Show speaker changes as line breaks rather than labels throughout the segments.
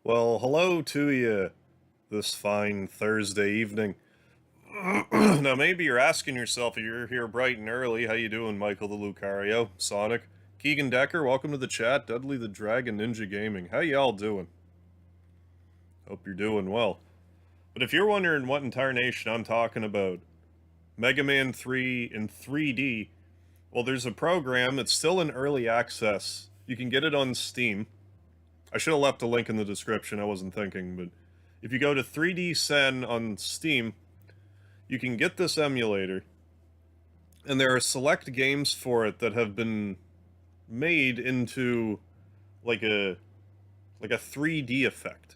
Well, hello to you this fine Thursday evening. Now, maybe you're asking yourself, if you're here bright and early, how you doing, Michael the Lucario, Sonic, Keegan Decker, welcome to the chat, Dudley the Dragon Ninja Gaming. How y'all doing? Hope you're doing well. But if you're wondering what in tarnation I'm talking about, Mega Man 3 in 3D, well, there's a program, it's still in early access. You can get it on Steam. I should have left a link in the description, I wasn't thinking, but if you go to 3D Sen on Steam, you can get this emulator, and there are select games for it that have been made into like a 3D effect.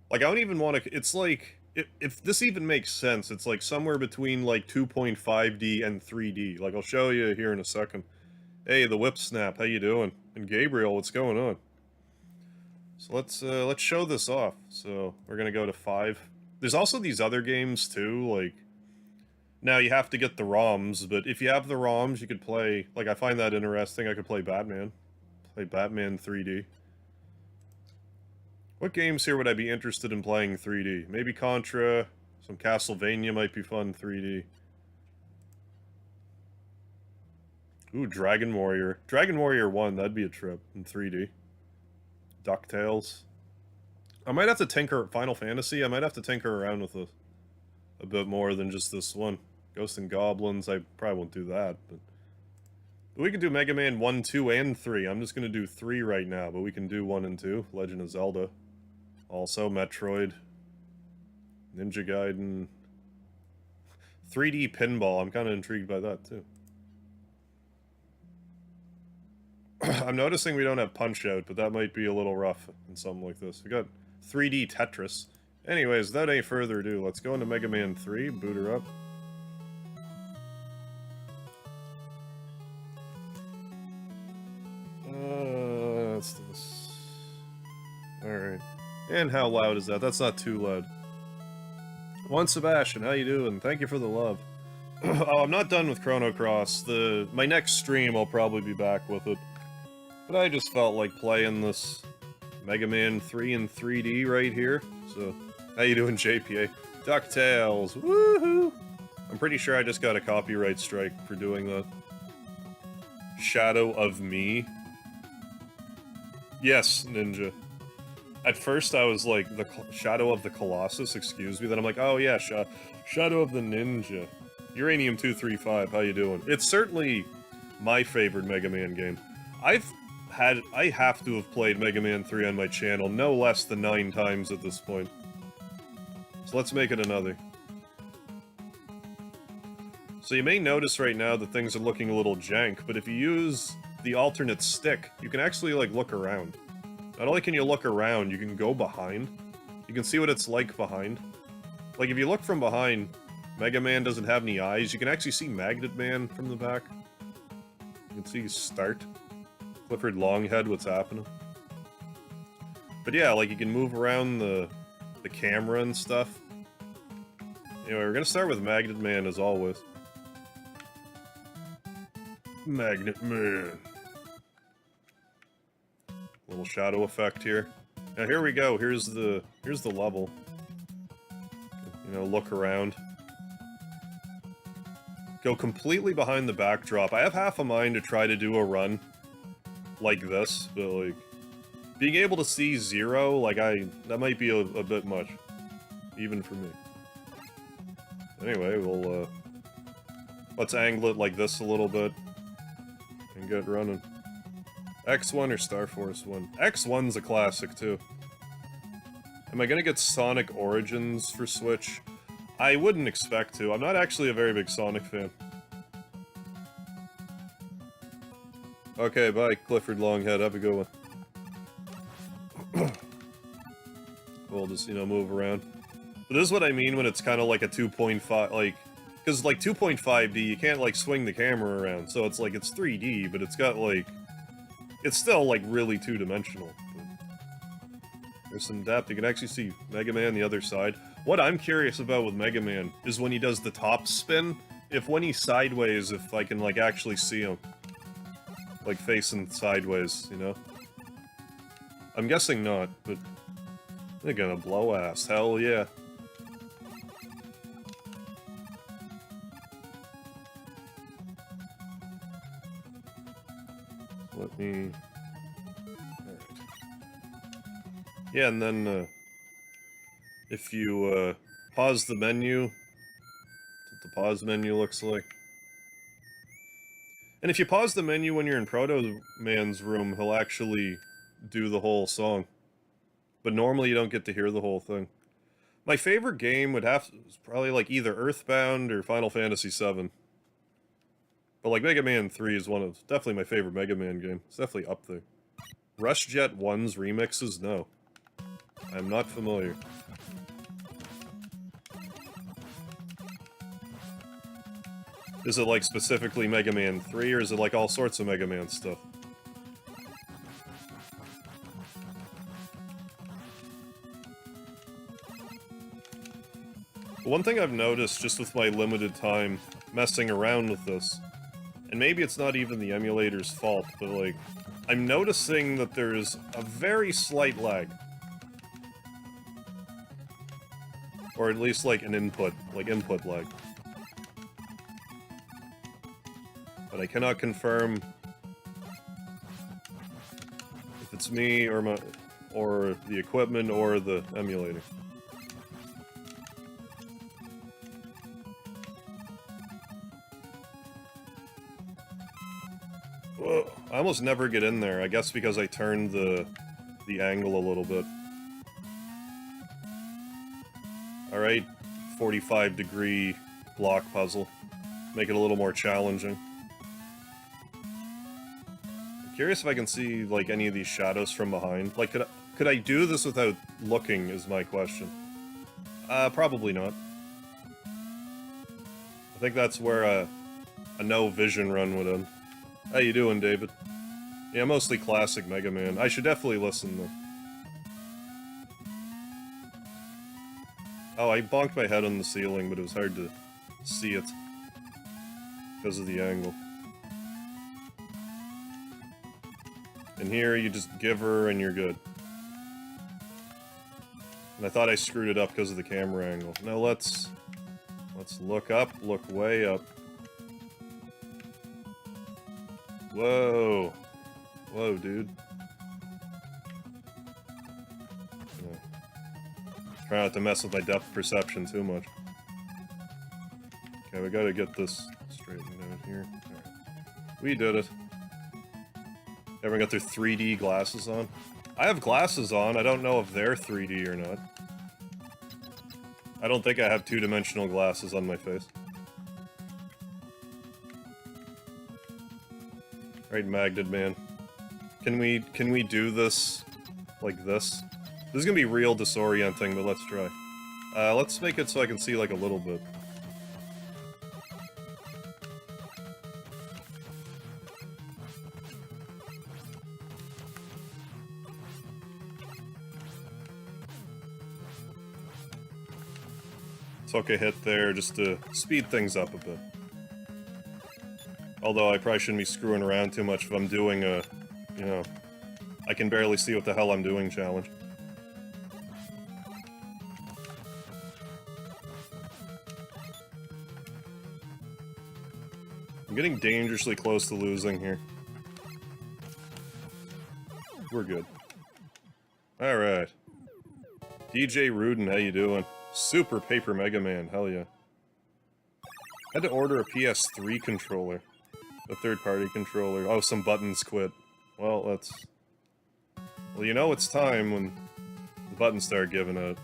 Like, I don't even want to, it's like, if this even makes sense, it's like somewhere between like 2.5D and 3D. Like, I'll show you here in a second. Hey, the Whip Snap, how you doing? And Gabriel, what's going on? So let's show this off. So we're gonna go to 5. There's also these other games too, like, now you have to get the ROMs, but if you have the ROMs, you could play, like, I find that interesting, I could play Batman 3D. What games here would I be interested in playing 3D? Maybe Contra, some Castlevania might be fun 3D. Ooh, Dragon Warrior. Dragon Warrior 1, that'd be a trip in 3D. DuckTales. I might have to tinker, Final Fantasy, I might have to tinker around with a bit more than just this one. Ghosts and Goblins, I probably won't do that, but we can do Mega Man 1, 2, and 3. I'm just gonna do 3 right now, but we can do 1 and 2. Legend of Zelda. Also, Metroid. Ninja Gaiden. 3D Pinball, I'm kinda intrigued by that, too. I'm noticing we don't have Punch-Out, but that might be a little rough in something like this. We got 3D Tetris. Anyways, without any further ado, let's go into Mega Man 3, boot her up. That's this. Alright. And how loud is that? That's not too loud. One Sebastian, how you doing? Thank you for the love. Oh, I'm not done with Chrono Cross. My next stream, I'll probably be back with it. But I just felt like playing this Mega Man 3 in 3D right here. So, how you doing, JPA? DuckTales, woohoo! I'm pretty sure I just got a copyright strike for doing that. Shadow of Me. Yes, Ninja. At first I was like, the Shadow of the Colossus, excuse me, then I'm like, oh yeah, Shadow of the Ninja. Uranium235, how you doing? It's certainly my favorite Mega Man game. I have to have played Mega Man 3 on my channel no less than 9 times at this point. So let's make it another. So you may notice right now that things are looking a little jank, but if you use the alternate stick, you can actually, like, look around. Not only can you look around, you can go behind. You can see what it's like behind. Like, if you look from behind, Mega Man doesn't have any eyes. You can actually see Magnet Man from the back. You can see Start. Clifford Longhead, what's happening. But yeah, like, you can move around the camera and stuff. Anyway, we're gonna start with Magnet Man, as always. Magnet Man. Little shadow effect here. Now here we go, here's the level. You know, look around. Go completely behind the backdrop. I have half a mind to try to do a run like this, but like, being able to see zero, like that might be a bit much. Even for me. Anyway, we'll, let's angle it like this a little bit. And get running. X1 or Star Force 1? X1's a classic, too. Am I gonna get Sonic Origins for Switch? I wouldn't expect to. I'm not actually a very big Sonic fan. Okay, bye, Clifford Longhead. Have a good one. We'll just, you know, move around. But this is what I mean when it's kind of like a 2.5, like... Because, like, 2.5D, you can't, like, swing the camera around, so it's like, it's 3D, but it's got, like... It's still, like, really two-dimensional. There's some depth. You can actually see Mega Man the other side. What I'm curious about with Mega Man is when he does the top spin, if when he's sideways, if I can, like, actually see him. Like, facing sideways, you know? I'm guessing not, but they're gonna blow ass. Hell yeah. Let me... Alright. Yeah, and then, if you, pause the menu, that's what the pause menu looks like. And if you pause the menu when you're in Proto Man's room, he'll actually do the whole song. But normally you don't get to hear the whole thing. My favorite game would have to, probably like either Earthbound or Final Fantasy VII. But like Mega Man 3 is definitely my favorite Mega Man game. It's definitely up there. Rush Jet 1's remixes? No. I'm not familiar. Is it like specifically Mega Man 3 or is it like all sorts of Mega Man stuff? One thing I've noticed just with my limited time messing around with this, and maybe it's not even the emulator's fault, but like, I'm noticing that there's a very slight lag. Or at least like an input lag. But I cannot confirm if it's me or the equipment or the emulator. Whoa, I almost never get in there, I guess because I turned the angle a little bit. Alright, 45-degree block puzzle. Make it a little more challenging. I'm curious if I can see, like, any of these shadows from behind. Like, could I do this without looking, is my question. Probably not. I think that's where a no-vision run would end. How you doing, David? Yeah, mostly classic Mega Man. I should definitely listen, though. Oh, I bonked my head on the ceiling, but it was hard to see it because of the angle. And here, you just give her and you're good. And I thought I screwed it up because of the camera angle. Now let's look up, look way up. Whoa. Whoa, dude. Try not to mess with my depth perception too much. Okay, we gotta get this straightened out here. Alright. We did it. Everyone got their 3D glasses on? I have glasses on, I don't know if they're 3D or not. I don't think I have two-dimensional glasses on my face. Right, Magded Man. Can we do this like this? This is gonna be real disorienting, but let's try. Let's make it so I can see like a little bit. Took a hit there just to speed things up a bit. Although I probably shouldn't be screwing around too much if I'm doing a, you know, I can barely see what the hell I'm doing challenge. I'm getting dangerously close to losing here. We're good. Alright. DJ Rudin, how you doing? Super Paper Mega Man, hell yeah. Had to order a PS3 controller. A third-party controller. Oh, some buttons quit. Well, that's... Well, you know it's time when the buttons start giving out.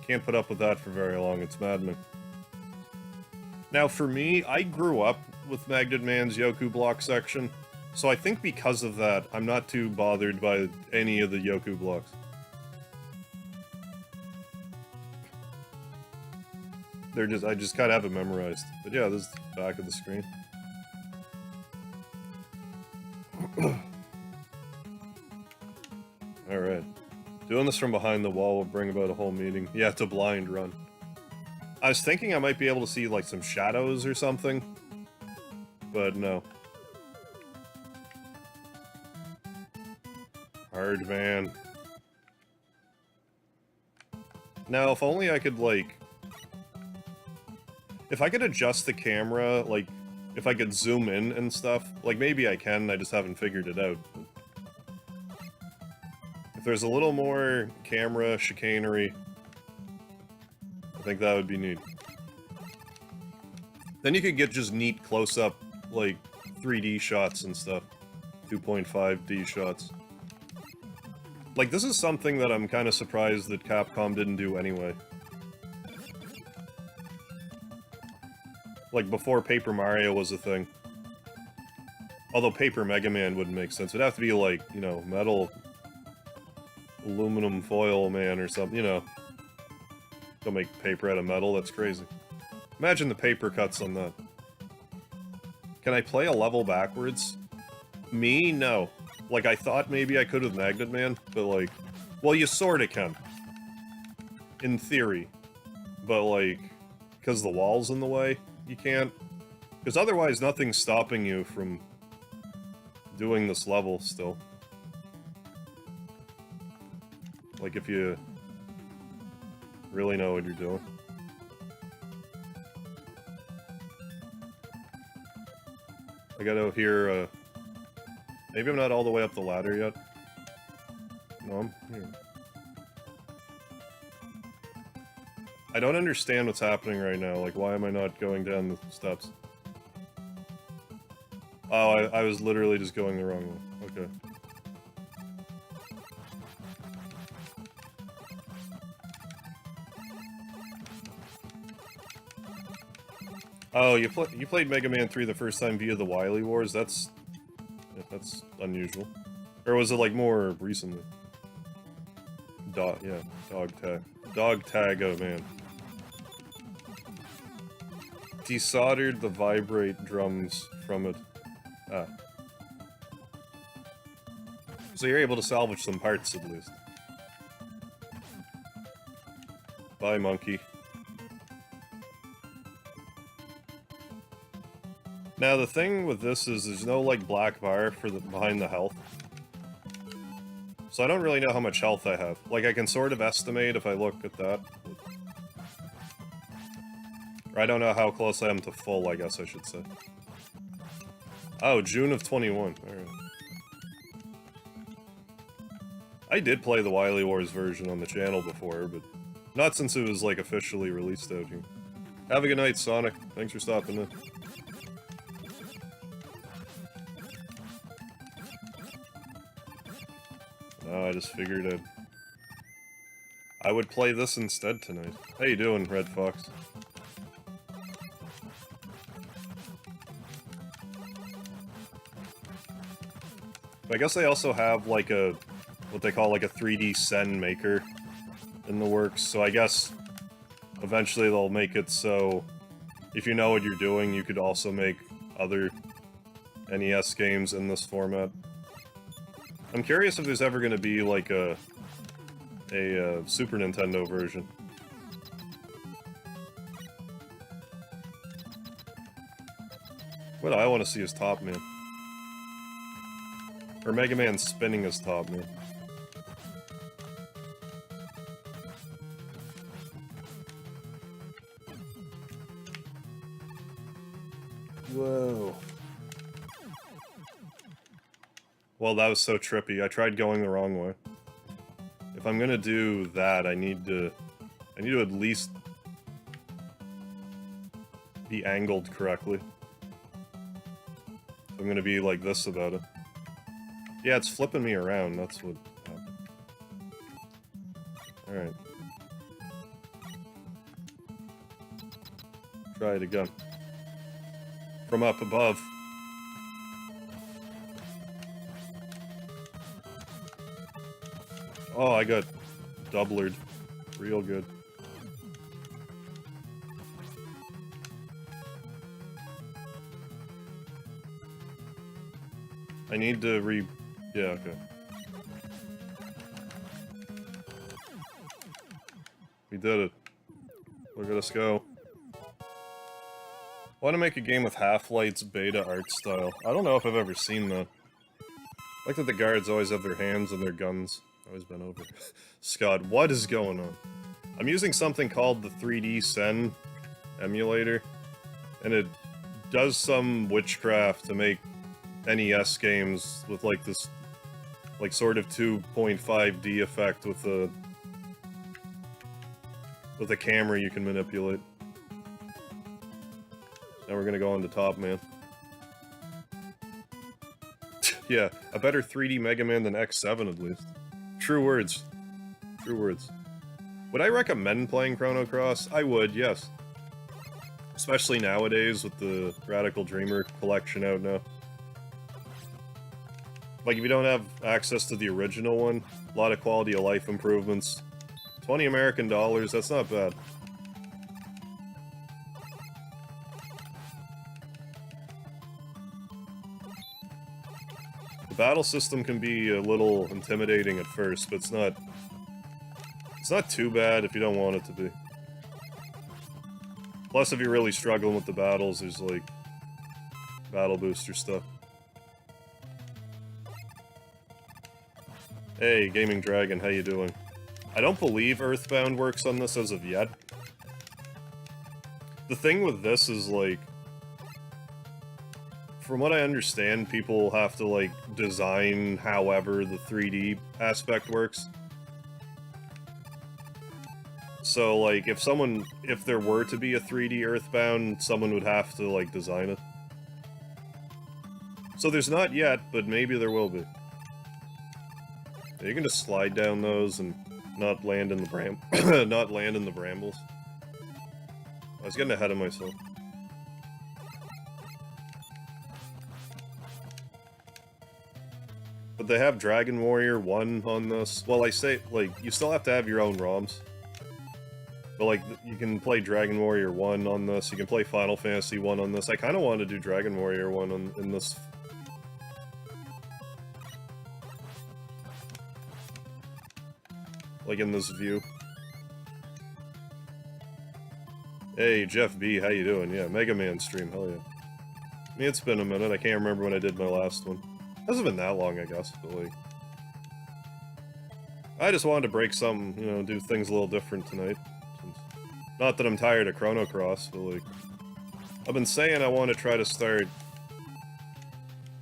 Can't put up with that for very long, it's maddening. Now, for me, I grew up with Magded Man's Yoku block section, so I think because of that, I'm not too bothered by any of the Yoku blocks. I just kind of have it memorized. But yeah, this is the back of the screen. Alright. Doing this from behind the wall will bring about a whole meeting. Yeah, it's a blind run. I was thinking I might be able to see, like, some shadows or something. But no. Hard van. Now, if only I could, like... If I could adjust the camera, like, if I could zoom in and stuff, like, maybe I can, I just haven't figured it out. If there's a little more camera chicanery, I think that would be neat. Then you could get just neat close-up, like, 3D shots and stuff. 2.5D shots. Like, this is something that I'm kind of surprised that Capcom didn't do anyway. Like, before Paper Mario was a thing. Although Paper Mega Man wouldn't make sense. It'd have to be, like, you know, metal... aluminum foil man or something, you know. Don't make paper out of metal, that's crazy. Imagine the paper cuts on that. Can I play a level backwards? Me? No. Like, I thought maybe I could with Magnet Man, but like... Well, you sorta can. In theory. But like... Because the wall's in the way, you can't. Because otherwise nothing's stopping you from... doing this level still. Like, if you... really know what you're doing. I gotta hear, maybe I'm not all the way up the ladder yet. No, I'm here. I don't understand what's happening right now. Like, why am I not going down the steps? Oh, I was literally just going the wrong way. Okay. Oh, you played Mega Man 3 the first time via the Wily Wars? That's unusual. Or was it, like, more recently? Dog tag. Dog tag, oh man. Desoldered the vibrate drums from it. Ah. So you're able to salvage some parts, at least. Bye, monkey. Now, the thing with this is there's no, like, black bar for the behind the health. So I don't really know how much health I have. Like, I can sort of estimate if I look at that. Or I don't know how close I am to full, I guess I should say. Oh, June of 21. Alright. I did play the Wily Wars version on the channel before, but not since it was, like, officially released out here. Have a good night, Sonic. Thanks for stopping in. No, I just figured I would play this instead tonight. How you doing, Red Fox? But I guess they also have, like, what they call, like, a 3D Sen maker in the works, so I guess eventually they'll make it so if you know what you're doing, you could also make other NES games in this format. I'm curious if there's ever going to be, like, a Super Nintendo version. What I want to see is Top Man. Or Mega Man spinning his Top Man. Whoa. Well, that was so trippy. I tried going the wrong way. If I'm gonna do that, I need to at least be angled correctly. I'm gonna be like this about it. Yeah, it's flipping me around, that's what happened. Alright. Try it again. From up above. Oh, I got doublered. Real good. I need to yeah, okay. We did it. Look at us go. I want to make a game with Half-Light's beta art style. I don't know if I've ever seen that. Like that the guards always have their hands on their guns. Always been over. Scott, what is going on? I'm using something called the 3D Sen emulator, and it does some witchcraft to make NES games with like this, like sort of 2.5D effect with a camera you can manipulate. Now we're gonna go on to Top Man. Yeah, a better 3D Mega Man than X7 at least. True words. True words. Would I recommend playing Chrono Cross? I would, yes. Especially nowadays with the Radical Dreamer collection out now. Like, if you don't have access to the original one, a lot of quality of life improvements. 20 American dollars, that's not bad. The battle system can be a little intimidating at first, but it's not too bad if you don't want it to be. Plus, if you're really struggling with the battles, there's, like, battle booster stuff. Hey, Gaming Dragon, how you doing? I don't believe Earthbound works on this as of yet. The thing with this is, like, from what I understand, people have to, like, design however the 3D aspect works. So, like, if there were to be a 3D Earthbound, someone would have to, like, design it. So there's not yet, but maybe there will be. Yeah, you can just slide down those and not land in the not land in the brambles. I was getting ahead of myself. But they have Dragon Warrior 1 on this. Well, I say, like, you still have to have your own ROMs. But, like, you can play Dragon Warrior 1 on this, you can play Final Fantasy 1 on this. I kind of want to do Dragon Warrior 1 in this. Like, in this view. Hey, Jeff B, how you doing? Yeah, Mega Man stream, hell yeah. I mean, it's been a minute, I can't remember when I did my last one. Hasn't been that long, I guess, but, like... I just wanted to break something, you know, do things a little different tonight. Not that I'm tired of Chrono Cross, but, like... I've been saying I want to try to start...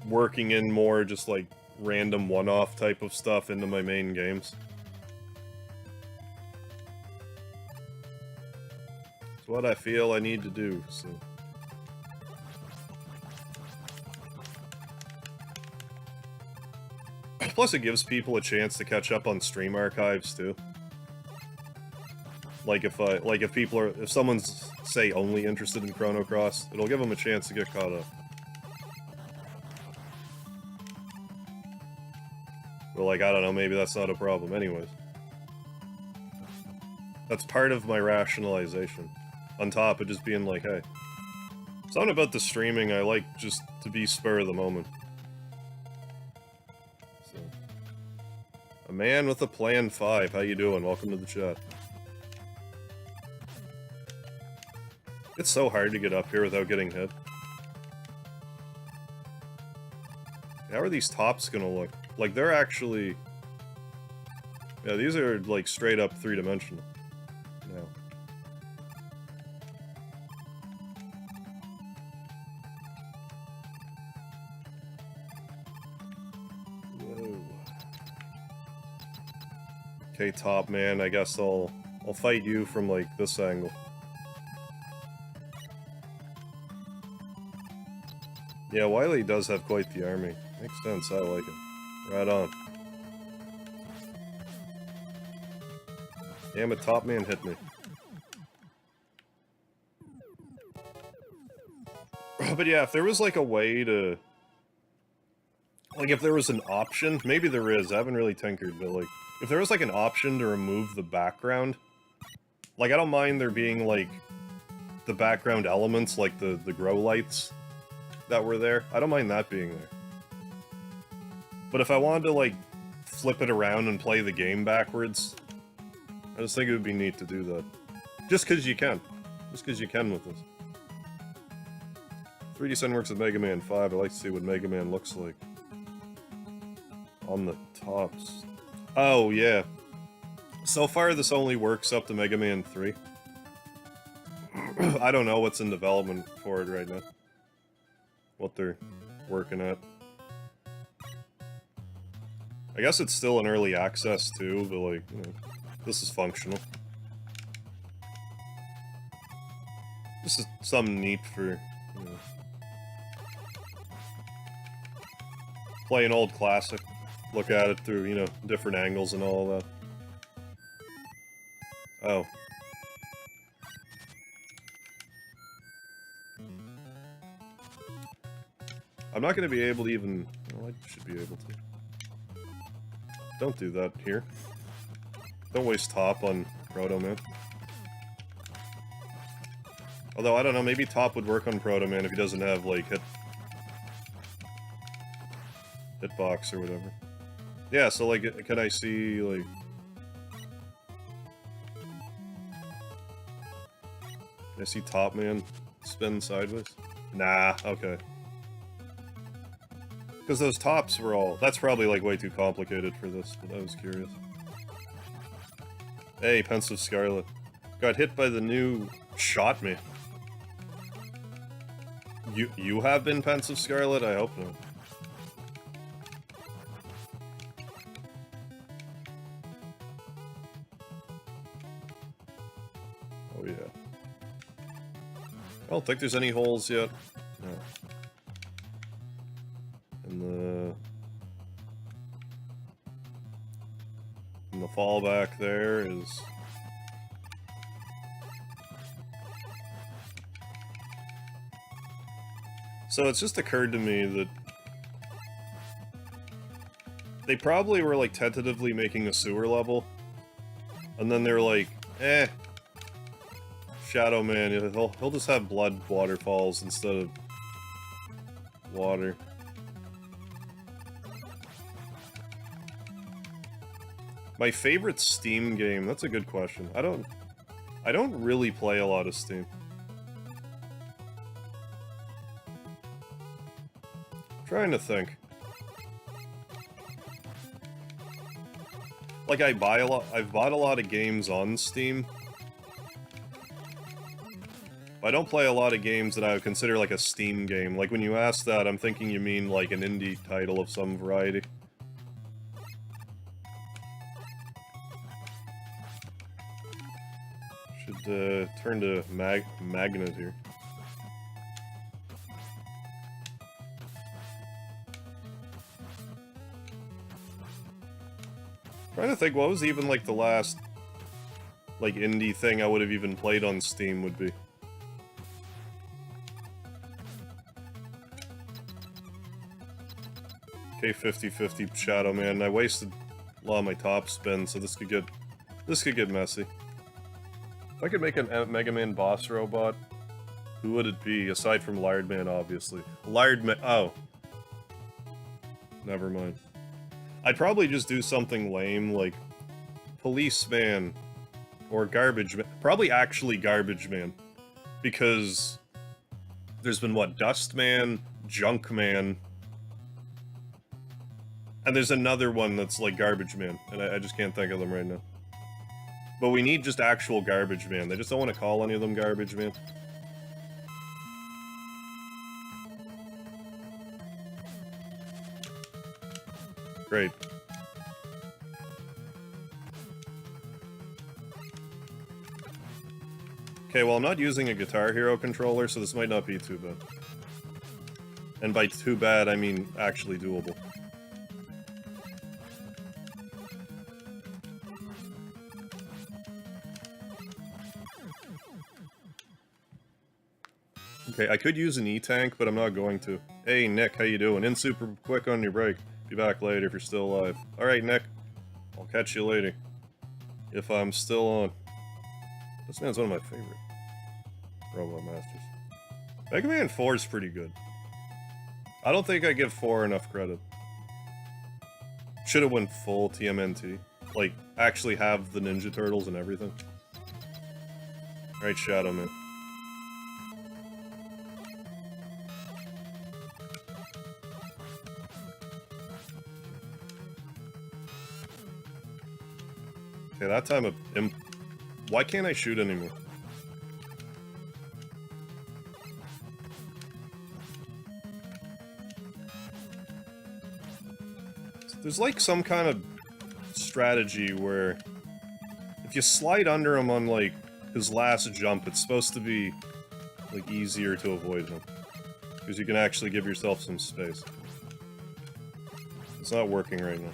working in more just, like, random one-off type of stuff into my main games. It's what I feel I need to do, so... Plus, it gives people a chance to catch up on stream archives too. Like if someone's say only interested in Chrono Cross, it'll give them a chance to get caught up. But like, I don't know, maybe that's not a problem anyways. That's part of my rationalization. On top of just being like, hey, something about the streaming I like just to be spur of the moment. A man with a plan 5, how you doing? Welcome to the chat. It's so hard to get up here without getting hit. How are these tops gonna look? Like, they're actually... Yeah, these are, like, straight up three-dimensional. Now. Okay, Top Man, I guess I'll fight you from, like, this angle. Yeah, Wily does have quite the army. Makes sense, I like it. Right on. Damn it, Top Man hit me. But yeah, if there was, like, a way to... Like, if there was an option, maybe there is, I haven't really tinkered, but, like... If there was, like, an option to remove the background, like, I don't mind there being, like, the background elements, like the grow lights that were there. I don't mind that being there. But if I wanted to, like, flip it around and play the game backwards, I just think it would be neat to do that. Just because you can. Just because you can with this. 3D Sun works with Mega Man 5. I like to see what Mega Man looks like. On the tops. Oh, yeah. So far, this only works up to Mega Man 3. I don't know what's in development for it right now. What they're working at. I guess it's still in early access, too, but, like, you know, this is functional. This is something neat for, you know, play an old classic. Look at it through, you know, different angles and all that. Oh. I'm not going to be able to even... Well, I should be able to. Don't do that here. Don't waste top on Proto Man. Although, I don't know, maybe top would work on Proto Man if he doesn't have, like, hitbox or whatever. Yeah, so, like, can I see, like... Can I see Top Man spin sideways? Nah, okay. Because those tops were all... That's probably, like, way too complicated for this, but I was curious. Hey, Pensive Scarlet. Got hit by the new Shot Me. You have been Pensive Scarlet? I hope not. Oh, yeah. I don't think there's any holes yet. No. And the fallback there is... So it's just occurred to me that they probably were, like, tentatively making a sewer level, and then they're like, eh, Shadow Man, he'll just have blood waterfalls instead of water. My favorite Steam game? That's a good question. I don't really play a lot of Steam. Trying to think. Like, I've bought a lot of games on Steam. But I don't play a lot of games that I would consider, like, a Steam game. Like, when you ask that, I'm thinking you mean, like, an indie title of some variety. Should, turn to Magnet here. Trying to think, what was even, like, the last, like, indie thing I would have even played on Steam would be. Okay, 50-50 Shadow Man. I wasted a lot of my top spin, so this could get messy. If I could make a Mega Man boss robot, who would it be, aside from Lardman, obviously? Lardman... Oh. Never mind. I'd probably just do something lame, like Policeman, or Garbage Man. Probably actually Garbage Man. Because there's been, what, Dust Man, Junk Man, and there's another one that's like Garbage Man, and I just can't think of them right now. But we need just actual Garbage Man. They just don't want to call any of them Garbage Man. Great. Okay, well, I'm not using a Guitar Hero controller, so this might not be too bad. And by too bad, I mean actually doable. Okay, I could use an E-Tank, but I'm not going to. Hey, Nick, how you doing? In super quick on your break. Be back later if you're still alive. Alright, Nick. I'll catch you later. If I'm still on. This man's one of my favorite Robot Masters. Mega Man 4 is pretty good. I don't think I give 4 enough credit. Should've went full TMNT. Like, actually have the Ninja Turtles and everything. Right, Shadow Man. Okay, that time of why can't I shoot anymore? There's like some kind of strategy where if you slide under him on like his last jump, it's supposed to be like easier to avoid him. Because you can actually give yourself some space. It's not working right now.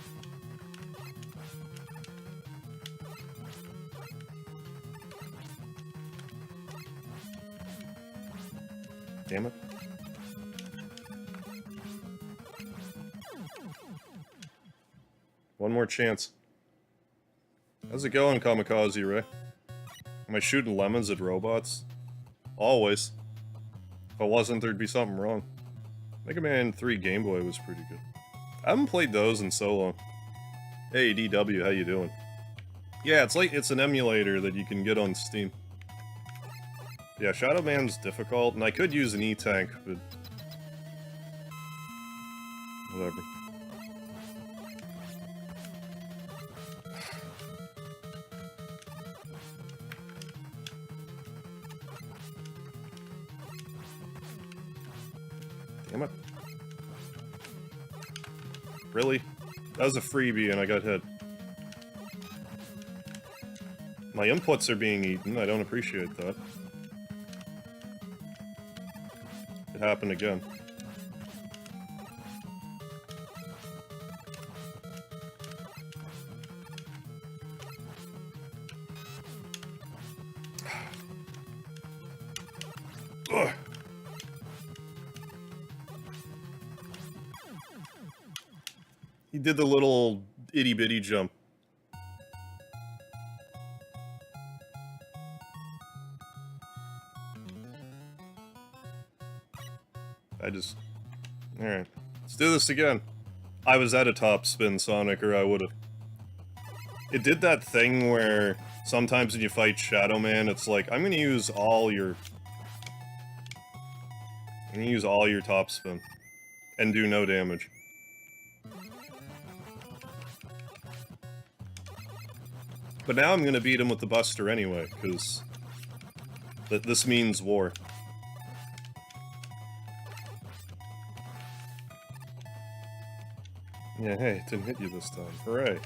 Damn it. One more chance. How's it going, Kamikaze Ray? Am I shooting lemons at robots? Always. If I wasn't, there'd be something wrong. Mega Man 3 Game Boy was pretty good. I haven't played those in so long. Hey, DW, how you doing? Yeah, it's an emulator that you can get on Steam. Yeah, Shadow Man's difficult, and I could use an E-Tank, but... whatever. Damn it. Really? That was a freebie and I got hit. My inputs are being eaten, I don't appreciate that. It happened again. Ugh. He did the little itty-bitty jump. Alright. Let's do this again. I was at a top spin, Sonic, or I would've. It did that thing where sometimes when you fight Shadow Man, it's like, I'm gonna use all your top spin. And do no damage. But now I'm gonna beat him with the Buster anyway, because this means war. Yeah, hey, it didn't hit you this time. Hooray.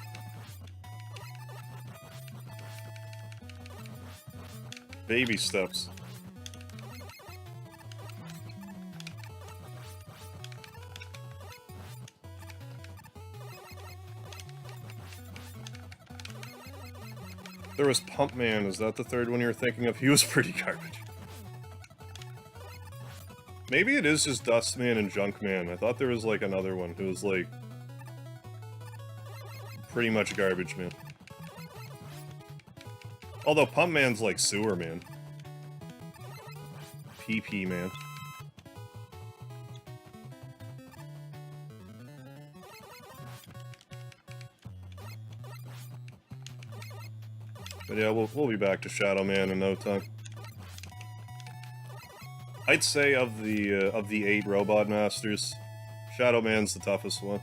Baby steps. There was Pump Man, is that the third one you were thinking of? He was pretty garbage. Maybe it is just Dust Man and Junk Man. I thought there was like another one who was like... pretty much garbage man. Although Pump Man's like Sewer Man. PP Man. But yeah, we'll be back to Shadow Man in no time. I'd say of the 8 Robot Masters, Shadow Man's the toughest one.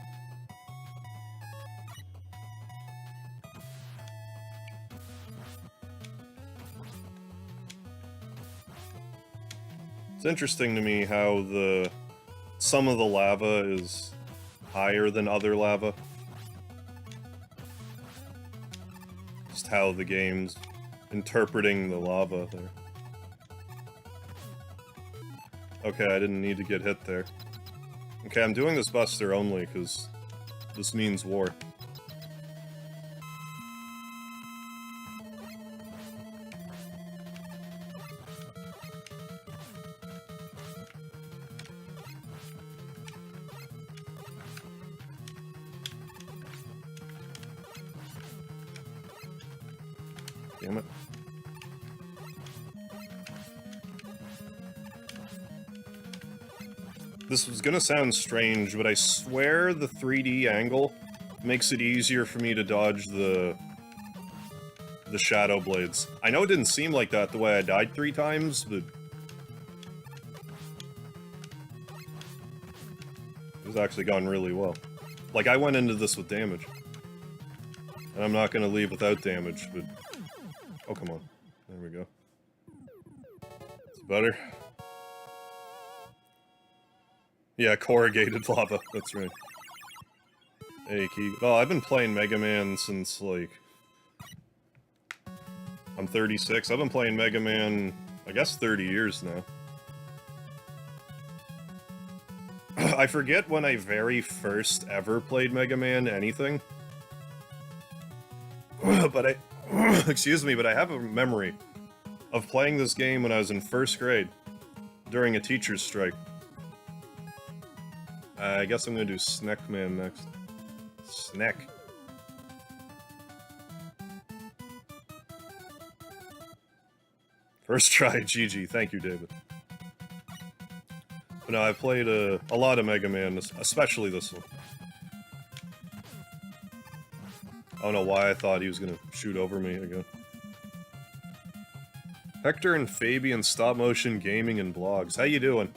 It's interesting to me how some of the lava is higher than other lava. Just how the game's interpreting the lava there. Okay, I didn't need to get hit there. Okay, I'm doing this Buster only, because this means war. Damn it. This was gonna sound strange, but I swear the 3D angle makes it easier for me to dodge the Shadow Blades. I know it didn't seem like that the way I died 3 times, but... it was actually gone really well. Like, I went into this with damage. And I'm not gonna leave without damage, but... Oh, come on. There we go. It's better. Yeah, corrugated lava, that's right. Hey, Keegan. Oh, I've been playing Mega Man since, like... I'm 36. I've been playing Mega Man, I guess, 30 years now. I forget when I very first ever played Mega Man anything. But I... excuse me, but I have a memory of playing this game when I was in first grade, during a teacher's strike. I guess I'm gonna do Snack Man next. Snack. First try, GG. Thank you, David. But no, I've played a lot of Mega Man, especially this one. I don't know why I thought he was gonna shoot over me again. Hector and Fabian Stop Motion Gaming and Blogs. How you doing?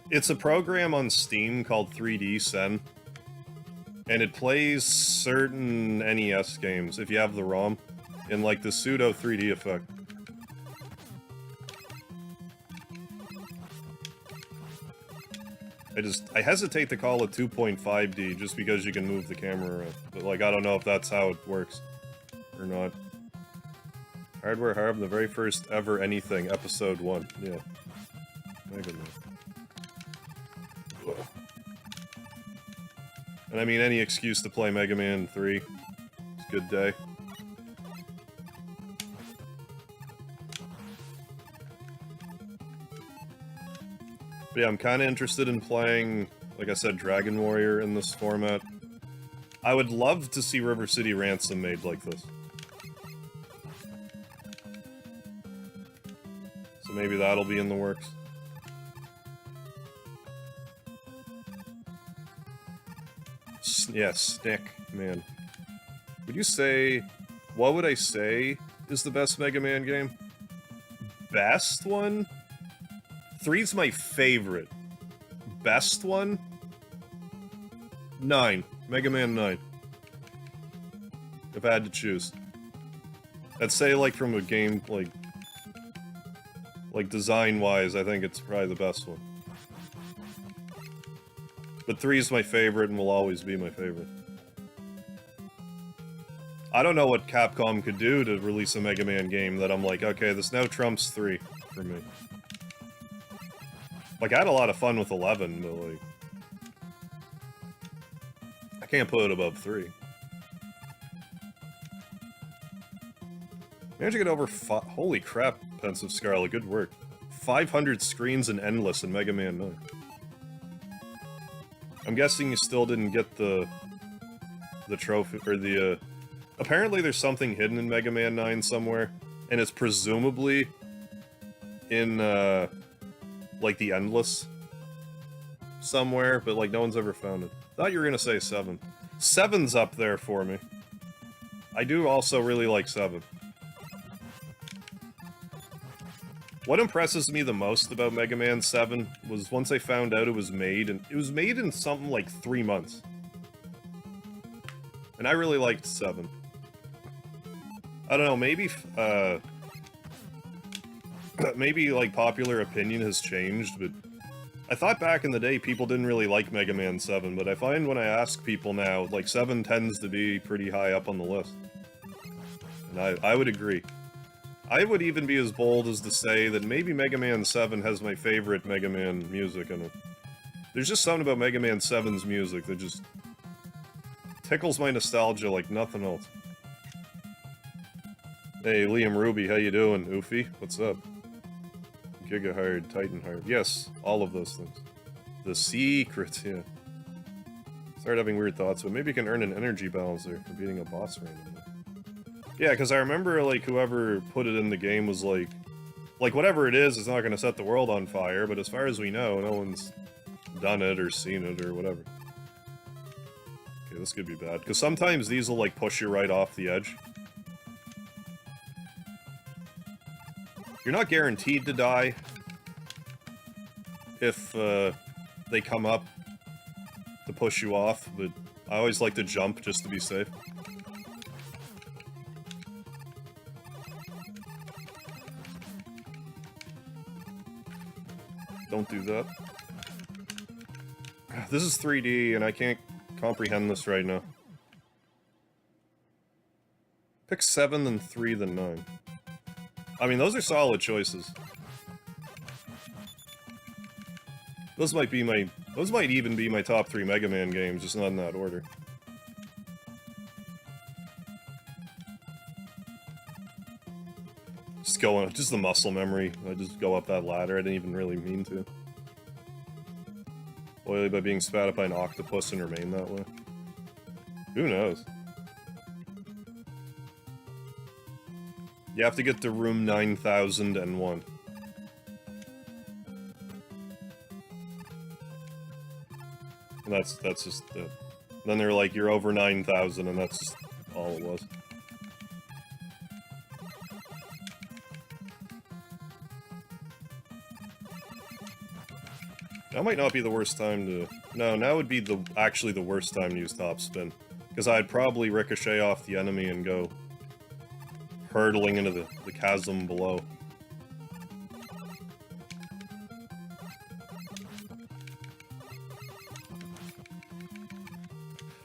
It's a program on Steam called 3D Sen. And it plays certain NES games, if you have the ROM, in like the pseudo 3D effect. I hesitate to call it 2.5D just because you can move the camera around. But like, I don't know if that's how it works. Or not. Hardware Harv, the very first ever anything, episode 1. Yeah. Mega Man. And I mean, any excuse to play Mega Man 3. It's a good day. But yeah, I'm kind of interested in playing, like I said, Dragon Warrior in this format. I would love to see River City Ransom made like this. So maybe that'll be in the works. Yeah, Snack Man. Would you say... What would I say is the best Mega Man game? Best one? 3's my favorite. Best one? 9. Mega Man 9. If I had to choose. I'd say, like, from a game, like design-wise, I think it's probably the best one. But 3 is my favorite and will always be my favorite. I don't know what Capcom could do to release a Mega Man game that I'm like, okay, this now trumps 3 for me. Like, I had a lot of fun with 11, but, like... I can't put it above 3. Managed to get over holy crap, Pensive Scarlet, good work. 500 screens and endless in Mega Man 9. I'm guessing you still didn't get the trophy, or the, apparently there's something hidden in Mega Man 9 somewhere, and it's presumably in, like, the Endless somewhere, but, like, no one's ever found it. Thought you were gonna say 7. 7's up there for me. I do also really like 7. What impresses me the most about Mega Man 7 was once I found out it was made, and it was made in something like 3 months. And I really liked 7. I don't know, maybe, maybe, like, popular opinion has changed, but I thought back in the day people didn't really like Mega Man 7, but I find when I ask people now, like, 7 tends to be pretty high up on the list. And I would agree. I would even be as bold as to say that maybe Mega Man 7 has my favorite Mega Man music in it. There's just something about Mega Man 7's music that just tickles my nostalgia like nothing else. Hey, Liam Ruby, how you doing? Oofy, what's up? GigaHard, Titanheart. Yes, all of those things. The secrets, yeah. Started having weird thoughts, but maybe you can earn an energy balancer for beating a boss randomly. Yeah, because I remember, like, whoever put it in the game was like, whatever it is not going to set the world on fire, but as far as we know, no one's done it or seen it or whatever. Okay, this could be bad, because sometimes these will, like, push you right off the edge. You're not guaranteed to die if they come up to push you off, but I always like to jump just to be safe. don't do that. This is 3D, and I can't comprehend this right now. Pick 7, then 3, then 9. I mean, those are solid choices. Those might even be my top 3 Mega Man games, just not in that order. Just the muscle memory. I just go up that ladder, I didn't even really mean to. Oily by being spat up by an octopus and remain that way. Who knows? You have to get to room 9001. And that's just it. Then they're like, you're over 9,000, and that's just all it was. That might not be the worst time to... No, now would be actually the worst time to use top spin. Because I'd probably ricochet off the enemy and go hurtling into the chasm below.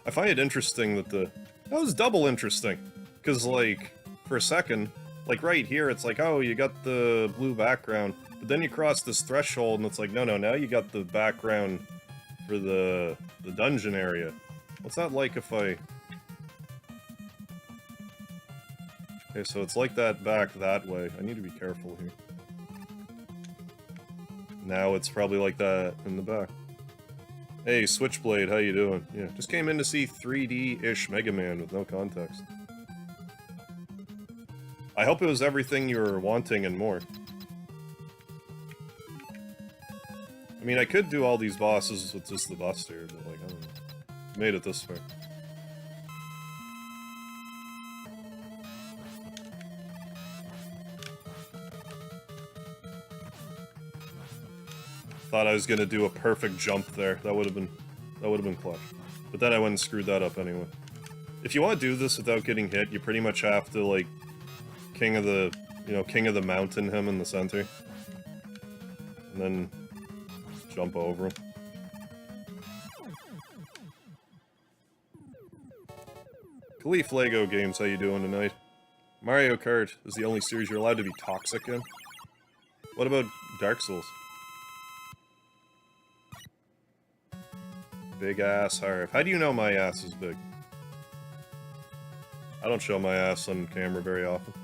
I find it interesting that that was double interesting. Because, like, for a second, like right here, it's like, oh, you got the blue background. But then you cross this threshold and it's like, no, now you got the background for the dungeon area. What's that like if I... Okay, so it's like that back that way. I need to be careful here. Now it's probably like that in the back. Hey, Switchblade, how you doing? Yeah, just came in to see 3D-ish Mega Man with no context. I hope it was everything you were wanting and more. I mean, I could do all these bosses with just the Buster, but like, I don't know. Made it this far. Thought I was gonna do a perfect jump there. That would have been clutch. But then I went and screwed that up anyway. If you want to do this without getting hit, you pretty much have to, like, King of the Mountain him in the center. And then jump over him. Khalif Lego Games, how you doing tonight? Mario Kart is the only series you're allowed to be toxic in. What about Dark Souls? Big ass Harv. How do you know my ass is big? I don't show my ass on camera very often.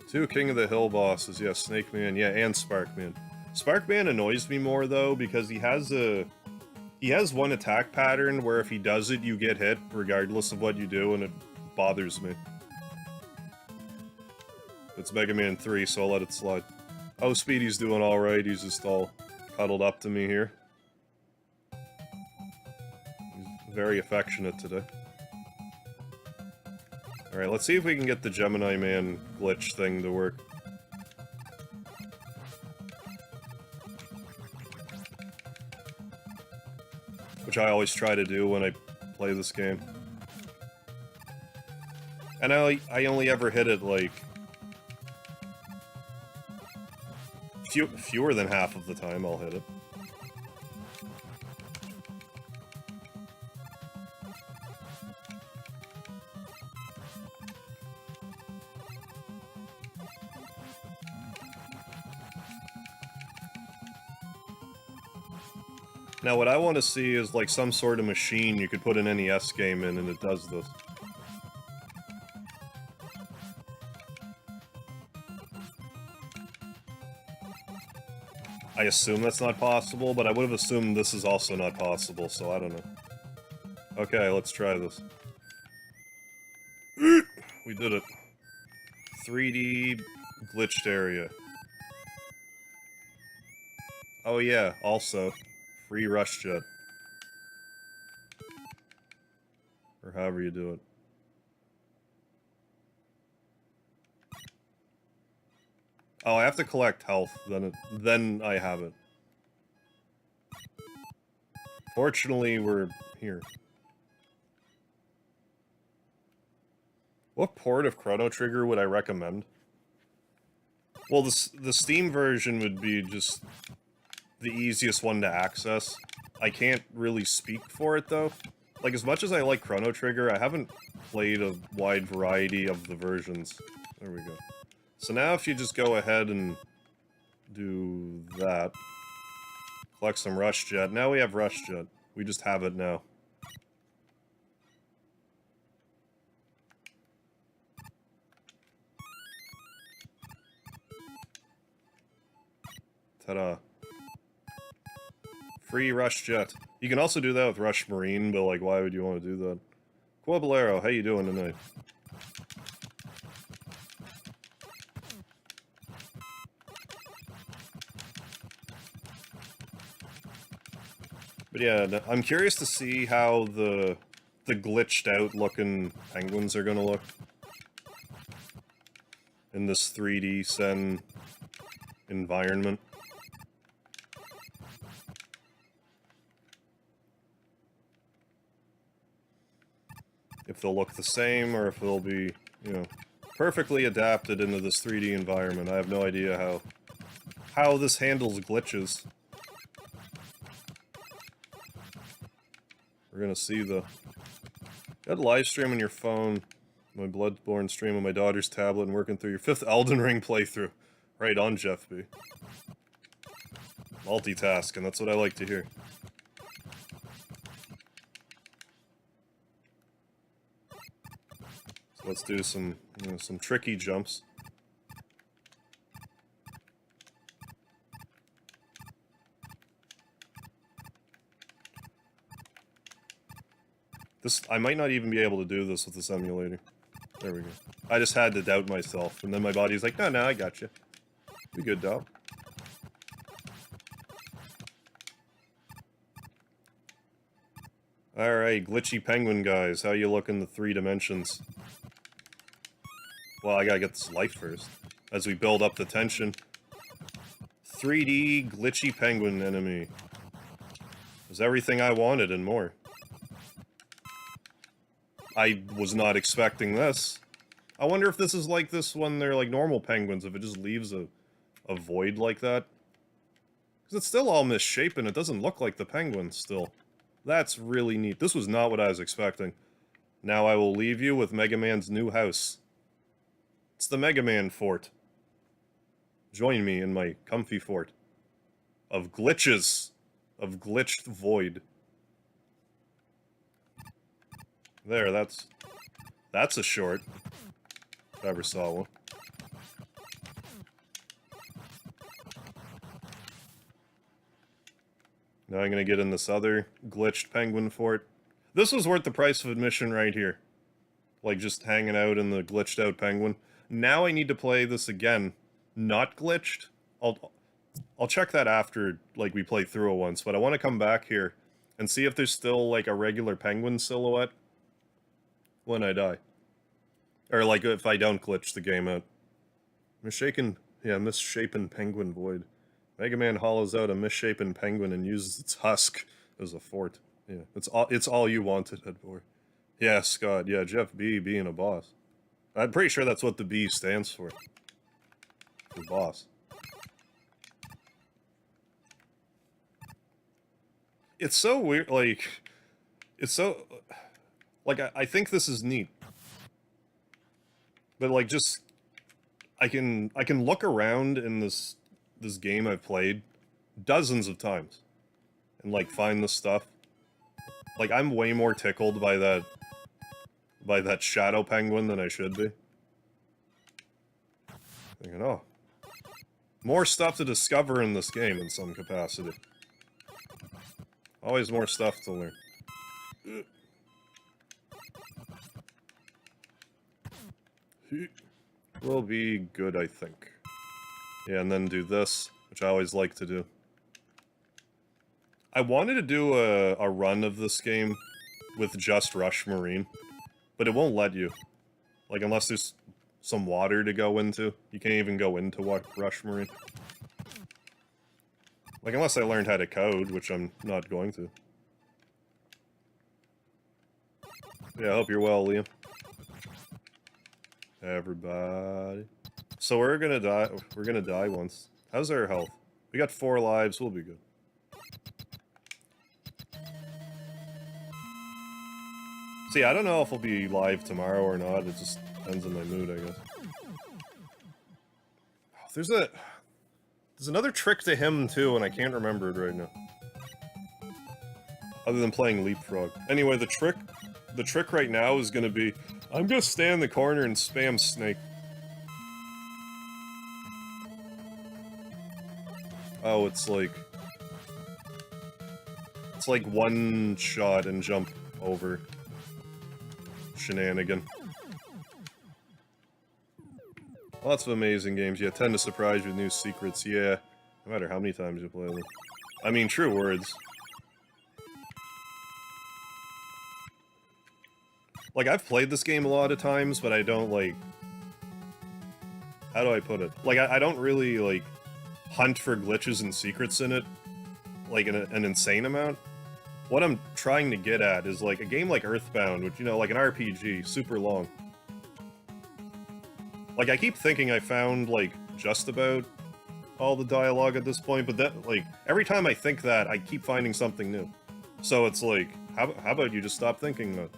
Two King of the Hill bosses, yeah, Snake Man, yeah, and Spark Man. Spark Man annoys me more though because he has one attack pattern where if he does it, you get hit regardless of what you do, and it bothers me. It's Mega Man 3, so I'll let it slide. Oh, Speedy's doing alright, he's just all cuddled up to me here. He's very affectionate today. Alright, let's see if we can get the Gemini Man glitch thing to work. Which I always try to do when I play this game. And I only ever hit it, like, fewer than half of the time I'll hit it. Now what I want to see is like some sort of machine you could put an NES game in and it does this. I assume that's not possible, but I would have assumed this is also not possible, so I don't know. Okay, let's try this. We did it. 3D glitched area. Oh yeah, also, free rush jet. Or however you do it. Oh, I have to collect health, then I have it. Fortunately, we're here. What port of Chrono Trigger would I recommend? Well, the Steam version would be just the easiest one to access. I can't really speak for it, though. Like, as much as I like Chrono Trigger, I haven't played a wide variety of the versions. There we go. So now if you just go ahead and do that, collect some Rush Jet. Now we have Rush Jet. We just have it now. Ta-da. Free Rush Jet. You can also do that with Rush Marine, but like, why would you want to do that? Quabalero, how you doing tonight? But yeah, I'm curious to see how the glitched out looking penguins are gonna look in this 3D Sen environment. If they'll look the same, or if they'll be, you know, perfectly adapted into this 3D environment. I have no idea how this handles glitches. We're gonna see the... Got a live stream on your phone, my Bloodborne stream on my daughter's tablet, and working through your 5th Elden Ring playthrough. Right on, Jeff B. Multitasking, that's what I like to hear. So let's do some, you know, some tricky jumps. I might not even be able to do this with this emulator. There we go. I just had to doubt myself, and then my body's like, no, I got you. We good, dog. Alright, glitchy penguin guys, how you look in the 3 dimensions? Well, I gotta get this life first, as we build up the tension. 3D glitchy penguin enemy. It was everything I wanted and more. I was not expecting this. I wonder if this is like this when they're like normal penguins, if it just leaves a void like that. Because it's still all misshapen, it doesn't look like the penguin still. That's really neat. This was not what I was expecting. Now I will leave you with Mega Man's new house. It's the Mega Man fort. Join me in my comfy fort. Of glitches. Of glitched void. There, that's a short. If I ever saw one. Now I'm gonna get in this other glitched penguin fort. This was worth the price of admission right here. Like, just hanging out in the glitched out penguin. Now I need to play this again. Not glitched. I'll check that after, like, we play through it once, but I want to come back here and see if there's still, like, a regular penguin silhouette when I die. Or, like, if I don't glitch the game out. Misshapen penguin void. Mega Man hollows out a misshapen penguin and uses its husk as a fort. Yeah, it's all you wanted it for. Yeah, Scott. Yeah, Jeff B being a boss. I'm pretty sure that's what the B stands for. The boss. It's so weird, like... It's so... Like, I think this is neat. But, like, just... I can look around in this game I've played dozens of times. And, like, find the stuff. Like, I'm way more tickled by that shadow penguin than I should be. Thinking, oh. More stuff to discover in this game in some capacity. Always more stuff to learn. Will be good, I think. Yeah, and then do this, which I always like to do. I wanted to do a run of this game with just Rush Marine, but it won't let you. Like, unless there's some water to go into. You can't even go into Rush Marine. Like, unless I learned how to code, which I'm not going to. Yeah, I hope you're well, Liam. Everybody. So we're gonna die. We're gonna die once. How's our health? We got 4 lives. We'll be good. See, I don't know if we'll be live tomorrow or not. It just depends on my mood, I guess. Oh, there's another trick to him too, and I can't remember it right now. Other than playing Leapfrog. Anyway, the trick right now is gonna be, I'm gonna stay in the corner and spam Snake. Oh, it's like one shot and jump over. Shenanigan. Lots of amazing games. Yeah, tend to surprise you with new secrets. Yeah, no matter how many times you play them. I mean, true words. Like, I've played this game a lot of times, but I don't, like... How do I put it? Like, I don't really, like, hunt for glitches and secrets in it, like, an insane amount. What I'm trying to get at is, like, a game like Earthbound, which, you know, like an RPG, super long. Like, I keep thinking I found, like, just about all the dialogue at this point, but that, like, every time I think that, I keep finding something new. So it's like, how about you just stop thinking that?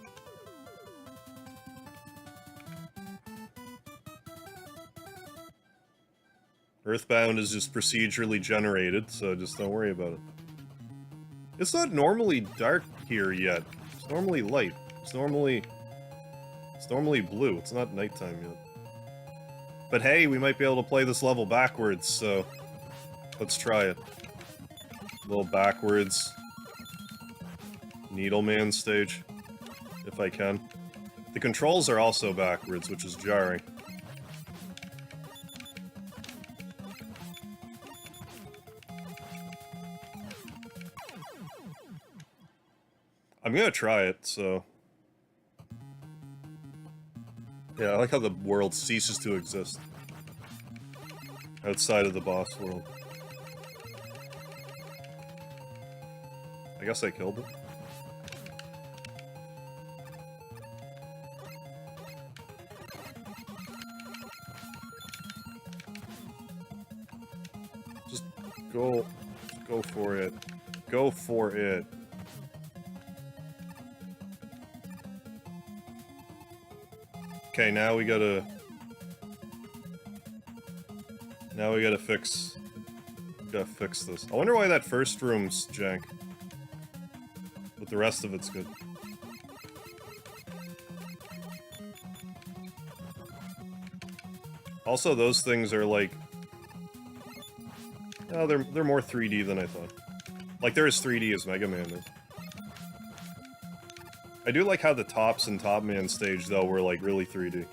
Earthbound is just procedurally generated, so just don't worry about it. It's not normally dark here yet. It's normally light. It's normally blue. It's not nighttime yet. But hey, we might be able to play this level backwards, so let's try it. A little backwards. Needleman stage, if I can. The controls are also backwards, which is jarring. I'm gonna try it, so... Yeah, I like how the world ceases to exist. Outside of the boss world. I guess I killed it. Just go for it. Go for it. Okay, now we gotta fix this. I wonder why that first room's jank. But the rest of it's good. Also, those things are like... Oh, they're more 3D than I thought. Like, they're as 3D as Mega Man is. I do like how the tops and Top Man stage, though, were, like, really 3D.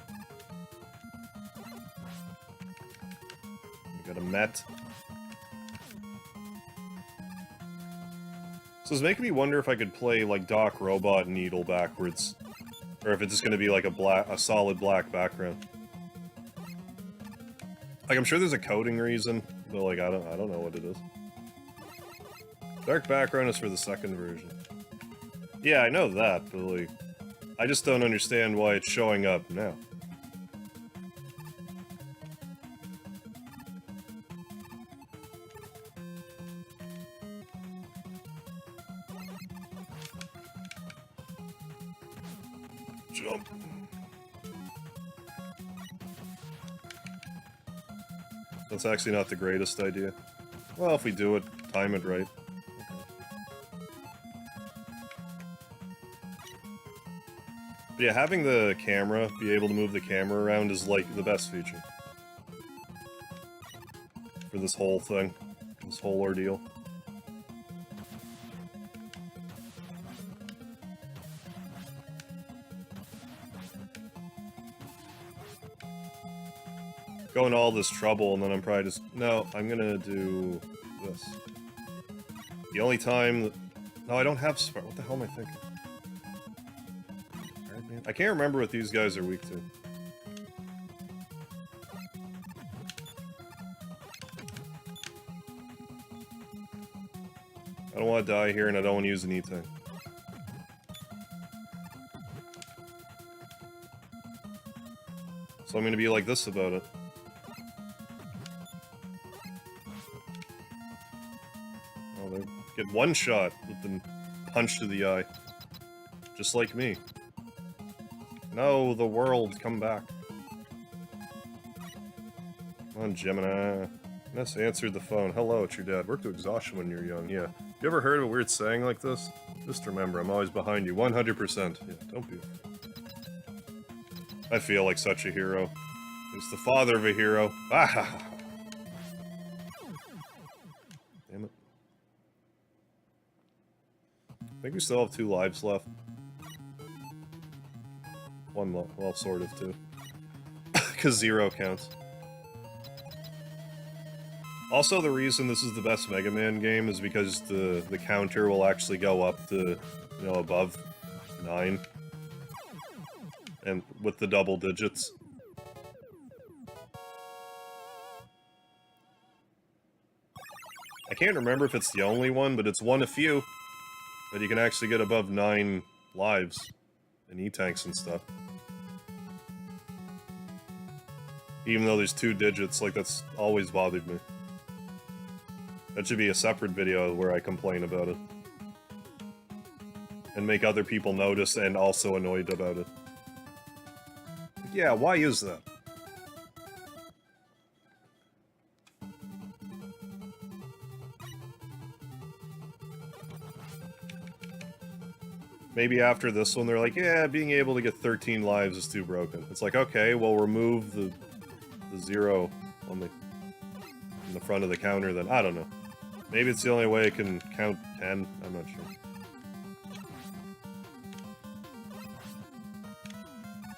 We got a Met. So it's making me wonder if I could play, like, Doc Robot Needle backwards. Or if it's just gonna be, like, a solid black background. Like, I'm sure there's a coding reason, but, like, I don't know what it is. Dark background is for the second version. Yeah, I know that, but, like, I just don't understand why it's showing up now. Jump. That's actually not the greatest idea. Well, if we do it, time it right. But yeah, having the camera, be able to move the camera around is, like, the best feature. For this whole thing. This whole ordeal. Going to all this trouble, and then I'm probably just... No, I'm gonna do this. The only time... That... No, I don't have Spark. What the hell am I thinking? I can't remember what these guys are weak to. I don't want to die here, and I don't want to use an E-Tank. So So I'm gonna be like this about it. Oh, they get one shot with the punch to the eye. Just like me. No, the world, come back. Come on, Gemini. Ness answered the phone. Hello, it's your dad. Worked to exhaustion when you were young, yeah. You ever heard of a weird saying like this? Just remember, I'm always behind you, 100%. Yeah, don't be afraid. I feel like such a hero. He's the father of a hero. Ah! Damn it. I think we still have 2 lives left. One, well, sort of 2. Because 0 counts. Also, the reason this is the best Mega Man game is because the counter will actually go up to, you know, above 9. And with the double digits. I can't remember if it's the only one, but it's one of few that you can actually get above 9 lives in E-tanks and stuff. Even though there's 2 digits, like, that's always bothered me. That should be a separate video where I complain about it. And make other people notice and also annoyed about it. Yeah, why is that? Maybe after this one they're like, yeah, being able to get 13 lives is too broken. It's like, okay, well remove the 0 on in the front of the counter then. I don't know. Maybe it's the only way it can count 10, I'm not sure.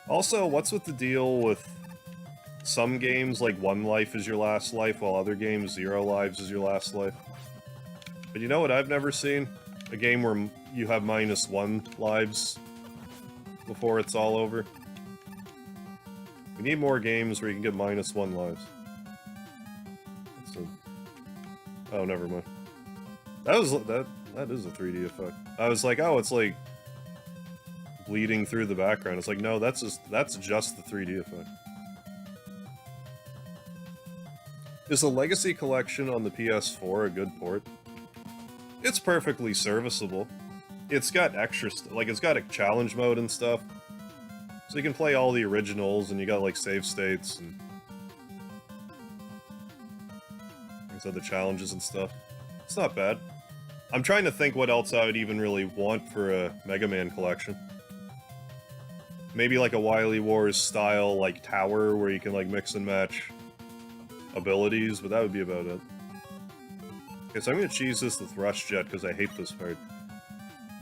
Also, what's with the deal with some games, like 1 life is your last life, while other games 0 lives is your last life? But you know what I've never seen? A game where you have -1 lives before it's all over. We need more games where you can get -1 lives. Oh, never mind. That is a 3D effect. I was like, oh, it's like bleeding through the background. It's like, no, that's just the 3D effect. Is the Legacy Collection on the PS4 a good port? It's perfectly serviceable. It's got extra like it's got a challenge mode and stuff. So you can play all the originals and you got like save states and these other challenges and stuff. It's not bad. I'm trying to think what else I would even really want for a Mega Man collection. Maybe like a Wily Wars style like tower where you can like mix and match abilities, but that would be about it. Okay, so I'm gonna cheese this with Rush Jet because I hate this part.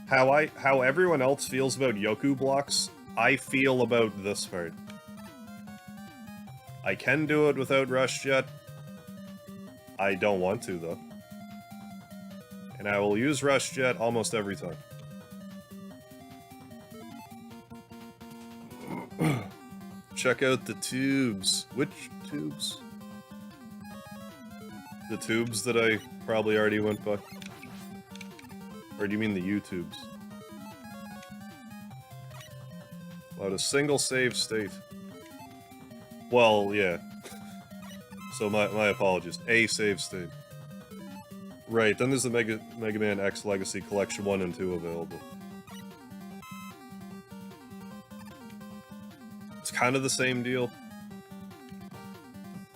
How everyone else feels about Yoku blocks, I feel about this part. I can do it without Rush Jet. I don't want to, though. And I will use Rush Jet almost every time. Check out the tubes. Which tubes? The tubes that I probably already went by? Or do you mean the YouTubes? About a single save state. Well, yeah. So my apologies. A save state. Right, then there's the Mega Man X Legacy Collection 1 and 2 available. It's kind of the same deal.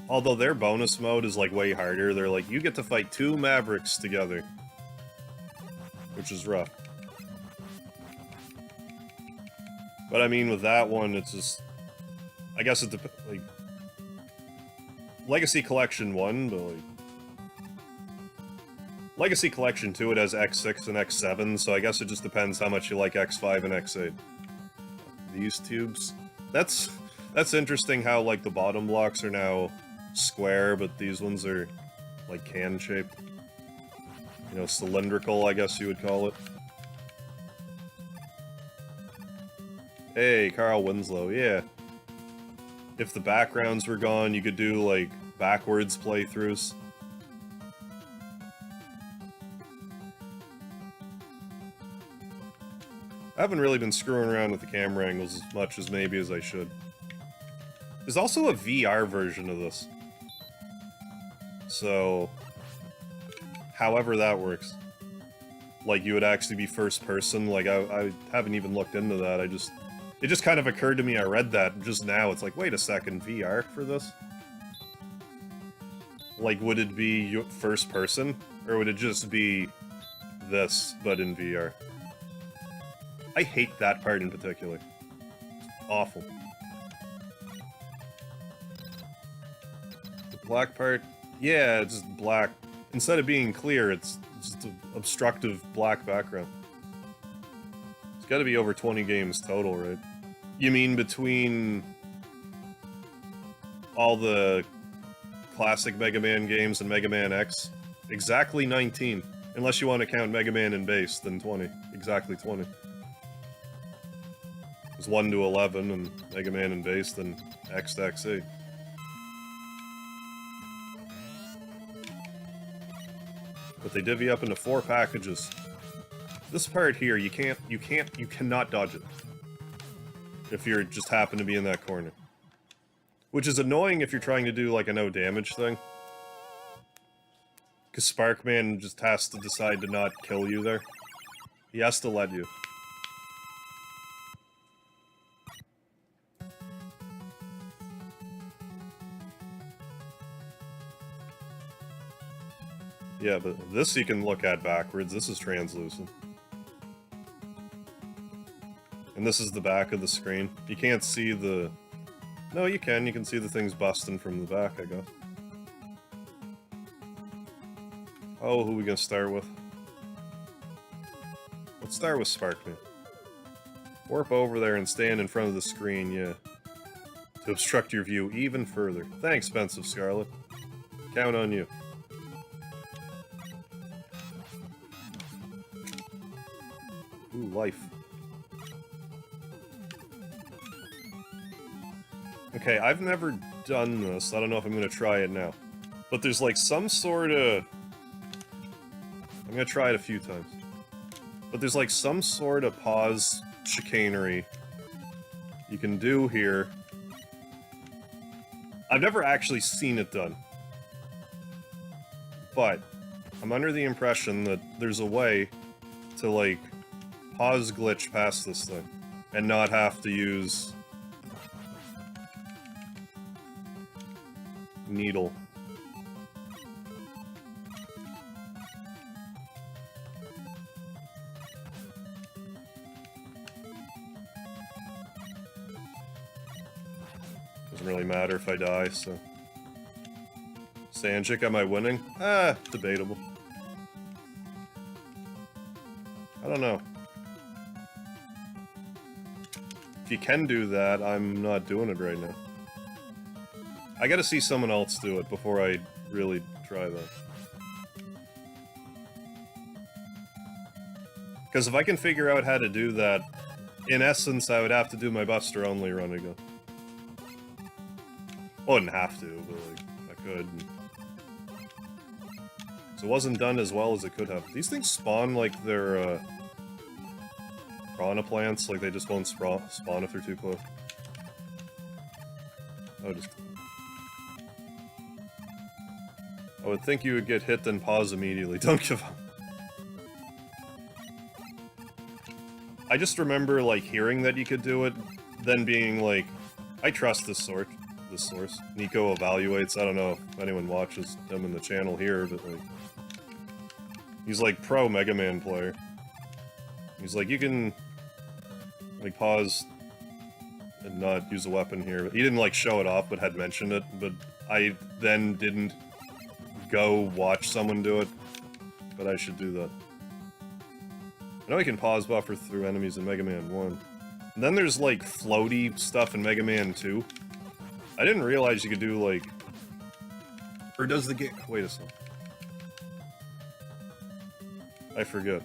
Although their bonus mode is like way harder. They're like, you get to fight 2 Mavericks together. Which is rough. But I mean, with that one, it's just... I guess it depends, like... Legacy Collection 1, but like... Legacy Collection 2, it has X6 and X7, so I guess it just depends how much you like X5 and X8. These tubes? That's interesting how, like, the bottom blocks are now square, but these ones are, like, can-shaped. You know, cylindrical, I guess you would call it. Hey, Carl Winslow, yeah. If the backgrounds were gone, you could do, like, backwards playthroughs. I haven't really been screwing around with the camera angles as much as maybe as I should. There's also a VR version of this. So, however that works. Like, you would actually be first person, like, I haven't even looked into that, it just kind of occurred to me, I read that just now, it's like, wait a second, VR for this? Like, would it be first person, or would it just be this, but in VR? I hate that part in particular. It's awful. The black part? Yeah, it's just black. Instead of being clear, it's just an obstructive black background. It's gotta be over 20 games total, right? You mean between all the classic Mega Man games and Mega Man X? Exactly 19. Unless you want to count Mega Man and Base, then 20. Exactly 20. There's 1 to 11, and Mega Man and Base, then X to XE. But they divvy up into 4 packages. This part here, you cannot dodge it. If you're just happen to be in that corner. Which is annoying if you're trying to do, like, a no damage thing. Because Sparkman just has to decide to not kill you there. He has to let you. Yeah, but this you can look at backwards. This is translucent. And this is the back of the screen. You can't see the... No, you can. You can see the things busting from the back, I guess. Oh, who are we gonna start with? Let's start with Sparkman. Warp over there and stand in front of the screen, yeah. To obstruct your view even further. Thanks, Pensive Scarlet. Count on you. Ooh, life. Okay, I've never done this. I don't know if I'm gonna try it now. But there's like some sort of... I'm gonna try it a few times. But there's like some sort of pause chicanery you can do here. I've never actually seen it done. But I'm under the impression that there's a way to, like, pause glitch past this thing and not have to use needle. Doesn't really matter if I die, so... Sanjik, am I winning? Ah, debatable. I don't know. If you can do that, I'm not doing it right now. I gotta see someone else do it before I really try that. Because if I can figure out how to do that, in essence, I would have to do my Buster only run again. I wouldn't have to, but like, I could. So it wasn't done as well as it could have. These things spawn like they're, piranha plants, like they just won't spawn if they're too close. Oh, just... I would think you would get hit then pause immediately. Don't give up. I just remember, like, hearing that you could do it, then being like, I trust this source. Nico Evaluates, I don't know if anyone watches him in the channel here, but, like... He's, like, pro Mega Man player. He's like, you can, like, pause and not use a weapon here. He didn't, like, show it off, but had mentioned it, but I then didn't go watch someone do it, but I should do that. I know I can pause buffer through enemies in Mega Man 1. And then there's, like, floaty stuff in Mega Man 2. I didn't realize you could do, like... Or does the game... Wait a second. I forget.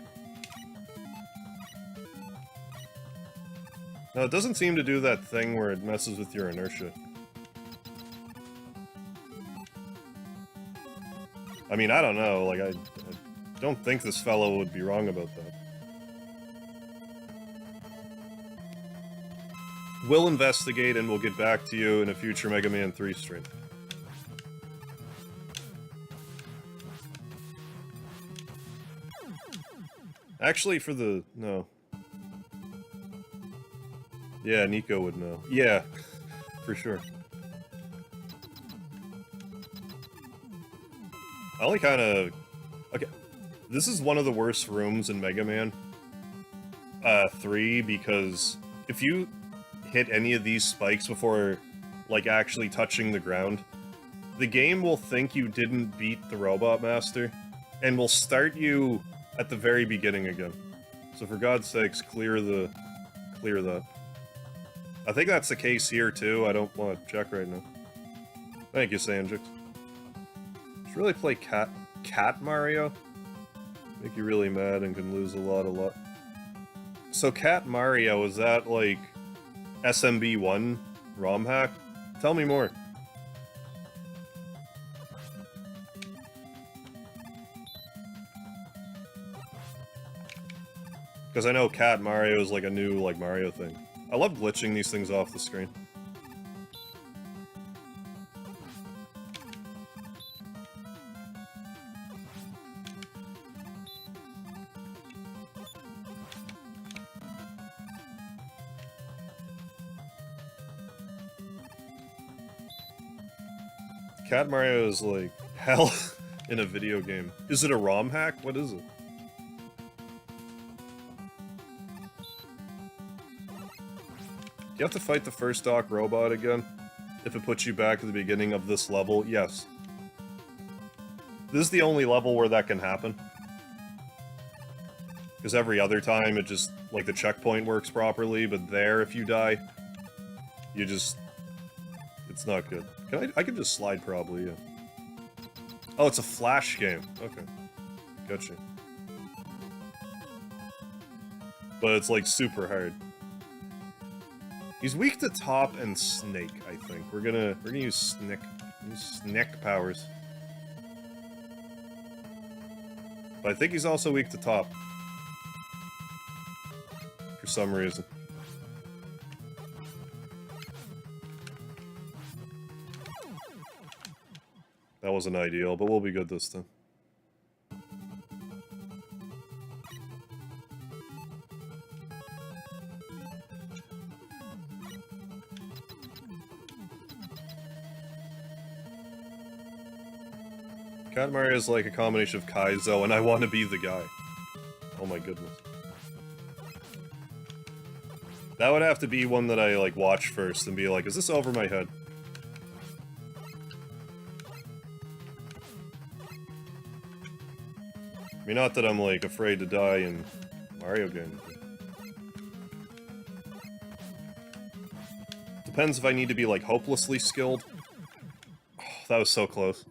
No, it doesn't seem to do that thing where it messes with your inertia. I mean, I don't know, like, I don't think this fellow would be wrong about that. We'll investigate and we'll get back to you in a future Mega Man 3 stream. Actually, for the... no. Yeah, Nico would know. Yeah, for sure. I only kind of... okay, this is one of the worst rooms in Mega Man 3, because if you hit any of these spikes before, like, actually touching the ground, the game will think you didn't beat the Robot Master, and will start you at the very beginning again. So for God's sakes, clear that. I think that's the case here, too. I don't want to check right now. Thank you, Sanjix. Should really play Cat Mario? Make you really mad and can lose a lot of luck. So Cat Mario, is that, like, SMB1 ROM hack? Tell me more. Because I know Cat Mario is, like, a new, like, Mario thing. I love glitching these things off the screen. Cat Mario is, like, hell in a video game. Is it a ROM hack? What is it? Do you have to fight the first Doc Robot again? If it puts you back at the beginning of this level? Yes. This is the only level where that can happen. Because every other time it just, like, the checkpoint works properly, but there, if you die, you just... it's not good. I could just slide probably, yeah. Oh, it's a Flash game. Okay. Gotcha. But it's, like, super hard. He's weak to Top and Snake, I think. We're gonna use Snake. Snake powers. But I think he's also weak to Top. For some reason. That wasn't ideal, but we'll be good this time. Cat Mario is like a combination of Kaizo and I Want to Be the Guy. Oh my goodness. That would have to be one that I, like, watch first and be like, is this over my head? I mean, not that I'm, like, afraid to die in Mario games. Depends if I need to be, like, hopelessly skilled. Oh, that was so close.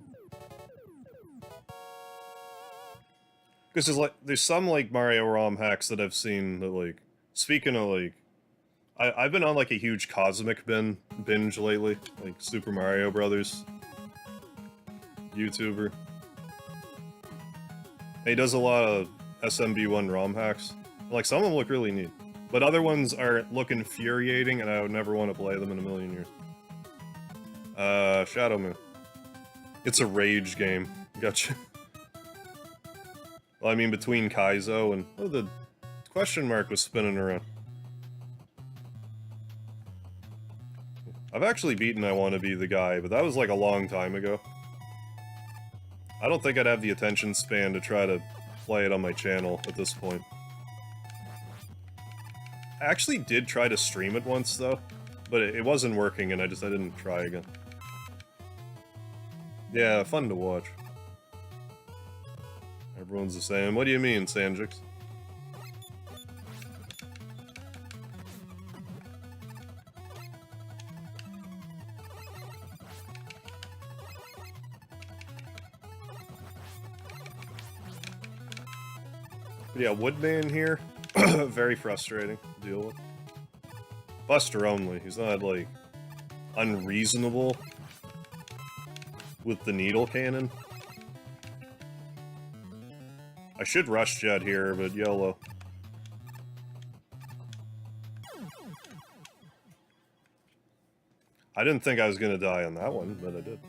Because there's some, like, Mario ROM hacks that I've seen that, like... Speaking of, like... I've been on, like, a huge Cosmic binge lately. Like, Super Mario Brothers. YouTuber. He does a lot of SMB1 ROM hacks. Like, some of them look really neat. But other ones look infuriating, and I would never want to play them in a million years. Shadow Moon. It's a rage game. Gotcha. Well, I mean, between Kaizo and... oh, the question mark was spinning around. I've actually beaten I Want to Be the Guy, but that was like a long time ago. I don't think I'd have the attention span to try to play it on my channel at this point. I actually did try to stream it once, though, but it wasn't working, and I didn't try again. Yeah, fun to watch. Everyone's the same. What do you mean, Sanjix? But yeah, Woodman here, very frustrating to deal with. Buster only. He's not, like, unreasonable with the needle cannon. I should rush Jet here, but YOLO. I didn't think I was gonna die on that one, but I did.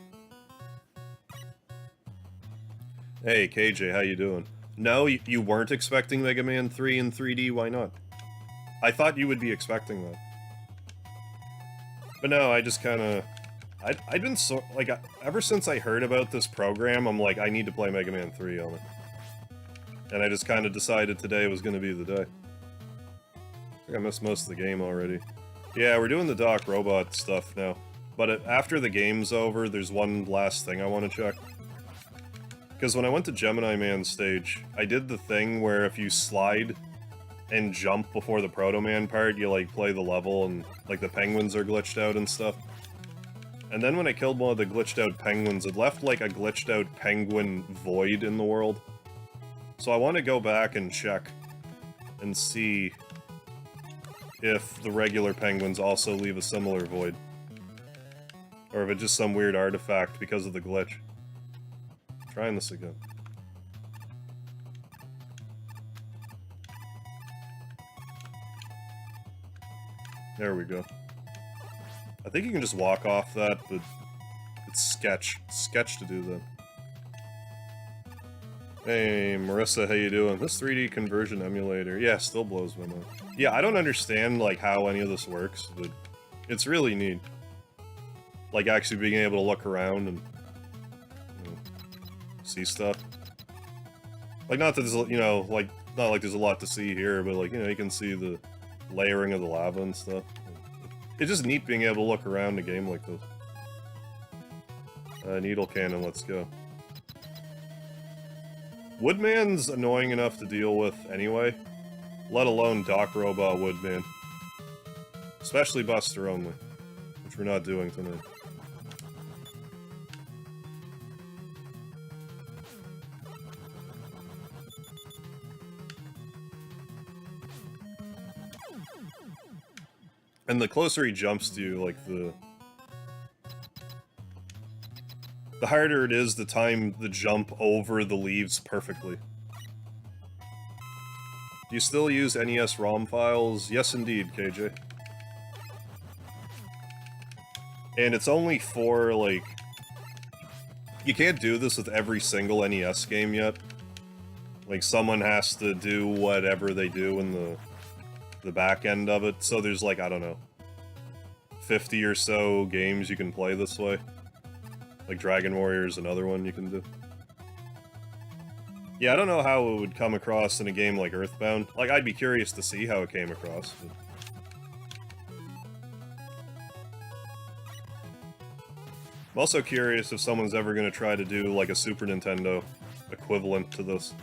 Hey, KJ, how you doing? No, you weren't expecting Mega Man 3 in 3D, why not? I thought you would be expecting that. But no, I just kinda... I've been so... like, ever since I heard about this program, I'm like, I need to play Mega Man 3 on it. And I just kinda decided today was gonna be the day. I think I missed most of the game already. Yeah, we're doing the Doc Robot stuff now. But after the game's over, there's one last thing I want to check. Because when I went to Gemini Man stage, I did the thing where if you slide and jump before the Proto Man part, you, like, play the level and, like, the penguins are glitched out and stuff. And then when I killed one of the glitched out penguins, it left, like, a glitched out penguin void in the world. So I want to go back and check and see if the regular penguins also leave a similar void. Or if it's just some weird artifact because of the glitch. Trying this again. There we go. I think you can just walk off that, but it's sketch. Sketch to do that. Hey, Marissa, how you doing? This 3D conversion emulator, yeah, still blows my mind. Yeah, I don't understand, like, how any of this works, but it's really neat. Like, actually being able to look around and, you know, see stuff. Like, not that there's, you know, like, not like there's a lot to see here, but, like, you know, you can see the layering of the lava and stuff. It's just neat being able to look around a game like this. Needle cannon, let's go. Woodman's annoying enough to deal with anyway, let alone Doc Robot Woodman. Especially Buster only, which we're not doing tonight. And the closer he jumps to you, like, the harder it is to time the jump over the leaves perfectly. Do you still use NES ROM files? Yes, indeed, KJ. And it's only for, like... You can't do this with every single NES game yet. Like, someone has to do whatever they do in the back end of it, so there's, like, I don't know, 50 or so games you can play this way. Like Dragon Warrior is another one you can do. Yeah, I don't know how it would come across in a game like Earthbound. Like, I'd be curious to see how it came across. But... I'm also curious if someone's ever going to try to do, like, a Super Nintendo equivalent to this.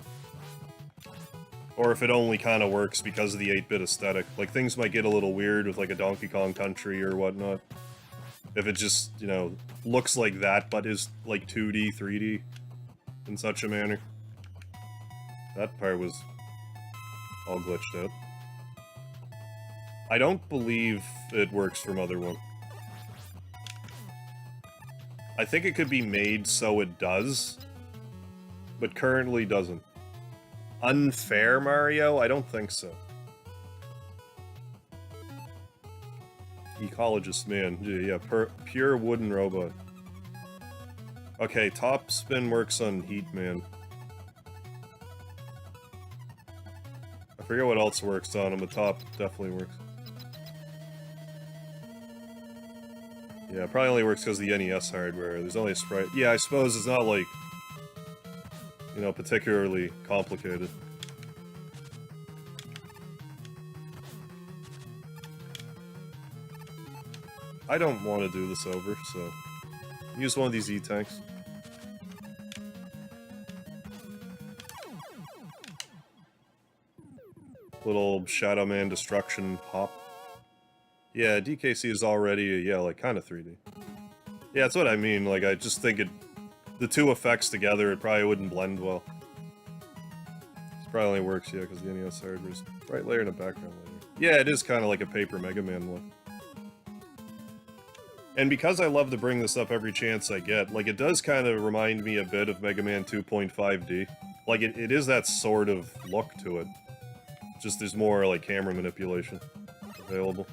Or if it only kind of works because of the 8-bit aesthetic. Like, things might get a little weird with, like, a Donkey Kong Country or whatnot. If it just, you know, looks like that, but is, like, 2D, 3D in such a manner. That part was all glitched out. I don't believe it works for Mother 1. I think it could be made so it does, but currently doesn't. Unfair Mario? I don't think so. Ecologist, man. Yeah, pure wooden robot. Okay, top spin works on Heat Man. I forget what else works on him, but top definitely works. Yeah, probably only works because of the NES hardware. There's only a sprite. Yeah, I suppose it's not, like, you know, particularly complicated. I don't want to do this over, so use one of these E-tanks. Little Shadow Man destruction pop. Yeah, DKC is already, yeah, like, kind of 3D. Yeah, that's what I mean, like, I just think the two effects together, it probably wouldn't blend well. This probably only works, yeah, because the NES hardware is bright layer and a background layer. Yeah, it is kind of like a paper Mega Man look. And because I love to bring this up every chance I get, like, it does kind of remind me a bit of Mega Man 2.5D. Like, it is that sort of look to it. Just there's more, like, camera manipulation available.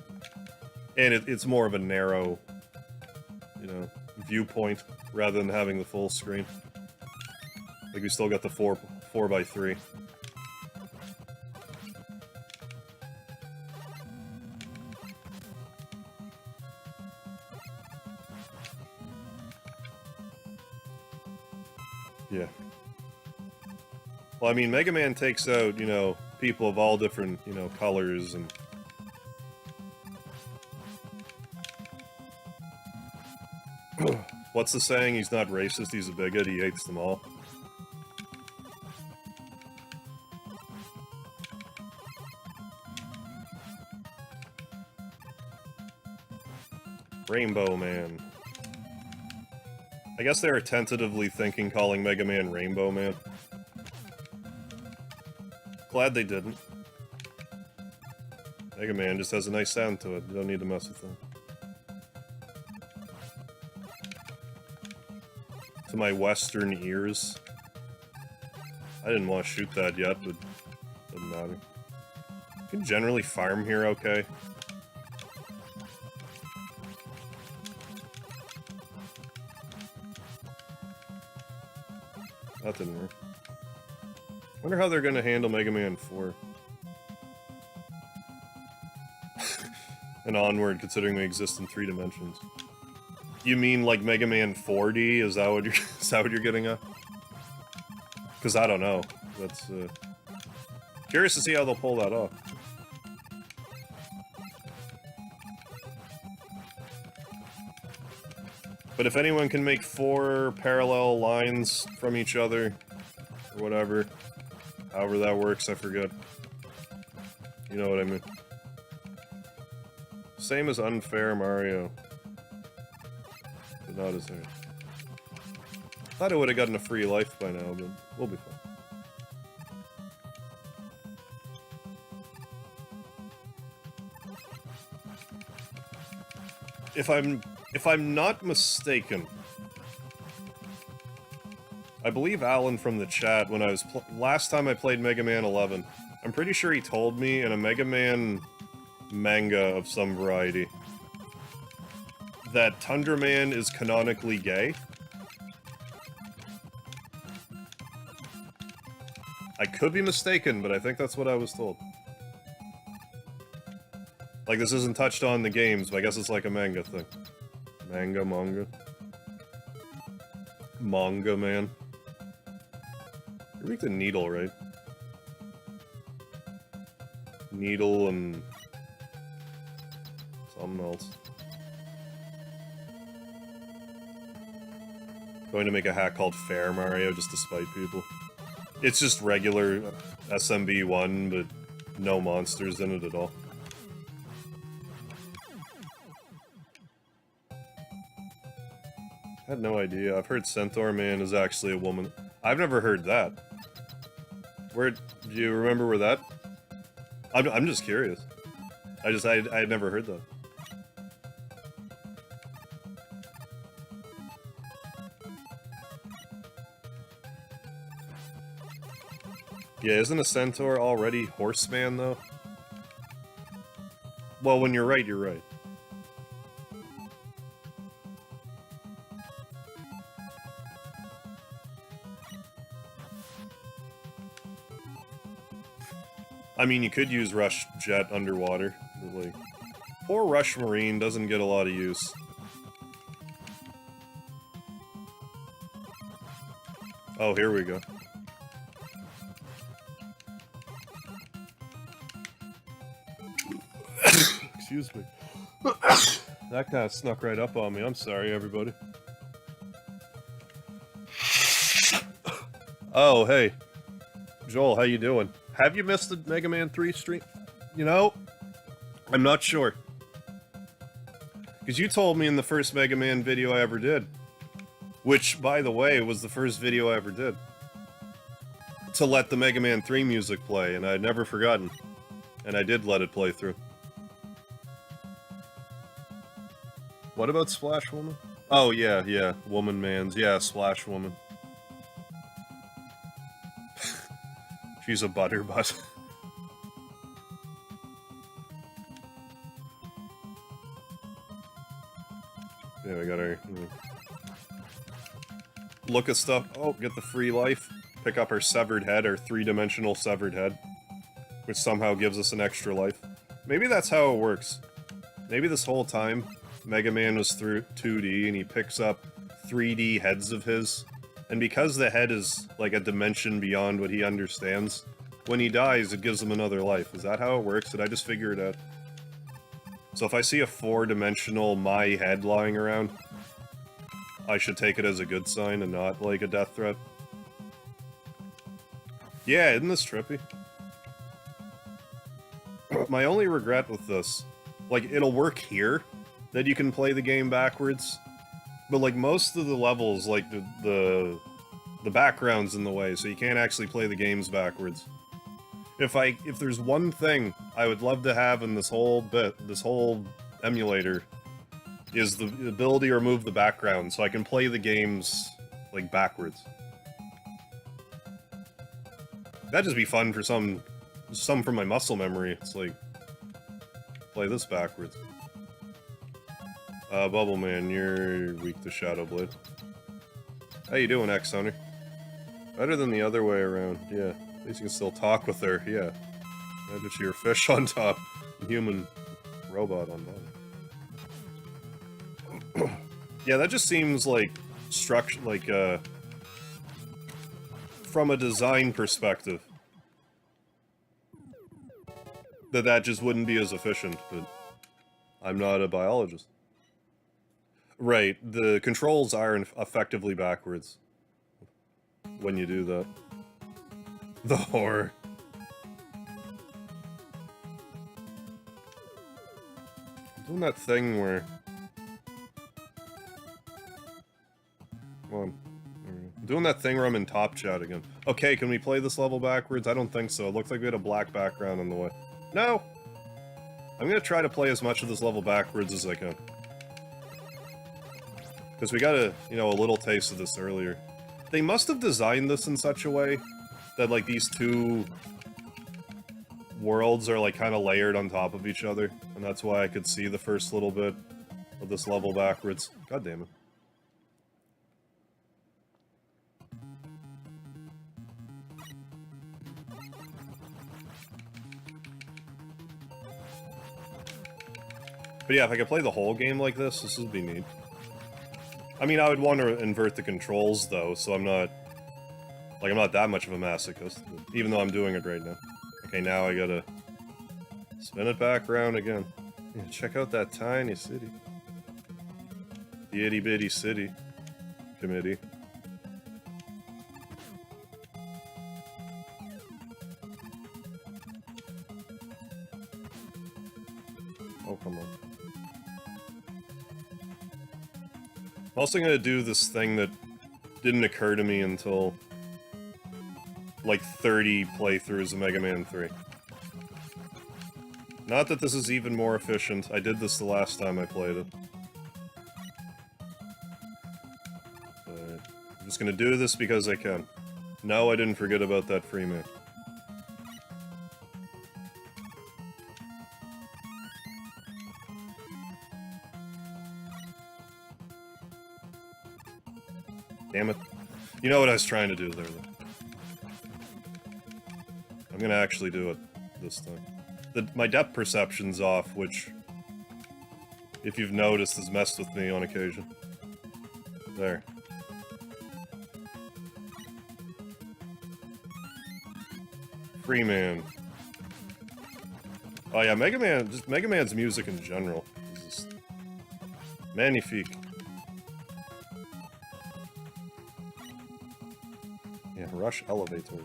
And it's more of a narrow you know, viewpoint rather than having the full screen. Like we still got the 4x3. Yeah. Well, I mean, Mega Man takes out, you know, people of all different, you know, colors and... What's the saying? He's not racist, he's a bigot, he hates them all. Rainbow Man. I guess they were tentatively thinking calling Mega Man Rainbow Man. Glad they didn't. Mega Man just has a nice sound to it. You don't need to mess with them. To my Western ears. I didn't want to shoot that yet, but doesn't matter. You can generally farm here okay. That didn't work. Wonder how they're gonna handle Mega Man 4. And onward, considering they exist in 3 dimensions. You mean like Mega Man 4D? Is that what you're is that what you're getting at? Because I don't know. That's curious to see how they'll pull that off. But if anyone can make 4 parallel lines from each other, or whatever, however that works, I forget. You know what I mean. Same as Unfair Mario. But not as hard. Thought I would have gotten a free life by now, but we'll be fine. If I'm not mistaken, I believe Alan from the chat, when I was last time I played Mega Man 11, I'm pretty sure he told me in a Mega Man manga of some variety that Tundra Man is canonically gay. I could be mistaken, but I think that's what I was told. Like, this isn't touched on in the games, but I guess it's like a manga thing. Manga. Manga Man. You make the needle, right? Needle and... something else. Going to make a hack called Fair Mario just to spite people. It's just regular SMB1, but no monsters in it at all. I had no idea. I've heard Centaur Man is actually a woman. I've never heard that. Where... do you remember where that... I'm just curious. I had never heard that. Yeah, isn't a Centaur already Horseman, though? Well, when you're right, you're right. I mean, you could use Rush Jet underwater, but, like, poor Rush Marine doesn't get a lot of use. Oh, here we go. Excuse me. That kind of snuck right up on me. I'm sorry, everybody. Oh, hey. Joel, how you doing? Have you missed the Mega Man 3 stream? You know, I'm not sure. Because you told me in the first Mega Man video I ever did, which, by the way, was the first video I ever did, to let the Mega Man 3 music play, and I'd never forgotten. And I did let it play through. What about Splash Woman? Oh, yeah, Woman Mans. Yeah, Splash Woman. She's a butterbutt. Yeah, we got our... look at stuff. Oh, get the free life. Pick up our severed head, our 3-dimensional severed head. Which somehow gives us an extra life. Maybe that's how it works. Maybe this whole time, Mega Man was through 2D and he picks up 3D heads of his. And because the head is like a dimension beyond what he understands, when he dies, it gives him another life. Is that how it works? Did I just figure it out? So if I see a 4-dimensional my head lying around, I should take it as a good sign and not like a death threat. Yeah, isn't this trippy? My only regret with this, like, it'll work here, that you can play the game backwards, but, like, most of the levels, like, the background's in the way, so you can't actually play the games backwards. If there's one thing I would love to have in this whole emulator, is the ability to remove the background, so I can play the games, like, backwards. That'd just be fun for some from my muscle memory. It's like, play this backwards. Bubble Man, you're weak to Shadow Blade. How you doing, X-Hunter? Better than the other way around, yeah. At least you can still talk with her, yeah. Maybe you're fish on top, human robot on bottom. Yeah, that just seems like structure, like, from a design perspective, that just wouldn't be as efficient, but I'm not a biologist. Right, the controls are effectively backwards when you do that. The horror. I'm doing that thing where... Come on. I'm doing that thing where I'm in top chat again. Okay, can we play this level backwards? I don't think so. It looks like we had a black background in the way. No! I'm gonna try to play as much of this level backwards as I can. Because we got a little taste of this earlier. They must have designed this in such a way that, like, these two worlds are, like, kind of layered on top of each other. And that's why I could see the first little bit of this level backwards. God damn it. But yeah, if I could play the whole game like this would be neat. I mean, I would want to invert the controls, though, so I'm not that much of a masochist, even though I'm doing it right now. Okay, now I gotta spin it back around again. Yeah, check out that tiny city. The itty-bitty city committee. Oh, come on. I'm also gonna do this thing that didn't occur to me until, like, 30 playthroughs of Mega Man 3. Not that this is even more efficient, I did this the last time I played it. But I'm just gonna do this because I can. No, I didn't forget about that free man. Damn it. You know what I was trying to do there, though. I'm gonna actually do it this time. My depth perception's off, which, if you've noticed, has messed with me on occasion. There. Free Man. Oh yeah, Mega Man's music in general is just magnifique. Yeah, Rush Elevator.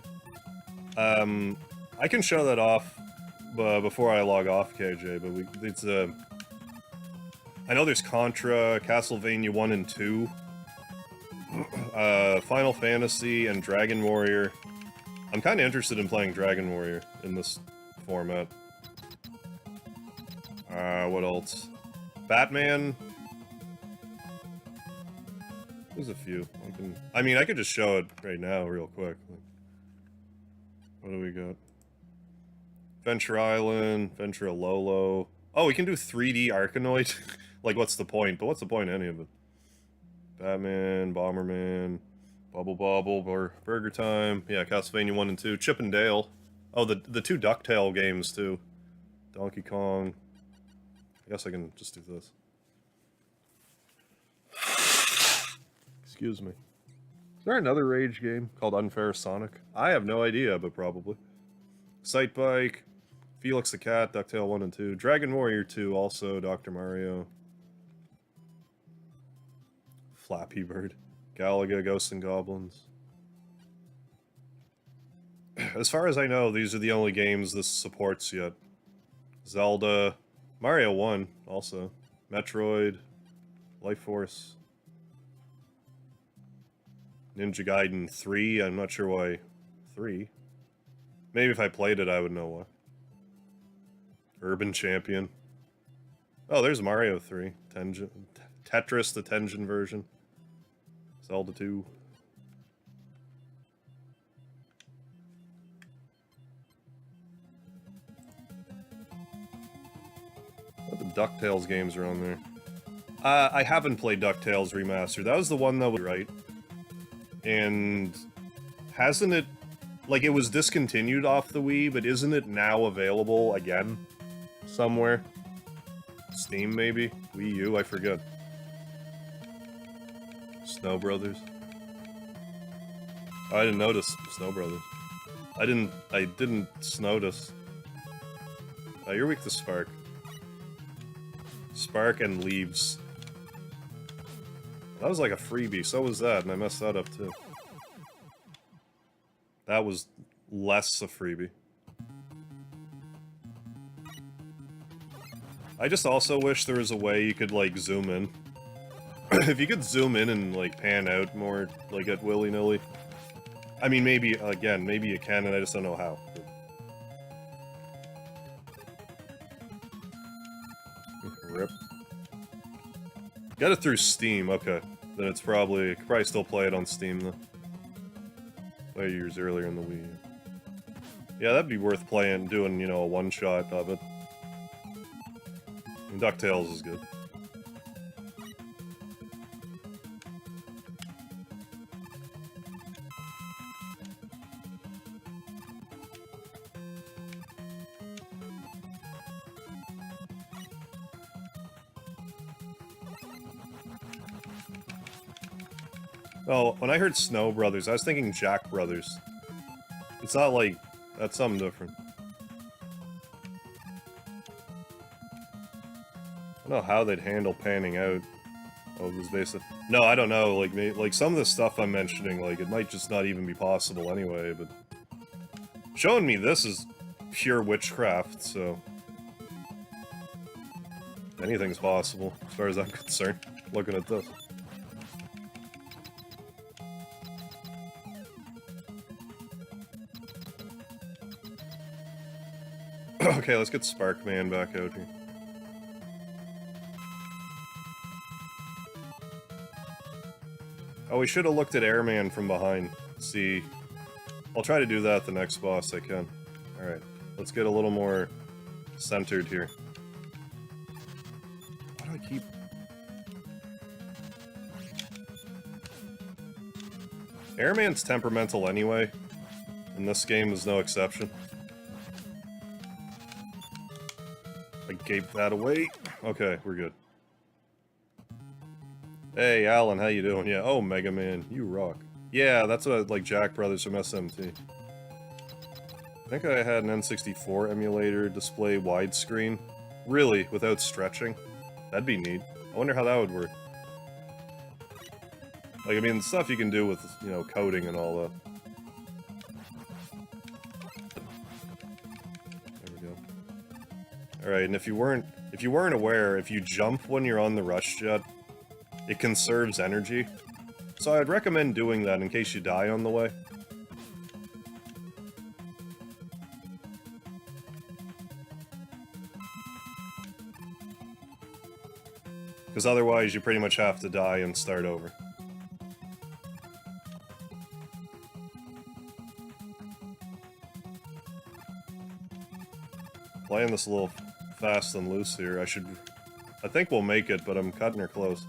I can show that off before I log off, KJ, but it's I know there's Contra, Castlevania 1 and 2, Final Fantasy, and Dragon Warrior. I'm kind of interested in playing Dragon Warrior in this format. What else? Batman? There's a few. I mean, I could just show it right now real quick. What do we got? Venture Island, Venture Lolo. Oh, we can do 3D Arkanoid. Like, what's the point? But what's the point of any of it? Batman, Bomberman, Bubble Bobble, or Burger Time. Yeah, Castlevania 1 and 2. Chip and Dale. Oh, the two DuckTale games, too. Donkey Kong. I guess I can just do this. Excuse me. Is there another Rage game called Unfair Sonic? I have no idea, but probably. Sight Bike, Felix the Cat, DuckTale 1 and 2, Dragon Warrior 2, also Dr. Mario. Flappy Bird, Galaga, Ghosts and Goblins. As far as I know, these are the only games this supports yet. Zelda, Mario 1, also. Metroid, Life Force. Ninja Gaiden 3, I'm not sure why 3. Maybe if I played it, I would know why. Urban Champion. Oh, there's Mario 3. Tetris, the Tengen version. Zelda 2. Oh, the DuckTales games are on there. I haven't played DuckTales Remastered. That was the one that was right. And hasn't it... Like, it was discontinued off the Wii, but isn't it now available again? Somewhere? Steam, maybe? Wii U? I forget. Snow Brothers. Oh, I didn't notice Snow Brothers. I didn't notice. Oh, you're weak to Spark. Spark and Leaves. That was like a freebie, so was that, and I messed that up too. That was less a freebie. I just also wish there was a way you could, like, zoom in. If you could zoom in and, like, pan out more, like, at willy-nilly. I mean, maybe, again, maybe you can, and I just don't know how. Rip. Got it through Steam, okay. Then it's probably... You could probably still play it on Steam, though. Play years earlier in the Wii. Yeah, that'd be worth playing, doing, you know, a one-shot of it. And DuckTales is good. Oh, when I heard Snow Brothers, I was thinking Jack Brothers. It's not like... That's something different. I don't know how they'd handle panning out. Oh, this basic... No, I don't know, like some of the stuff I'm mentioning, like, it might just not even be possible anyway, but... Showing me this is pure witchcraft, so... Anything's possible, as far as I'm concerned, looking at this. Okay, let's get Sparkman back out here. Oh, we should have looked at Airman from behind. See, I'll try to do that the next boss I can. Alright, let's get a little more centered here. Why do I keep... Airman's temperamental anyway, and this game is no exception. I gave that away. Okay, we're good. Hey, Alan, how you doing? Yeah, oh, Mega Man, you rock. Yeah, that's what I like, Jack Brothers from SMT. I think I had an N64 emulator display widescreen. Really, without stretching. That'd be neat. I wonder how that would work. Like, I mean, stuff you can do with, you know, coding and all that. There we go. Alright, and if you weren't aware, if you jump when you're on the rush jet, it conserves energy. So I'd recommend doing that in case you die on the way. Because otherwise you pretty much have to die and start over. Playing this a little fast and loose here. I should I think we'll make it, but I'm cutting her close.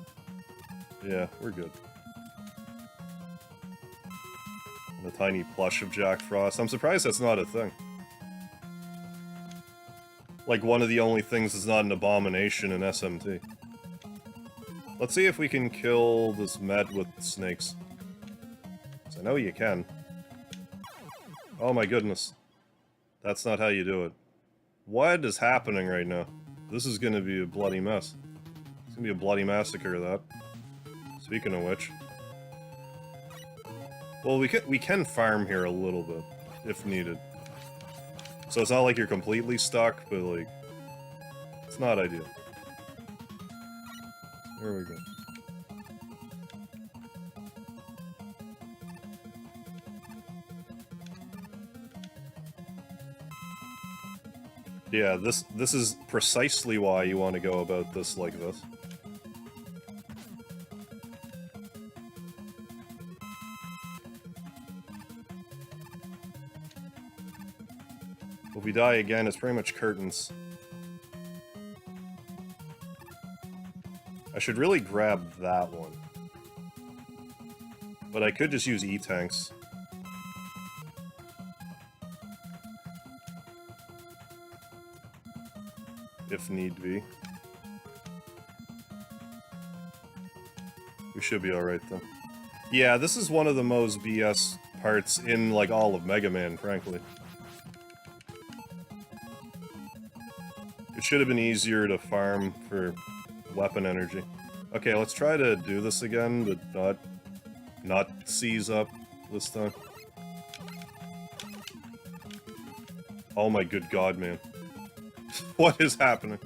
Yeah, we're good. The tiny plush of Jack Frost. I'm surprised that's not a thing. Like, one of the only things that's not an abomination in SMT. Let's see if we can kill this Met with snakes. 'Cause I know you can. Oh my goodness. That's not how you do it. What is happening right now? This is gonna be a bloody mess. It's gonna be a bloody massacre, that. Speaking of which. Well, we can farm here a little bit, if needed. So it's not like you're completely stuck, but like, it's not ideal. There we go. Yeah, this is precisely why you want to go about this like this. If we die again, it's pretty much curtains. I should really grab that one. But I could just use E-tanks. If need be. We should be alright though. Yeah, this is one of the most BS parts in, like, all of Mega Man, frankly. It should have been easier to farm for weapon energy. Okay, let's try to do this again, but not seize up this time. Oh my good god, man. What is happening?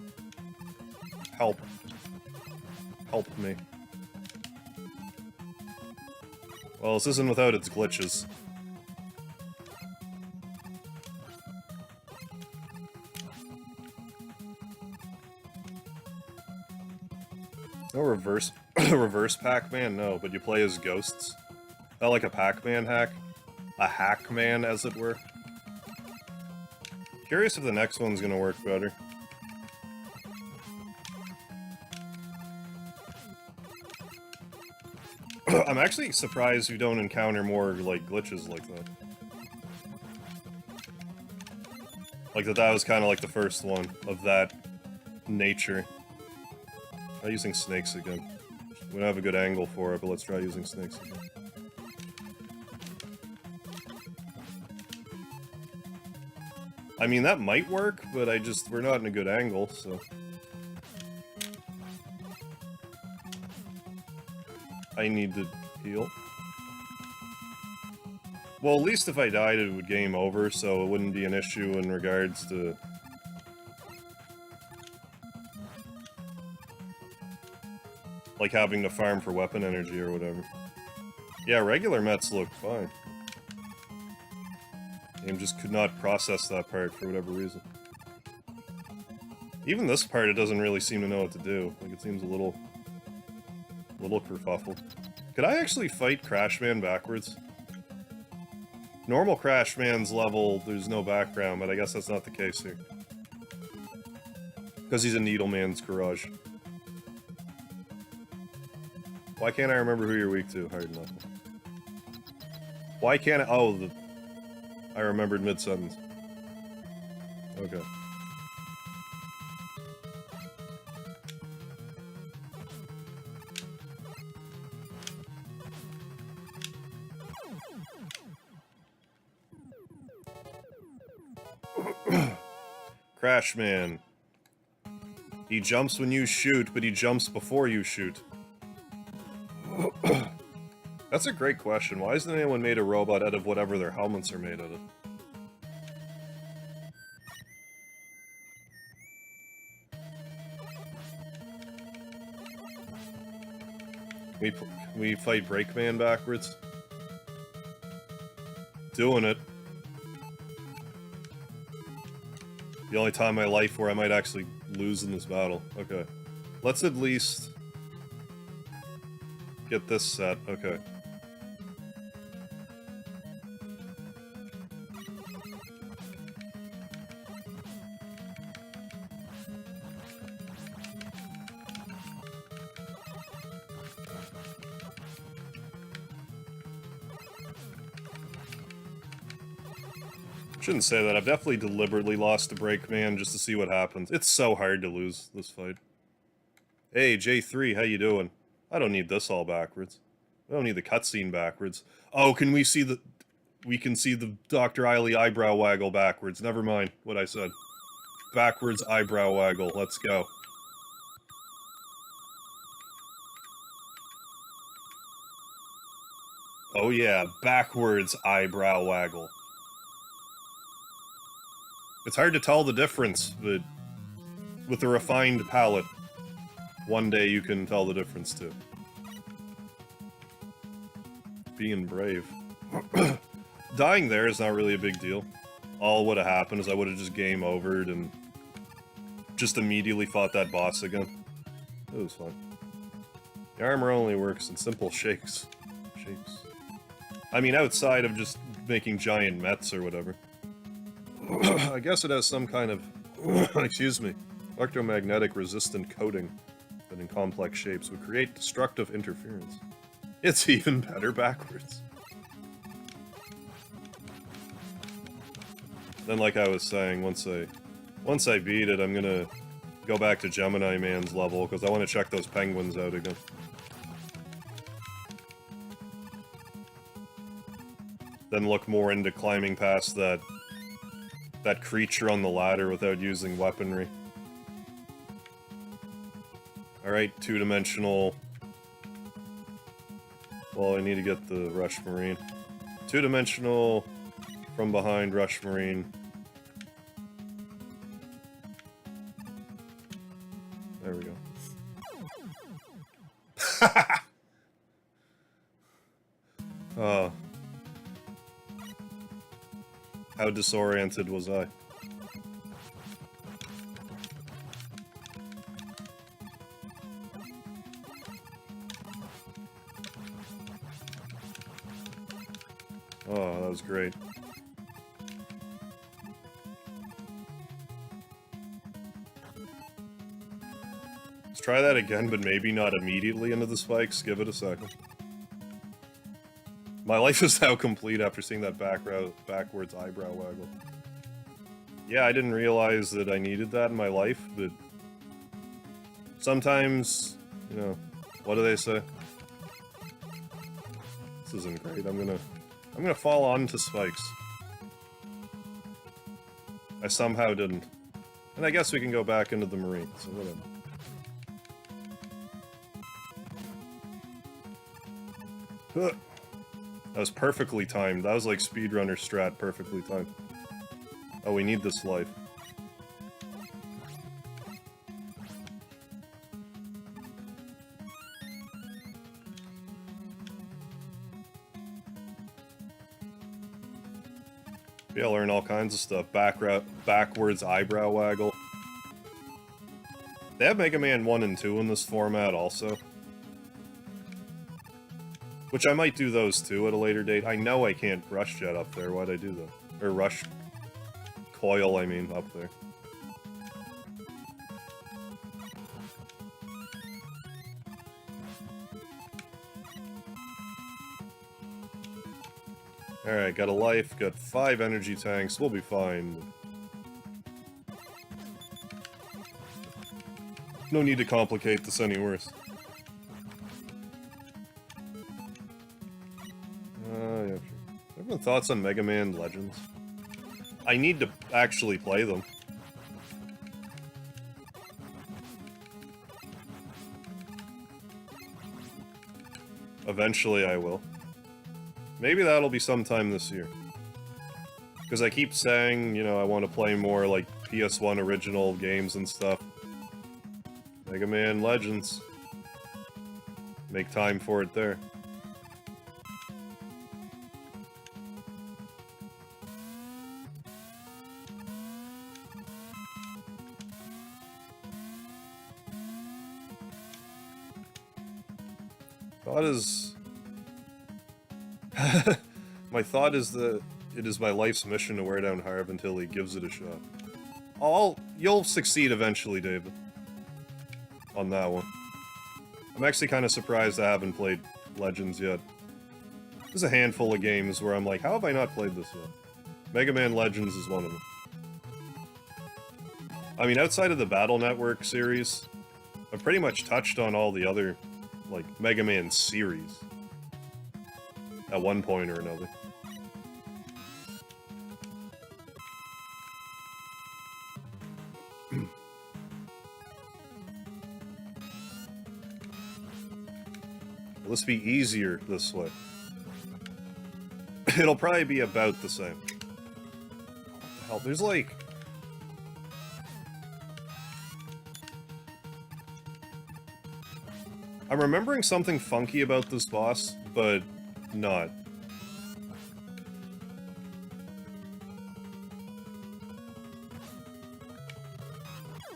Help. Help me. Well, this isn't without its glitches. No reverse reverse Pac-Man? No, but you play as ghosts. Not like a Pac-Man hack. A Hack-Man, as it were. Curious if the next one's gonna work better. I'm actually surprised you don't encounter more, like, glitches like that. Like, that was kind of like the first one of that nature. Try using snakes again. We don't have a good angle for it, but let's try using snakes again. I mean, that might work, but we're not in a good angle, so... I need to heal. Well, at least if I died, it would game over, so it wouldn't be an issue in regards to... like, having to farm for weapon energy or whatever. Yeah, regular Mets look fine. Game just could not process that part for whatever reason. Even this part, it doesn't really seem to know what to do. Like, it seems a little kerfuffled. Could I actually fight Crashman backwards? Normal Crashman's level, there's no background, but I guess that's not the case here. Because he's a Needleman's garage. Why can't I remember who you're weak to? Hard enough. Why can't I... oh, I remembered mid-sentence. Okay. Crashman. He jumps when you shoot, but he jumps before you shoot. That's a great question. Why hasn't anyone made a robot out of whatever their helmets are made out of? We fight Breakman backwards? Doing it. The only time in my life where I might actually lose in this battle. Okay. Let's at least get this set. Okay. Shouldn't say that. I've definitely deliberately lost to Breakman just to see what happens. It's so hard to lose this fight. Hey, J3, how you doing? I don't need this all backwards. I don't need the cutscene backwards. Oh, can we see the... We can see the Dr. Eiley eyebrow waggle backwards. Never mind what I said. Backwards eyebrow waggle. Let's go. Oh yeah, backwards eyebrow waggle. It's hard to tell the difference, but with a refined palate, one day you can tell the difference too. Being brave. Dying there is not really a big deal. All would have happened is I would have just game overed and just immediately fought that boss again. It was fun. The armor only works in simple shapes. I mean, outside of just making giant mets or whatever. I guess it has some kind of, excuse me, electromagnetic resistant coating that in complex shapes would create destructive interference. It's even better backwards. Then, like I was saying, once I beat it, I'm gonna go back to Gemini Man's level, because I want to check those penguins out again. Then look more into climbing past that creature on the ladder without using weaponry. Alright, two-dimensional... Well, I need to get the Rush Marine. Two-dimensional... From behind Rush Marine. There we go. Oh. How disoriented was I? Oh, that was great. Let's try that again, but maybe not immediately into the spikes. Give it a second. My life is now complete after seeing that backwards eyebrow waggle. Yeah, I didn't realize that I needed that in my life, but... Sometimes, you know, what do they say? This isn't great. I'm gonna fall onto spikes. I somehow didn't. And I guess we can go back into the Marine, so whatever. Huh. That was perfectly timed. That was like speedrunner strat, perfectly timed. Oh, we need this life. Yeah, learn all kinds of stuff. Backwards eyebrow waggle. They have Mega Man 1 and 2 in this format also. Which I might do those too at a later date. I know I can't rush jet up there. Why'd I do that? Or rush coil, I mean, up there. Alright, got a life, got 5 energy tanks, we'll be fine. No need to complicate this any worse. Yeah, sure. Everyone thoughts on Mega Man Legends? I need to actually play them. Eventually I will. Maybe that'll be sometime this year. Because I keep saying, you know, I want to play more, like, PS1 original games and stuff. Mega Man Legends. Make time for it there. Thought is... My thought is that it is my life's mission to wear down Harv until he gives it a shot. You'll succeed eventually, David. On that one. I'm actually kind of surprised I haven't played Legends yet. There's a handful of games where I'm like, how have I not played this yet? Mega Man Legends is one of them. I mean, outside of the Battle Network series, I've pretty much touched on all the other, like, Mega Man series. At one point or another. Will this be easier this way? It'll probably be about the same. What the hell? There's like... I'm remembering something funky about this boss, but not.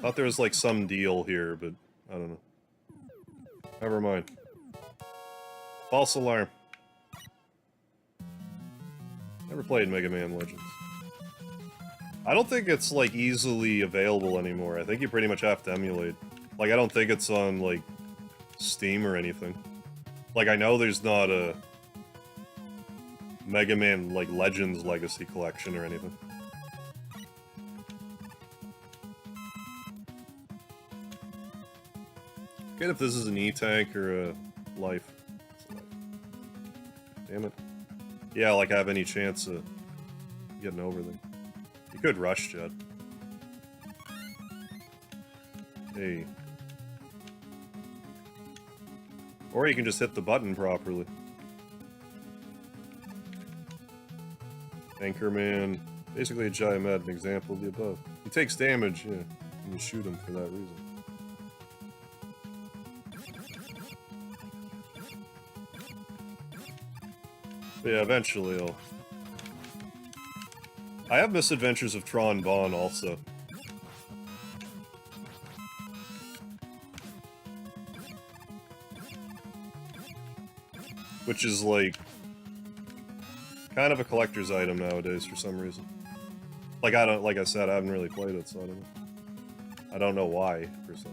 Thought there was like some deal here, but I don't know. Never mind. False alarm. Never played Mega Man Legends. I don't think it's like easily available anymore. I think you pretty much have to emulate. Like, I don't think it's on like Steam or anything. Like, I know there's not a Mega Man like Legends Legacy Collection or anything. Forget if this is an E-Tank or a life. Damn it. Yeah, like I have any chance of getting over them. You could rush jet. Hey. Or you can just hit the button properly. Anchorman. Basically a giant med, an example of the above. He takes damage, yeah, and you shoot him for that reason. But yeah, eventually I'll... I have Misadventures of Tron Bonne also. Which is like... kind of a collector's item nowadays for some reason. Like, like I said, I haven't really played it, so I don't know. I don't know why, per se.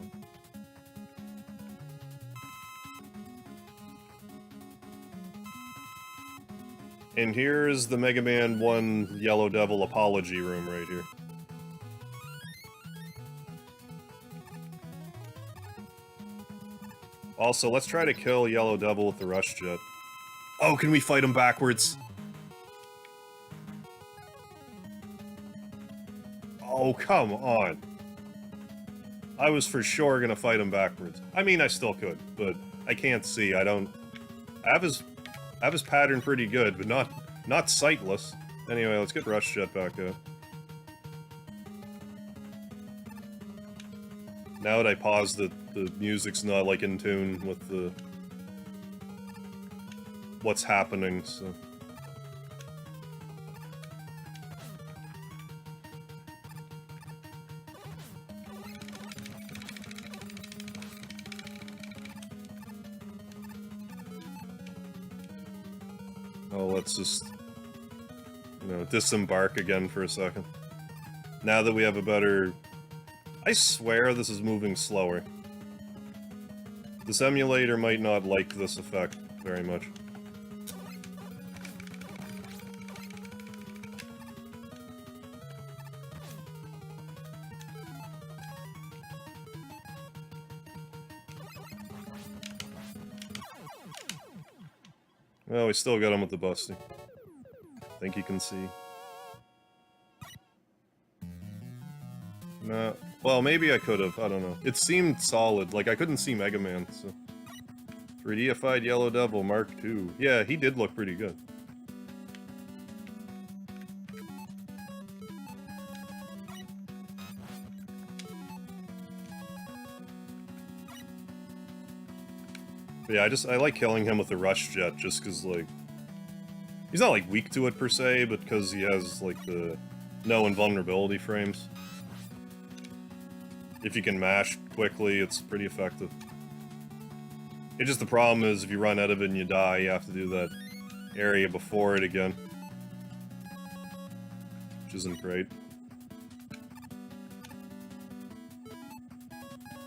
And here's the Mega Man 1 Yellow Devil apology room right here. Also, let's try to kill Yellow Devil with the Rush Jet. Oh, can we fight him backwards? Oh, come on. I was for sure gonna fight him backwards. I mean, I still could, but I can't see. I have his pattern pretty good, but not sightless. Anyway, let's get Rush Jet back up. Now that I paused it, the music's not like in tune with the what's happening, so. Oh, let's just, you know, disembark again for a second. Now that we have a better... I swear this is moving slower. This emulator might not like this effect very much. Well, we still got him with the busting. Think you can see. Nah. Well, maybe I could have. I don't know. It seemed solid. Like, I couldn't see Mega Man, so... 3D-ified Yellow Devil Mark II. Yeah, he did look pretty good. But yeah, I like killing him with the Rush Jet, just because, like... He's not, like, weak to it, per se, but because he has, like, the no invulnerability frames. If you can mash quickly, it's pretty effective. It's just the problem is, if you run out of it and you die, you have to do that area before it again. Which isn't great.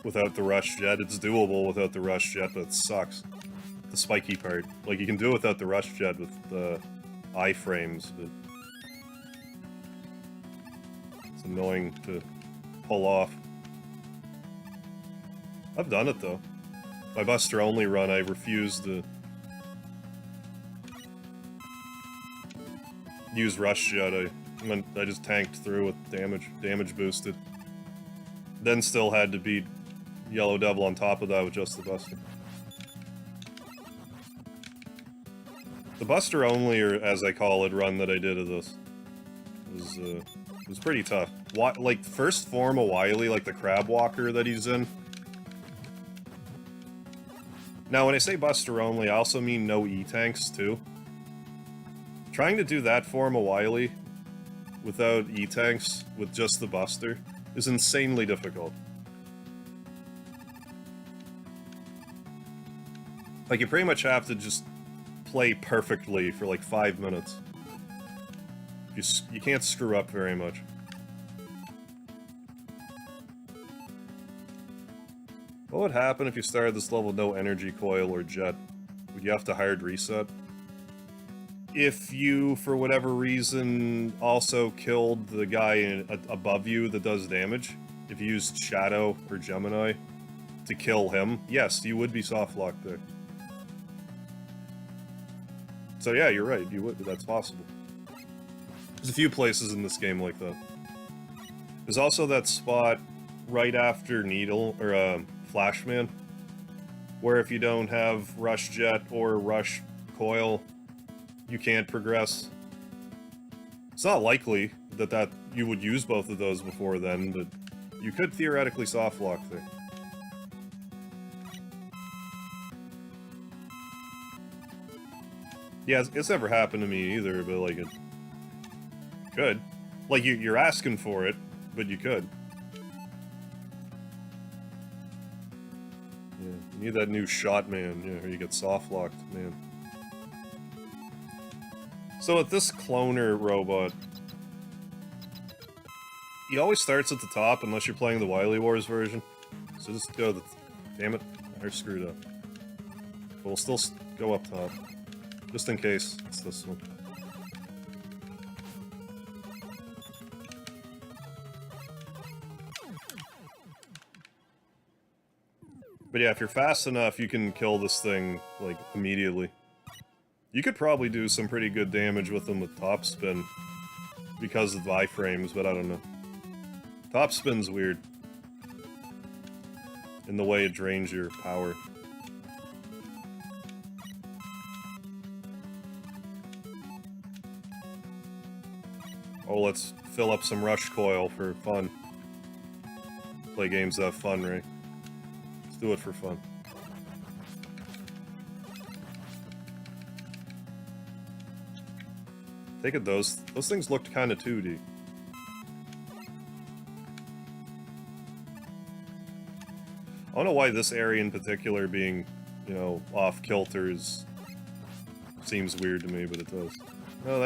Without the Rush Jet, it's doable without the Rush Jet, but it sucks. The spiky part. Like, you can do it without the Rush Jet with the iframes, but... It's annoying to pull off. I've done it though. My Buster only run, I refused to use Rush Jet. I just tanked through with damage boosted. Then still had to beat Yellow Devil on top of that with just the Buster. The Buster only, or as I call it, run that I did of this was pretty tough. Like, first form of Wily, like the Crab Walker that he's in. Now, when I say Buster only, I also mean no E-Tanks, too. Trying to do that form of Wily without E-Tanks, with just the Buster, is insanely difficult. Like, you pretty much have to just play perfectly for like 5 minutes. You can't screw up very much. What would happen if you started this level with no energy coil or jet? Would you have to hard reset? If you, for whatever reason, also killed the guy above you that does damage, if you used Shadow or Gemini to kill him, yes, you would be soft locked there. So yeah, you're right, you would. That's possible. There's a few places in this game like that. There's also that spot right after Needle, or Flashman, where if you don't have Rush Jet or Rush Coil, you can't progress. It's not likely that you would use both of those before then, but you could theoretically soft lock there. Yeah, it's never happened to me either, but like it could. Like you're asking for it, but you could. Yeah, you need that new shot, man. Yeah, or you get soft locked, man. So with this cloner robot, he always starts at the top unless you're playing the Wily Wars version. So just go the... Damn it, I screwed up. But we'll still go up top. Just in case it's this one. But yeah, if you're fast enough, you can kill this thing, like, immediately. You could probably do some pretty good damage with them with top spin because of iframes, but I don't know. Top spin's weird in the way it drains your power. Oh, let's fill up some Rush Coil for fun. Play games that have fun, right? Let's do it for fun. Take it, those things looked kind of 2D. I don't know why this area in particular being, you know, off kilter seems weird to me, but it does. No,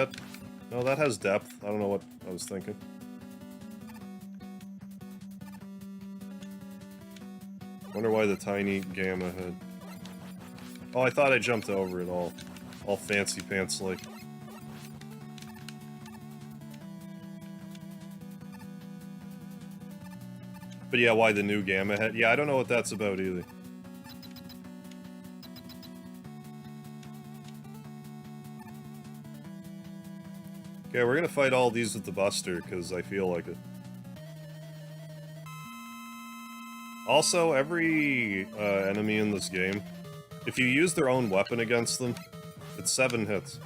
that has depth. I don't know what I was thinking. Wonder why the tiny gamma had... Oh, I thought I jumped over it all fancy pants like. But yeah, why the new gamma head? Yeah, I don't know what that's about either. Okay, we're gonna fight all these with the Buster, because I feel like it. Also, every enemy in this game, if you use their own weapon against them, it's 7 hits.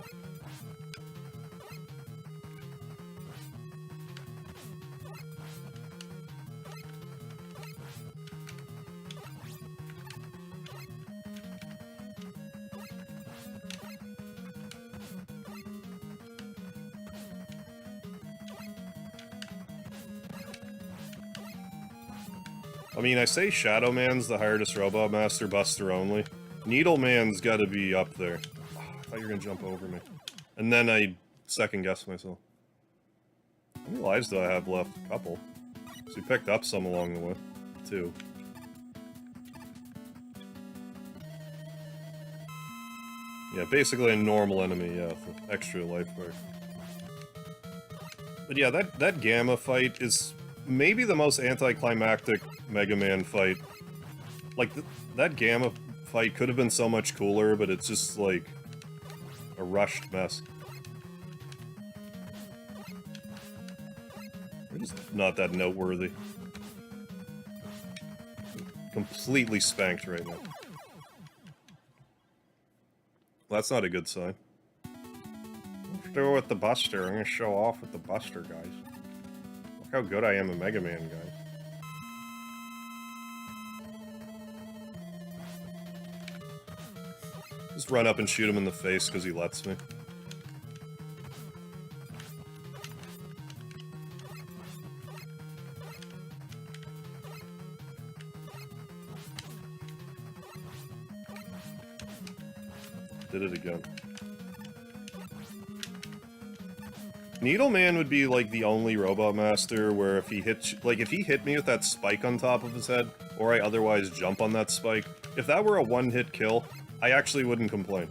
I mean, I say Shadow Man's the hardest Robot Master, Buster only. Needle Man's gotta be up there. Oh, I thought you were gonna jump over me. And then I second-guessed myself. How many lives do I have left? A couple. So we picked up some along the way. 2. Yeah, basically a normal enemy, yeah, with extra life bar. But yeah, that Gamma fight is maybe the most anticlimactic Mega Man fight. Like, that Gamma fight could have been so much cooler, but it's just, like, a rushed mess. It's not that noteworthy. Completely spanked right now. Well, that's not a good sign. Let's do it with the Buster. I'm gonna show off with the Buster, guys. Look how good I am at Mega Man, guys. Just run up and shoot him in the face because he lets me. Did it again. Needleman would be like the only Robot Master where if he hit me with that spike on top of his head, or I otherwise jump on that spike, if that were a one-hit kill, I actually wouldn't complain.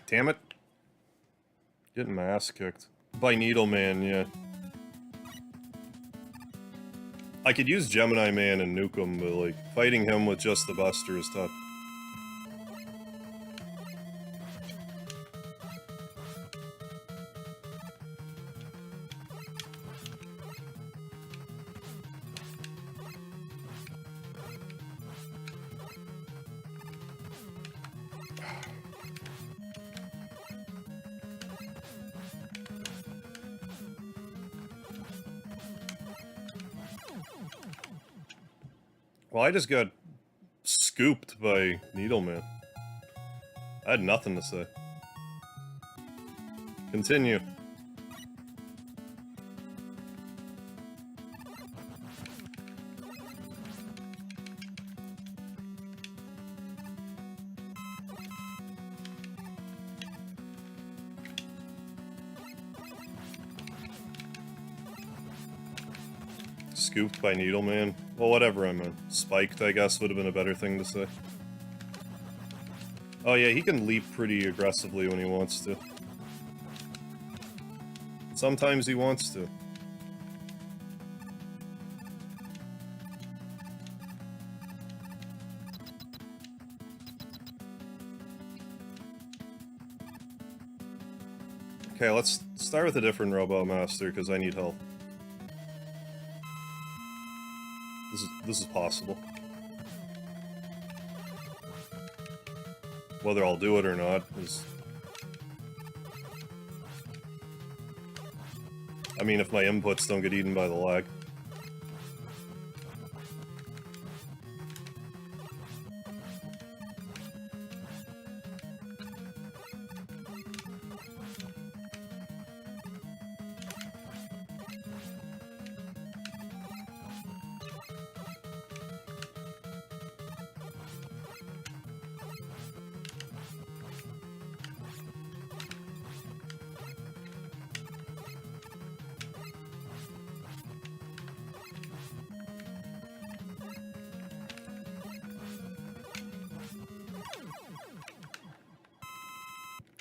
Damn it. Getting my ass kicked. By Needleman, yeah. I could use Gemini Man and nuke him, but, like, fighting him with just the Buster is tough. Well, I just got scooped by Needleman. I had nothing to say. Continue. Scooped by Needleman? Well, whatever I meant. Spiked, I guess, would have been a better thing to say. Oh yeah, he can leap pretty aggressively when he wants to. Sometimes he wants to. Okay, let's start with a different Robot Master, because I need help. This is possible. Whether I'll do it or not is... I mean, if my inputs don't get eaten by the lag.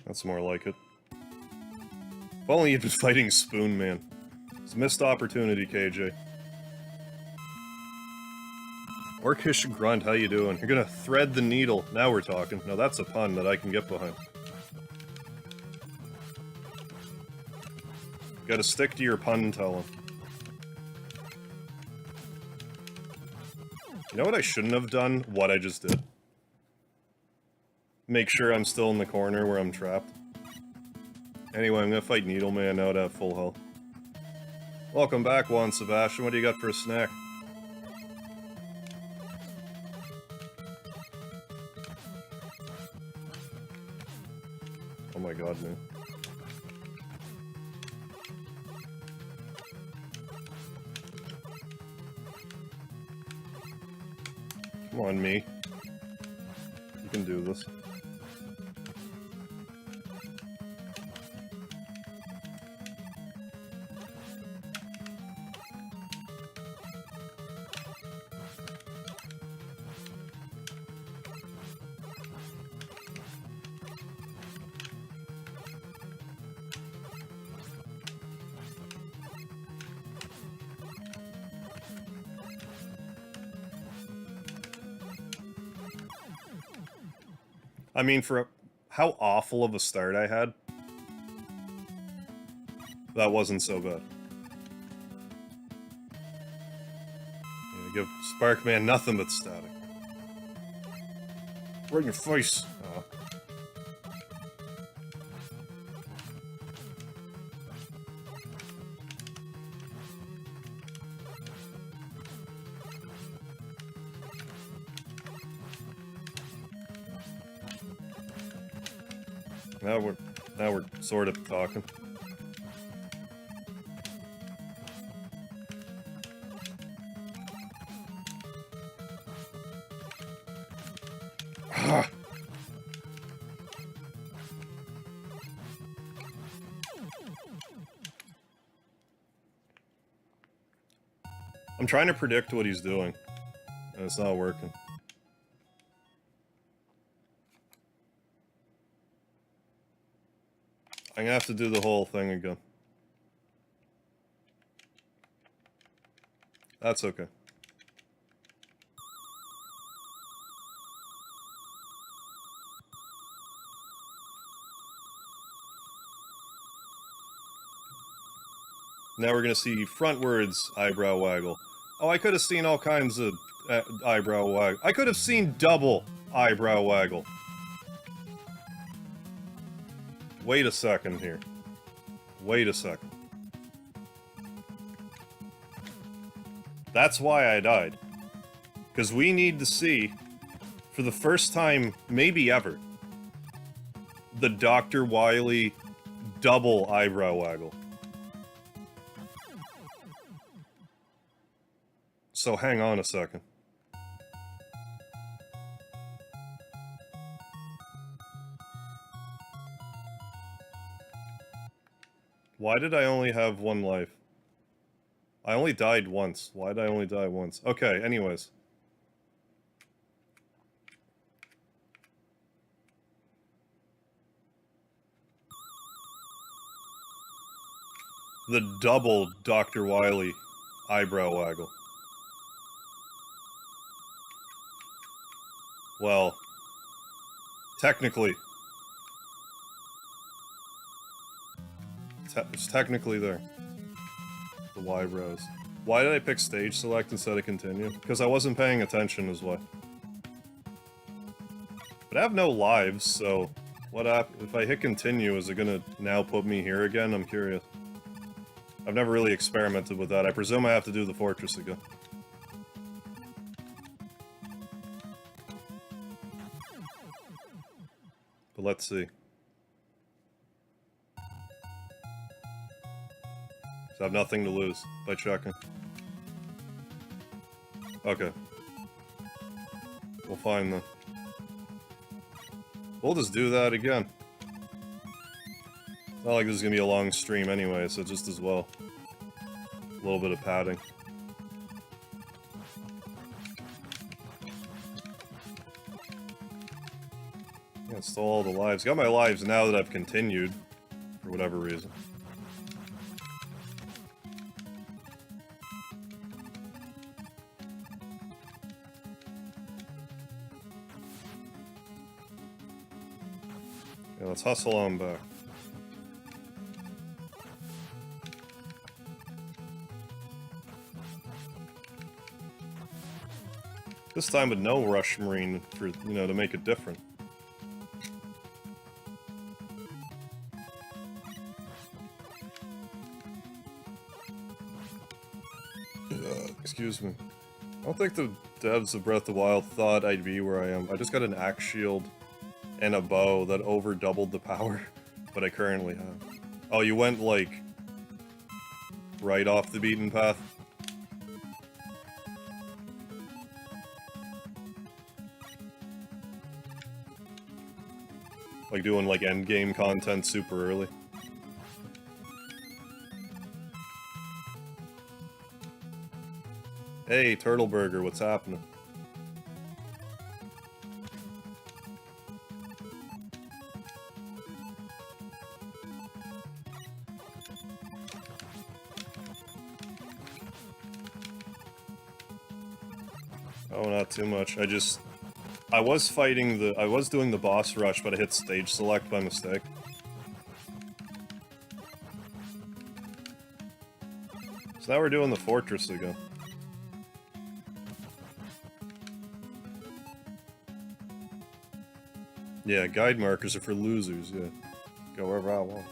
That's more like it. If only you'd been fighting Spoon Man. It's a missed opportunity, KJ. Orcish Grunt, how you doing? You're gonna thread the needle. Now we're talking. Now that's a pun that I can get behind. Gotta stick to your pun telling. You know what I shouldn't have done? What I just did. Make sure I'm still in the corner where I'm trapped. Anyway, I'm gonna fight Needleman now to have full health. Welcome back, Juan Sebastian. What do you got for a snack? Oh my god, man. Come on, me. You can do this. I mean, for how awful of a start I had, that wasn't so bad. Yeah, give Sparkman nothing but static. Right in your face. Oh. Now we're sort of talking. I'm trying to predict what he's doing, and it's not working. I'm gonna have to do the whole thing again. That's okay. Now we're gonna see frontwards eyebrow waggle. Oh, I could have seen all kinds of eyebrow waggle. I could have seen double eyebrow waggle. Wait a second here. Wait a second. That's why I died. Because we need to see, for the first time, maybe ever, the Dr. Wily double eyebrow waggle. So hang on a second. Why did I only have one life? I only died once. Why did I only die once? Okay, anyways. The double Dr. Wily eyebrow waggle. Well, technically. It's technically there. The Y-brows. Why did I pick stage select instead of continue? Because I wasn't paying attention is why. But I have no lives, so if I hit continue, is it gonna now put me here again? I'm curious. I've never really experimented with that. I presume I have to do the fortress again. But let's see. So I have nothing to lose by checking. Okay. We'll find them. We'll just do that again. It's not like this is gonna be a long stream anyway, so just as well. A little bit of padding. Yeah, stole all the lives. Got my lives now that I've continued, for whatever reason. Yeah, let's hustle on back. This time with no Rush Marine for, to make it different. Excuse me. I don't think the devs of Breath of the Wild thought I'd be where I am. I just got an axe shield and a bow that over doubled the power, but I currently have. Oh, you went, like, right off the beaten path? Like doing, like, endgame content super early? Hey, Turtle Burger, what's happening? Oh, not too much. I was doing the boss rush, but I hit stage select by mistake. So now we're doing the fortress again. Yeah, guide markers are for losers, yeah. Go wherever I want.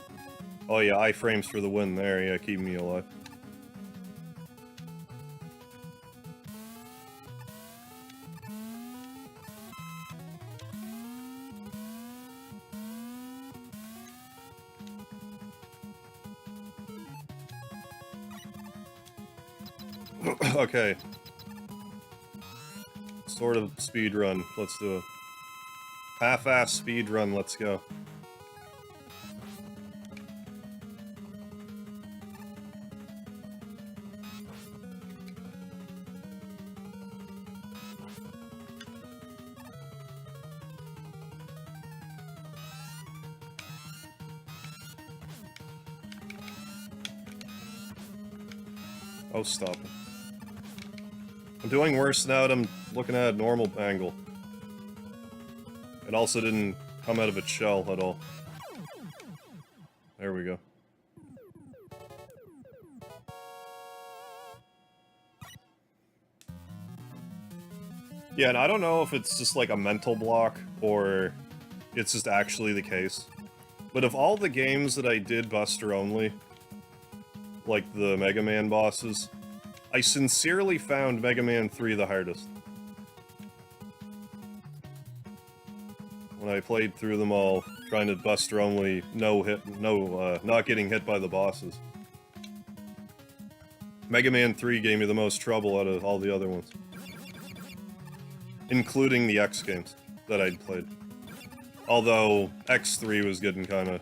Oh yeah, iframes for the win there, yeah, keep me alive. Okay. Sort of speed run, let's do it. Half-ass speed run, let's go. Oh, stop it. I'm doing worse now that I'm looking at a normal angle. It also didn't come out of its shell at all. There we go. Yeah, and I don't know if it's just like a mental block, or it's just actually the case. But of all the games that I did Buster only, like the Mega Man bosses, I sincerely found Mega Man 3 the hardest. When I played through them all, trying to Buster only, not getting hit by the bosses. Mega Man 3 gave me the most trouble out of all the other ones. Including the X games that I'd played. Although, X3 was getting kinda...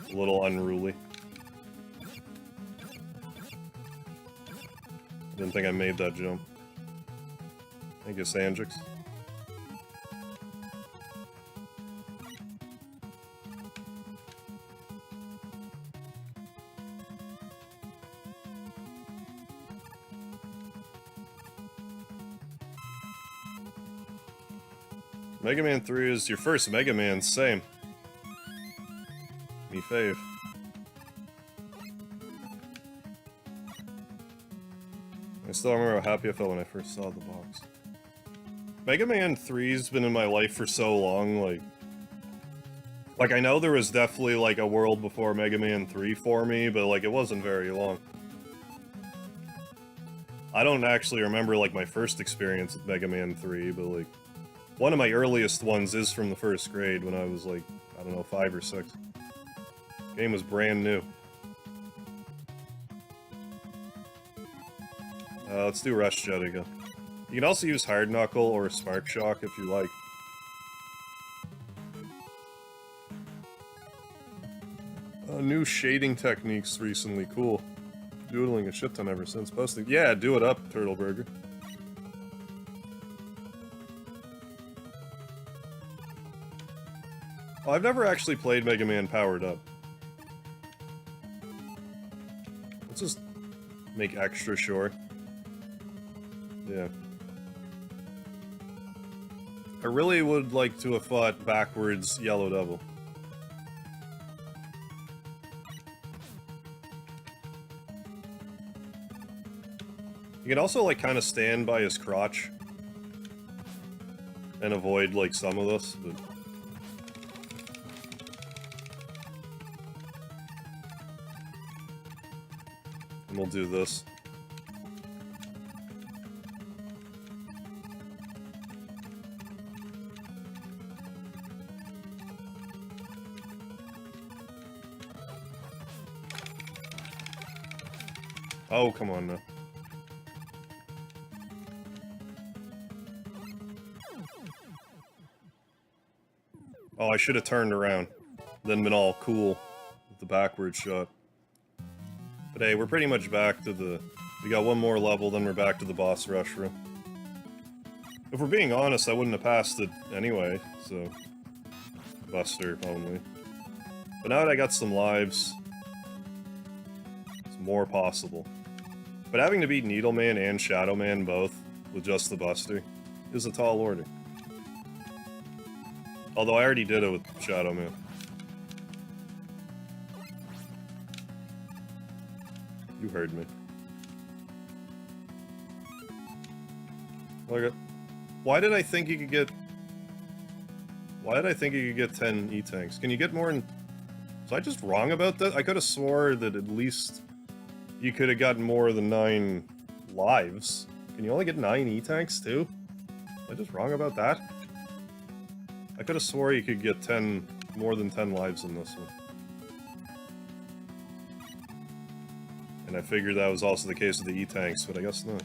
a little unruly. Didn't think I made that jump. Thank you, Sandrix. Mega Man 3 is your first Mega Man, same. Me fave. I still remember how happy I felt when I first saw the box. Mega Man 3's been in my life for so long, like I know there was definitely, like, a world before Mega Man 3 for me, but, like, it wasn't very long. I don't actually remember, like, my first experience with Mega Man 3, but, like, one of my earliest ones is from the first grade when I was, like, I don't know, 5 or 6. Game was brand new. Let's do Rush Jet again. You can also use Hard Knuckle or Spark Shock if you like. New shading techniques recently, cool. Doodling a shit ton ever since posting. Yeah, do it up, Turtle Burger. Oh, I've never actually played Mega Man powered up. Let's just make extra sure. Yeah. I really would like to have fought backwards Yellow Devil. You can also, like, kind of stand by his crotch and avoid, like, some of this, but... And we'll do this. Oh, come on now. Oh, I should have turned around. Then been all cool with the backward shot. But hey, we're pretty much back to the... We got one more level, then we're back to the boss rush room. If we're being honest, I wouldn't have passed it anyway, so... Buster only. But now that I got some lives, it's more possible. But having to beat Needleman and Shadow Man both with just the Buster is a tall order. Although I already did it with Shadow Man. You heard me. Okay. Why did I think you could get... Why did I think you could get 10 E-Tanks? Can you get more than... Was I just wrong about that? I could have swore that at least you could have gotten more than 9 lives. Can you only get 9 E-Tanks too? Was I just wrong about that? I could have swore you could get 10... more than 10 lives in this one. And I figured that was also the case with the E-Tanks, but I guess not.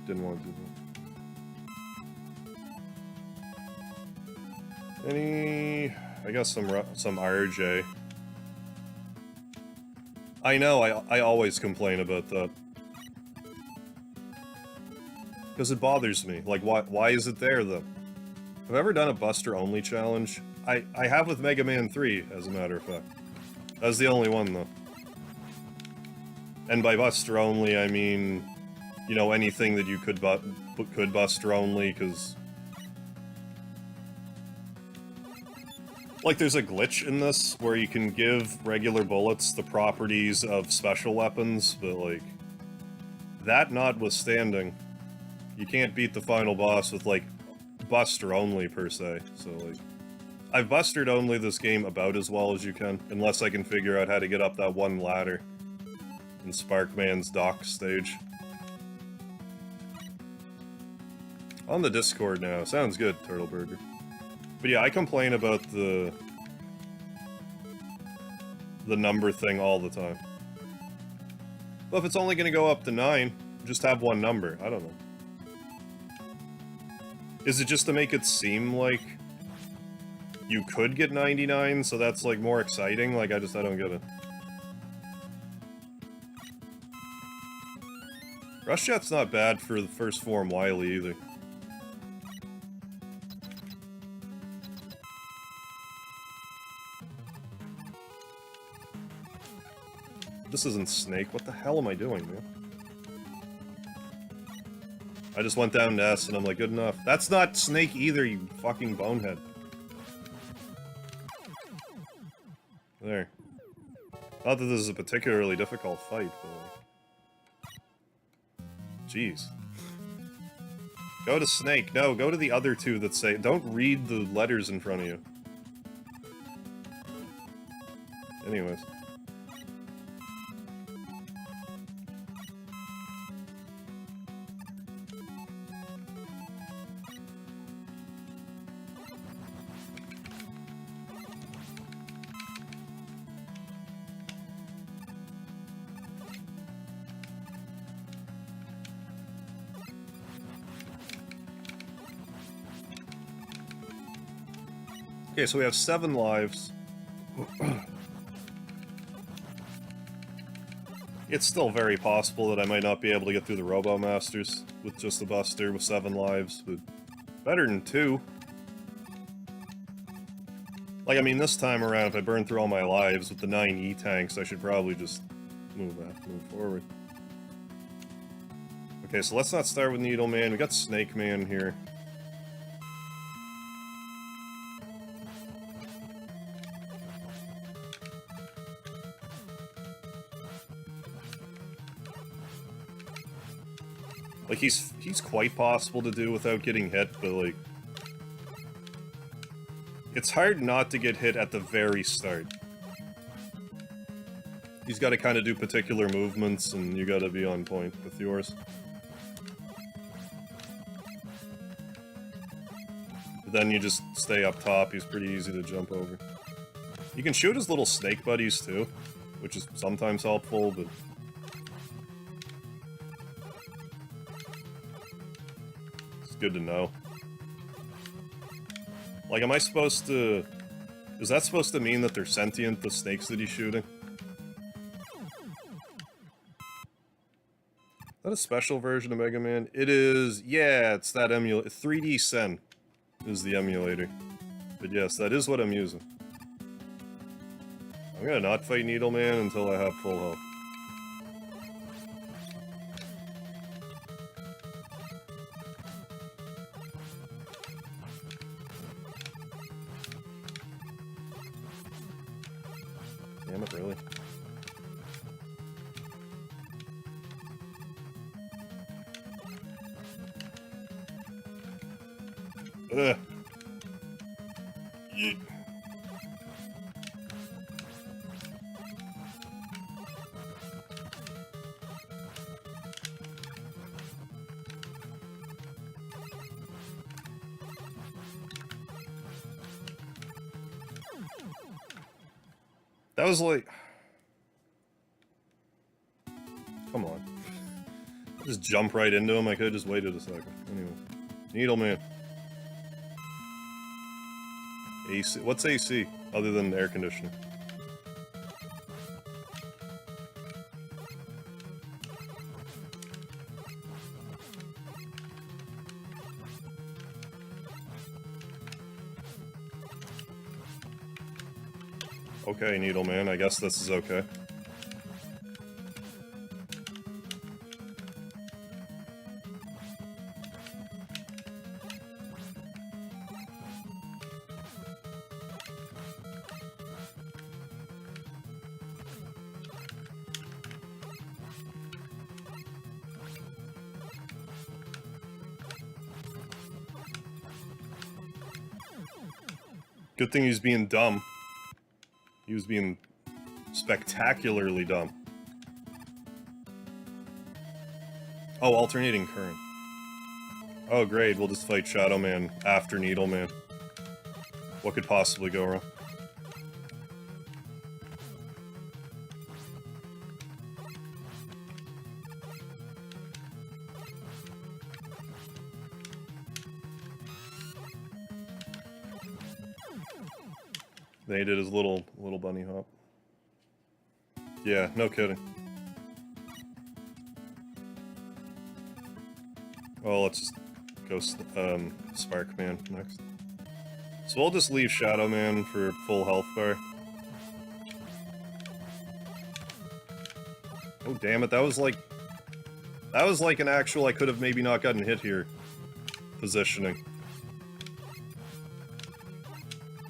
Didn't want to do that. Any... I guess some RJ. I know, I always complain about that. Because it bothers me. Like, why is it there, though? Have I ever done a Buster-only challenge? I have with Mega Man 3, as a matter of fact. That was the only one, though. And by Buster-only, I mean... You know, anything that you could Buster only, because... Like, there's a glitch in this, where you can give regular bullets the properties of special weapons, but, like... That notwithstanding, you can't beat the final boss with, like, Buster only, per se, so, like... I've Bustered only this game about as well as you can, unless I can figure out how to get up that one ladder in Sparkman's dock stage. On the Discord now. Sounds good, Turtle Burger. But yeah, I complain about the number thing all the time. Well, if it's only gonna go up to 9, just have one number. I don't know. Is it just to make it seem like you could get 99, so that's, like, more exciting? Like, I don't get it. Rush Jet's not bad for the first form Wily either. This isn't Snake. What the hell am I doing, man? I just went down to S and I'm like, good enough. That's not Snake either, you fucking bonehead. There. Not that this is a particularly difficult fight, but... Jeez. Go to Snake. No, go to the other two that say... Don't read the letters in front of you. Anyways. Okay, so we have 7 lives. It's still very possible that I might not be able to get through the Robo Masters with just the Buster with 7 lives, but better than 2. Like, I mean, this time around, if I burn through all my lives with the 9 E-Tanks, I should probably just move forward. Okay, so let's not start with Needle Man. We got Snake Man here. Like, he's quite possible to do without getting hit, but, like... It's hard not to get hit at the very start. He's gotta kind of do particular movements, and you gotta be on point with yours. But then you just stay up top, he's pretty easy to jump over. You can shoot his little snake buddies, too, which is sometimes helpful, but... Good to know. Like, am I supposed to... Is that supposed to mean that they're sentient, the snakes that he's shooting? Is that a special version of Mega Man? It is... Yeah, it's that emulator. 3D Sen is the emulator. But yes, that is what I'm using. I'm gonna not fight Needleman until I have full health. Damn it, really? Ugh. Yeet. That was like... Come on. Just jump right into him. I could've just waited a second. Anyway. Needleman. AC. What's AC? Other than air conditioning? Okay, Needleman, I guess this is okay. Good thing he's being dumb. He was being spectacularly dumb. Oh, alternating current. Oh, great, we'll just fight Shadow Man after Needleman. What could possibly go wrong? Then he did his little bunny hop. Yeah, no kidding. Well, let's just go Spark Man next. So we'll just leave Shadow Man for full health bar. Oh damn it, that was like an actual I could have maybe not gotten hit here positioning.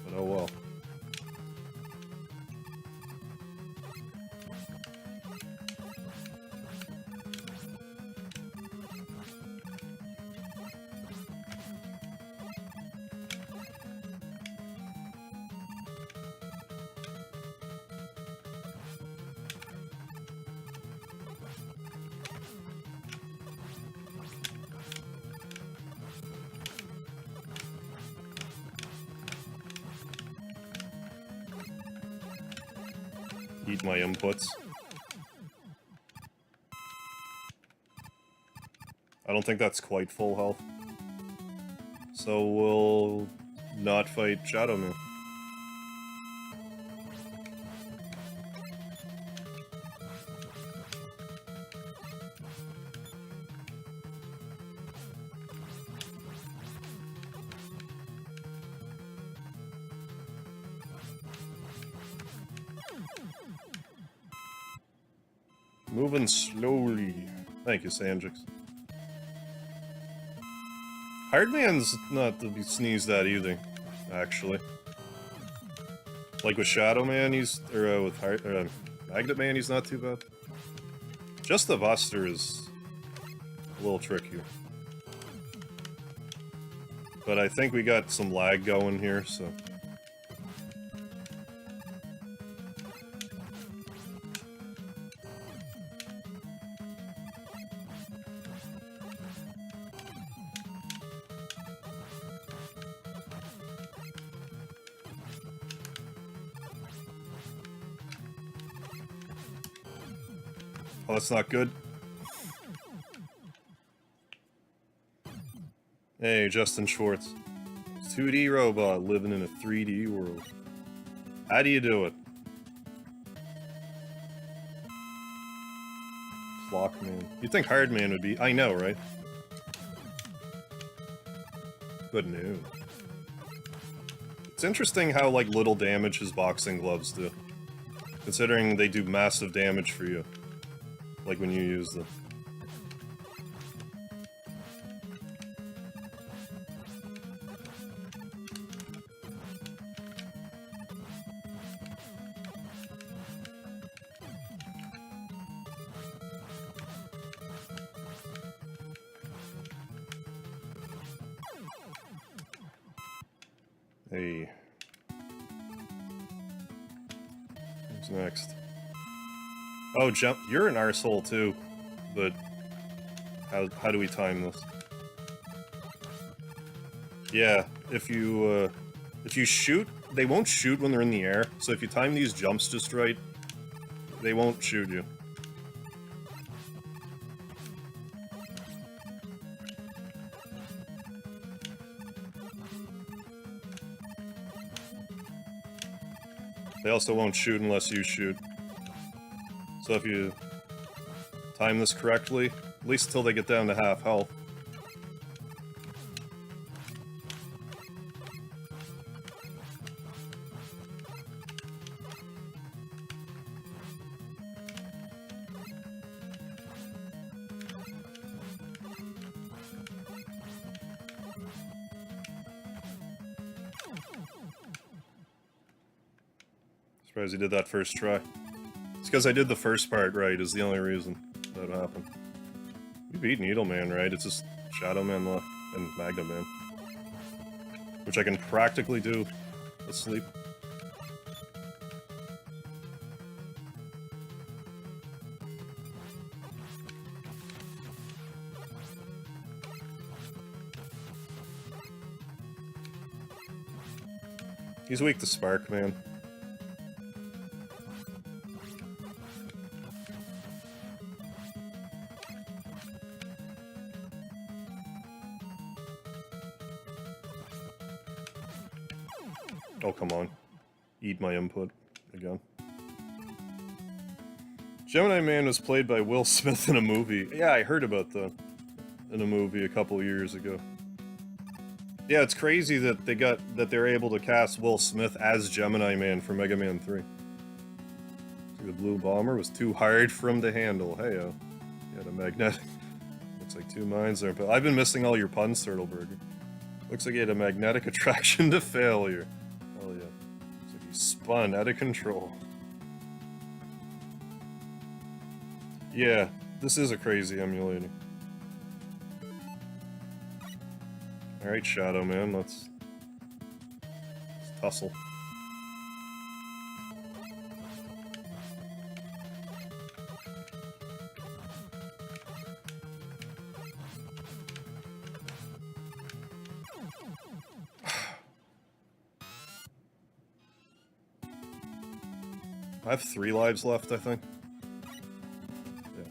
But oh well. Eat my inputs. I don't think that's quite full health. So we'll not fight Shadow Man. Moving slowly. Thank you, Sanjix. Hardman's not to be sneezed at either, actually. Like with Shadow Man, with Magnet Man, he's not too bad. Just the Buster is a little trickier. But I think we got some lag going here, so... Oh, that's not good. Hey, Justin Schwartz. 2D robot living in a 3D world. How do you do it? Flockman. You'd think Hardman would be... I know, right? But no. It's interesting how, like, little damage his boxing gloves do. Considering they do massive damage for you. Like, when you use them. Hey. Who's next? Oh, jump! You're an arsehole too, but how do we time this? Yeah, if you shoot, they won't shoot when they're in the air. So if you time these jumps just right, they won't shoot you. They also won't shoot unless you shoot. So if you time this correctly, at least until they get down to half health. Surprised he did that first try. It's because I did the first part right, is the only reason that happened. We beat Needleman, right? It's just Shadow Man left and Magna Man. Which I can practically do asleep. He's weak to Spark, man. Oh, come on. Eat my input again. Gemini Man was played by Will Smith in a movie. Yeah, I heard about that in a movie a couple years ago. Yeah, it's crazy that they're able to cast Will Smith as Gemini Man for Mega Man 3. The blue bomber was too hard for him to handle. Hey-oh. He had a magnetic... Looks like two mines there, but I've been missing all your puns, Turtleburger. Looks like he had a magnetic attraction to failure. Hell yeah. Looks like he spun out of control. Yeah, this is a crazy emulator. Alright, Shadow Man, let's tussle. I have 3 lives left, I think. Yeah.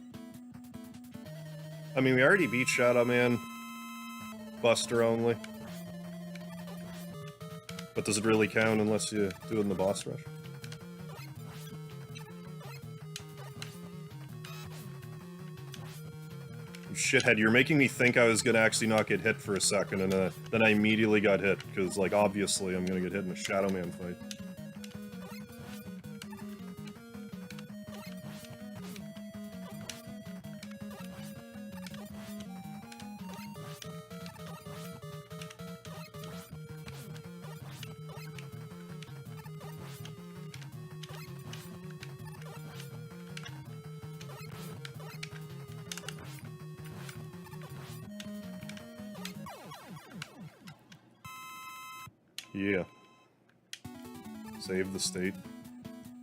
I mean, we already beat Shadow Man. Buster only. But does it really count unless you do it in the boss rush? You shithead, you're making me think I was gonna actually not get hit for a second, and then I immediately got hit, because, like, obviously I'm gonna get hit in a Shadow Man fight. Yeah. Save the state.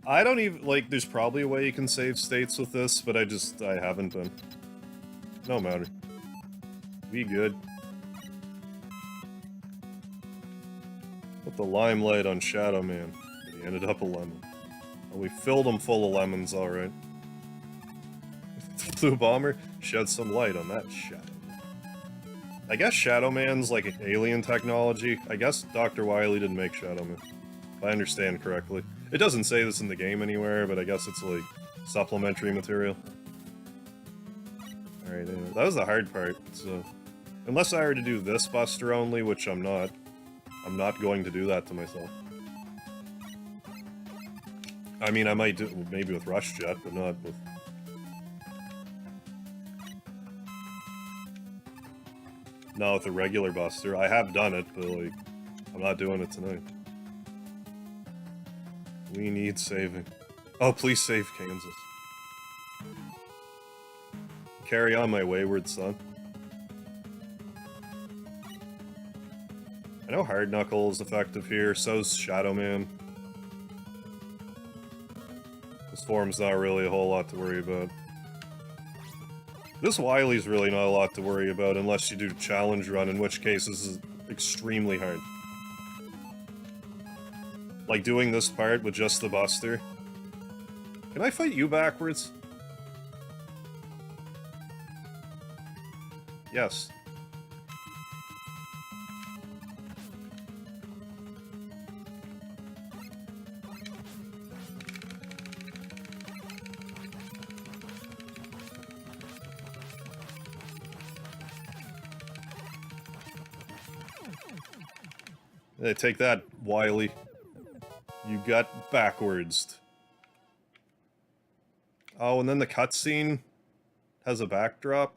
I don't even, like, there's probably a way you can save states with this, but I haven't been. No matter. We good. Put the limelight on Shadow Man. He ended up a lemon. Well, we filled him full of lemons, alright. The Blue Bomber shed some light on that Shadow. I guess Shadow Man's like alien technology. I guess Dr. Wily didn't make Shadow Man, if I understand correctly. It doesn't say this in the game anywhere, but I guess it's like supplementary material. Alright, anyway, that was the hard part, so... Unless I were to do this Buster only, which I'm not I'm not going to do that to myself. I mean, I might do maybe with Rush Jet, but not with... Not with a regular Buster. I have done it, but, like, I'm not doing it tonight. We need saving. Oh, please save Kansas. Carry on, my wayward son. I know Hard Knuckle is effective here, so's Shadow Man. This form's not really a whole lot to worry about. This Wily's really not a lot to worry about unless you do challenge run, in which case this is extremely hard. Like doing this part with just the Buster. Can I fight you backwards? Yes. Hey, take that, Wily. You got backwards. Oh, and then the cutscene has a backdrop?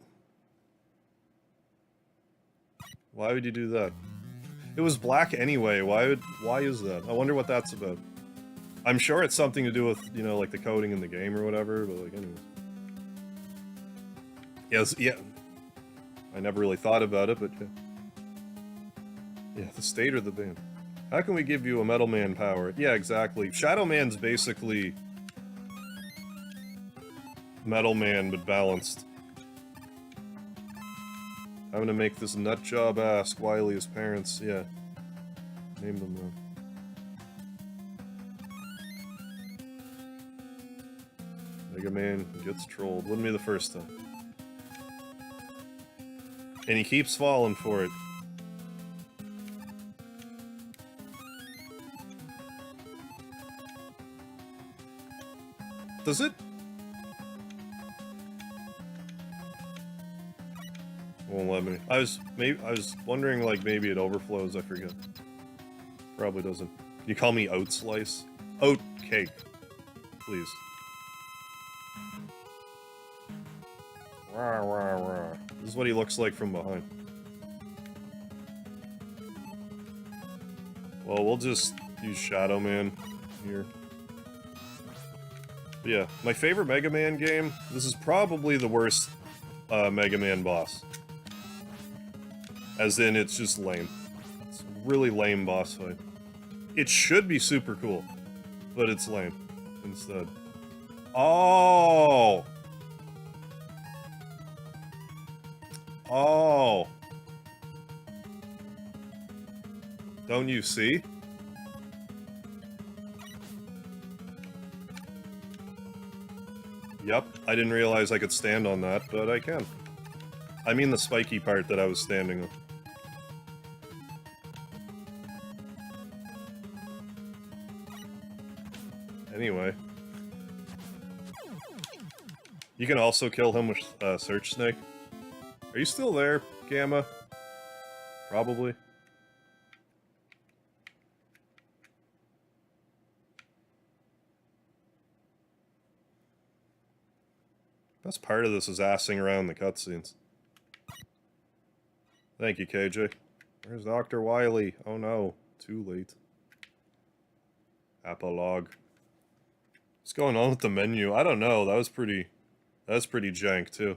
Why would you do that? It was black anyway, why is that? I wonder what that's about. I'm sure it's something to do with, you know, like the coding in the game or whatever, but like, anyways. Yes, yeah. I never really thought about it, but yeah. Yeah, the state or the band. How can we give you a Metal Man power? Yeah, exactly. Shadow Man's basically Metal Man, but balanced. I'm gonna make this nut job ask Wily his parents. Yeah. Name them though. Mega Man gets trolled. Wouldn't be the first time. And he keeps falling for it. Does it? Won't let me. I was wondering, like, maybe it overflows, I forget. Probably doesn't. Can you call me Oat Slice? Oat Cake. Please. Rah, rah, rah. This is what he looks like from behind. Well, we'll just use Shadow Man here. But yeah, my favorite Mega Man game, this is probably the worst Mega Man boss. As in, it's just lame. It's a really lame boss fight. It should be super cool, but it's lame instead. Oh! Oh! Don't you see? Yep, I didn't realize I could stand on that, but I can. I mean the spiky part that I was standing on. Anyway. You can also kill him with Search Snake. Are you still there, Gamma? Probably. Best part of this is assing around the cutscenes. Thank you, KJ. Where's Dr. Wily? Oh no, too late. Epilogue. What's going on with the menu? I don't know. That was pretty jank too.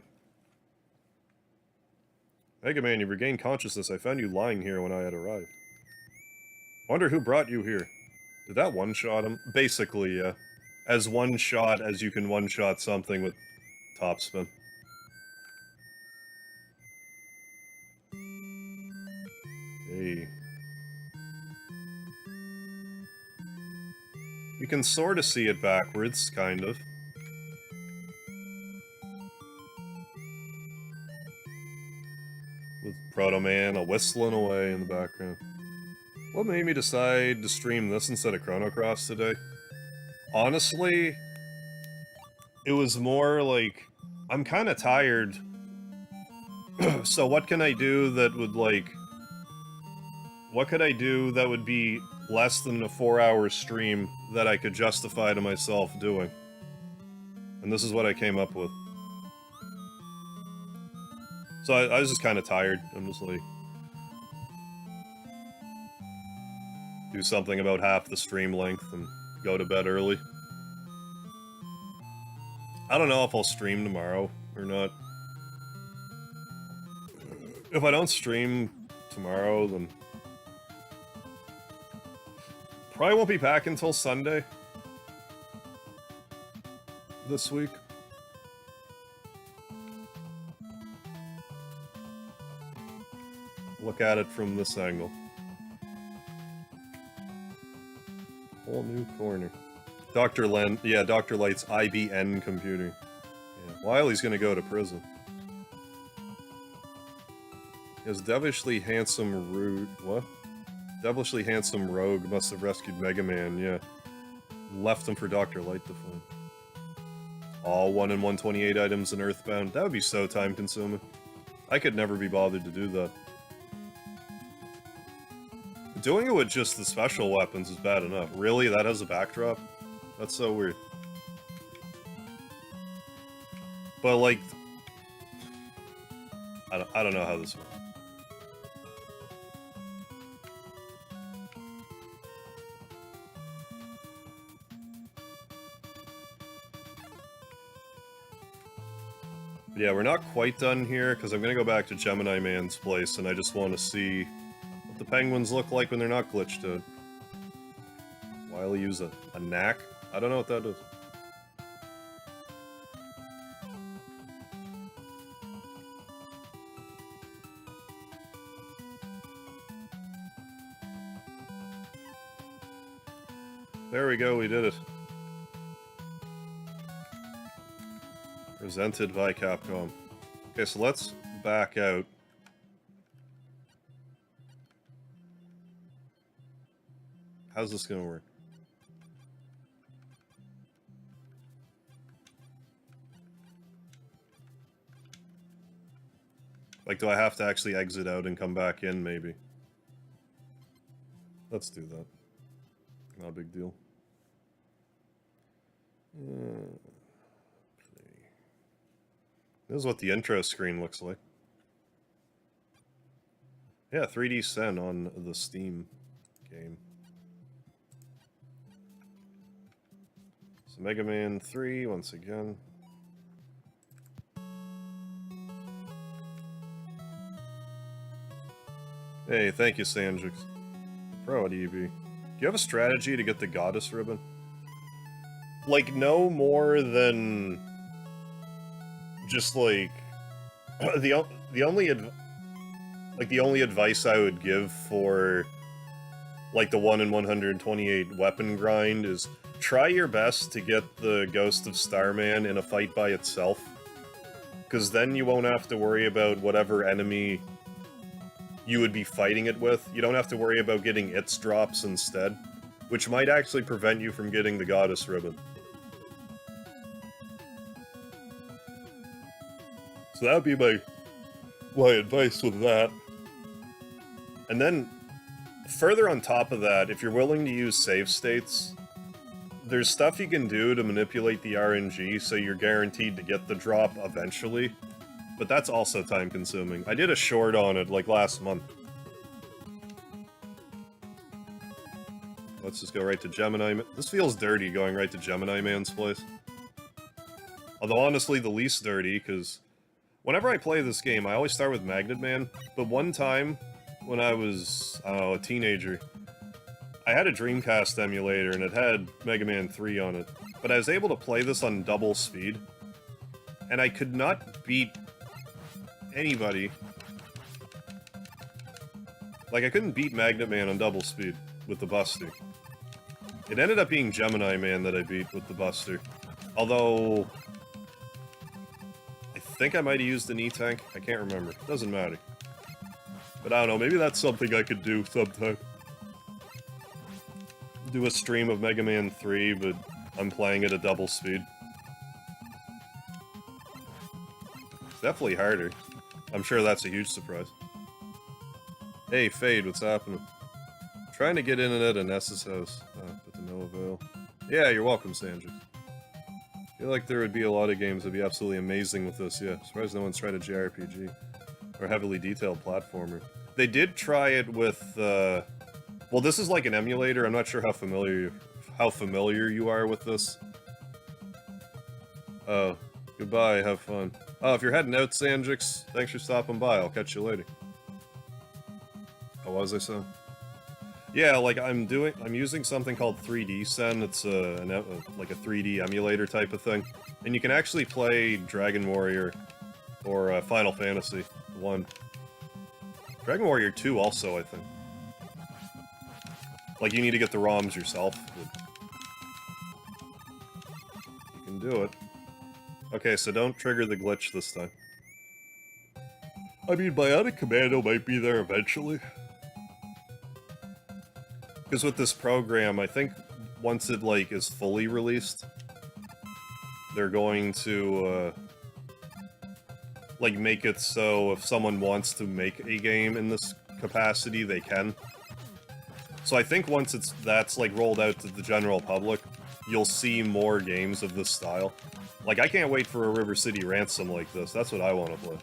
Mega Man, you regained consciousness. I found you lying here when I had arrived. Wonder who brought you here. Did that one-shot him? Basically, yeah. As one-shot as you can one-shot something with topspin. Hey. You can sort of see it backwards, kind of. With Proto Man whistling away in the background. What made me decide to stream this instead of Chrono Cross today? Honestly, it was more like, I'm kind of tired. So what can I do that would, like, what could I do that would be less than a 4-hour stream that I could justify to myself doing? And this is what I came up with. So I was just kind of tired. I'm just like... do something about half the stream length and go to bed early. I don't know if I'll stream tomorrow or not. If I don't stream tomorrow, then... probably won't be back until Sunday. This week. Look at it from this angle. Whole new corner. Dr. Light's IBN computer. Yeah, Wiley's gonna go to prison. His devilishly handsome devilishly handsome rogue must have rescued Mega Man, yeah. Left him for Dr. Light to find. All 1 in 128 items in Earthbound. That would be so time-consuming. I could never be bothered to do that. Doing it with just the special weapons is bad enough. Really? That has a backdrop? That's so weird. But, like... I don't know how this works. Yeah, we're not quite done here, because I'm gonna go back to Gemini Man's place, and I just want to see what the penguins look like when they're not glitched out. Wily use a knack? I don't know what that is. There we go, we did it. Presented by Capcom. Okay, so let's back out. How's this gonna work? Like, do I have to actually exit out and come back in, maybe? Let's do that. Not a big deal. This is what the intro screen looks like. Yeah, 3D Sen on the Steam game. So Mega Man 3, once again. Hey, thank you, Sanjix. Pro at EB. Do you have a strategy to get the Goddess Ribbon? Like, no more than... just, like... the only advice I would give for, like, the 1 in 128 weapon grind is try your best to get the Ghost of Starman in a fight by itself. Because then you won't have to worry about whatever enemy you would be fighting it with. You don't have to worry about getting its drops instead, which might actually prevent you from getting the Goddess Ribbon. So that would be my advice with that. And then, further on top of that, if you're willing to use save states, there's stuff you can do to manipulate the RNG so you're guaranteed to get the drop eventually. But that's also time-consuming. I did a short on it, like, last month. Let's just go right to Gemini Man. This feels dirty, going right to Gemini Man's place. Although, honestly, the least dirty, because whenever I play this game, I always start with Magnet Man. But one time, when I was, I don't know, a teenager, I had a Dreamcast emulator, and it had Mega Man 3 on it. But I was able to play this on double speed, and I could not beat anybody. Like, I couldn't beat Magnet Man on double speed with the Buster. It ended up being Gemini Man that I beat with the Buster. Although, I think I might have used an E-Tank. I can't remember. Doesn't matter. But I don't know, maybe that's something I could do sometime. Do a stream of Mega Man 3, but I'm playing it at double speed. It's definitely harder. I'm sure that's a huge surprise. Hey, Fade, what's happening? Trying to get in at Ness's house, but to no avail. Yeah, you're welcome, Sanjay. I feel like there would be a lot of games that'd be absolutely amazing with this, yeah. Surprised no one's tried a JRPG. Or heavily detailed platformer. They did try it with, well, this is like an emulator. I'm not sure how familiar you are with this. Oh, goodbye, have fun. Oh, if you're heading out, Sanjix, thanks for stopping by. I'll catch you later. How was I saying? Yeah, like I'm using something called 3D Sen. It's like a 3D emulator type of thing, and you can actually play Dragon Warrior or Final Fantasy 1. Dragon Warrior 2 also, I think. Like you need to get the ROMs yourself. But you can do it. Okay, so don't trigger the glitch this time. I mean, Bionic Commando might be there eventually. Because with this program, I think once it, like, is fully released, they're going to, like, make it so if someone wants to make a game in this capacity, they can. So I think once that's, like, rolled out to the general public, you'll see more games of this style. Like, I can't wait for a River City Ransom like this. That's what I want to play.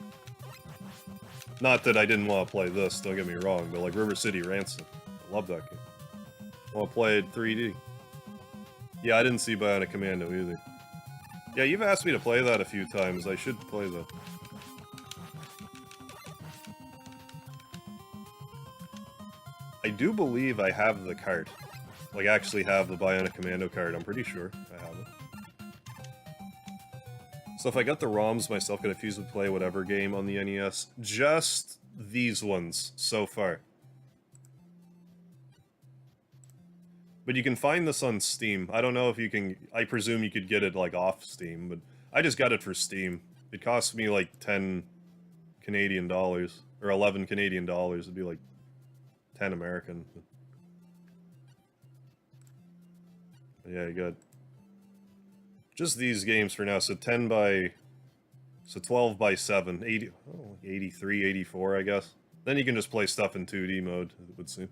Not that I didn't want to play this, don't get me wrong, but, like, River City Ransom. I love that game. I want to play it 3D. Yeah, I didn't see Bionic Commando either. Yeah, you've asked me to play that a few times. I should play that. I do believe I have the card. Like, actually have the Bionic Commando card. I'm pretty sure I have it. So if I got the ROMs myself, could I feasibly play whatever game on the NES? Just these ones so far. But you can find this on Steam. I don't know if you can... I presume you could get it, like, off Steam, but I just got it for Steam. It cost me, like, 10 Canadian dollars. Or 11 Canadian dollars. It'd be, like, 10 American. But yeah, you got... just these games for now. So 10 by... so 12 by 7. 80... oh, 83, 84, I guess. Then you can just play stuff in 2D mode, it would seem.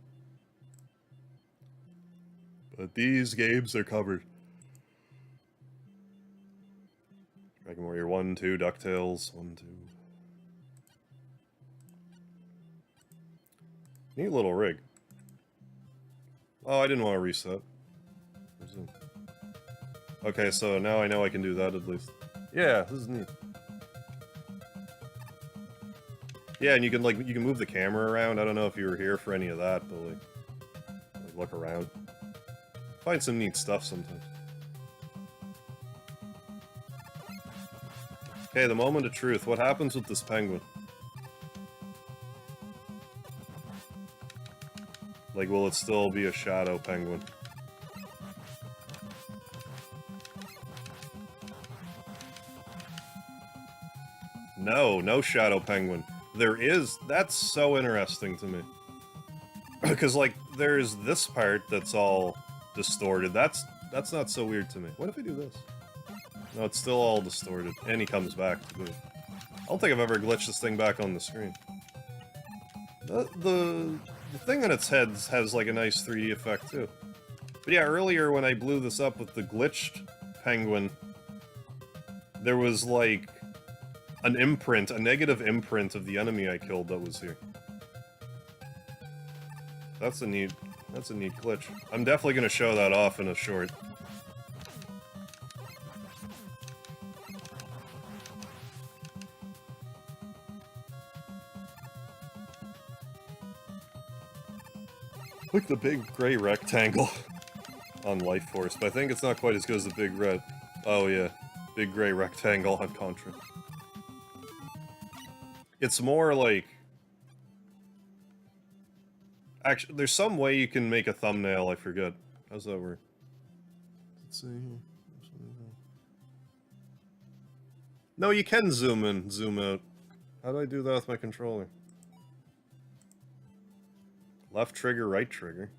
But these games are covered. Dragon Warrior 1, 2, DuckTales, 1, 2. Neat little rig. Oh, I didn't want to reset. Okay, so now I know I can do that at least. Yeah, this is neat. Yeah, and you can, like, you can move the camera around. I don't know if you were here for any of that, but, like look around. Find some neat stuff sometimes. Okay, the moment of truth. What happens with this penguin? Like, will it still be a shadow penguin? No, no shadow penguin. There is... that's so interesting to me. Because, like, there's this part that's all distorted. That's not so weird to me. What if I do this? No, it's still all distorted. And he comes back. I don't think I've ever glitched this thing back on the screen. The thing on its head has, like, a nice 3D effect, too. But yeah, earlier when I blew this up with the glitched penguin, there was, like, an imprint, a negative imprint of the enemy I killed that was here. That's a neat glitch. I'm definitely gonna show that off in a short. Look, the big gray rectangle on Life Force, but I think it's not quite as good as the big red. Oh yeah, big gray rectangle on Contra. It's more like... actually, there's some way you can make a thumbnail, I forget. How's that work? Let's see here. No, you can zoom in, zoom out. How do I do that with my controller? Left trigger, right trigger.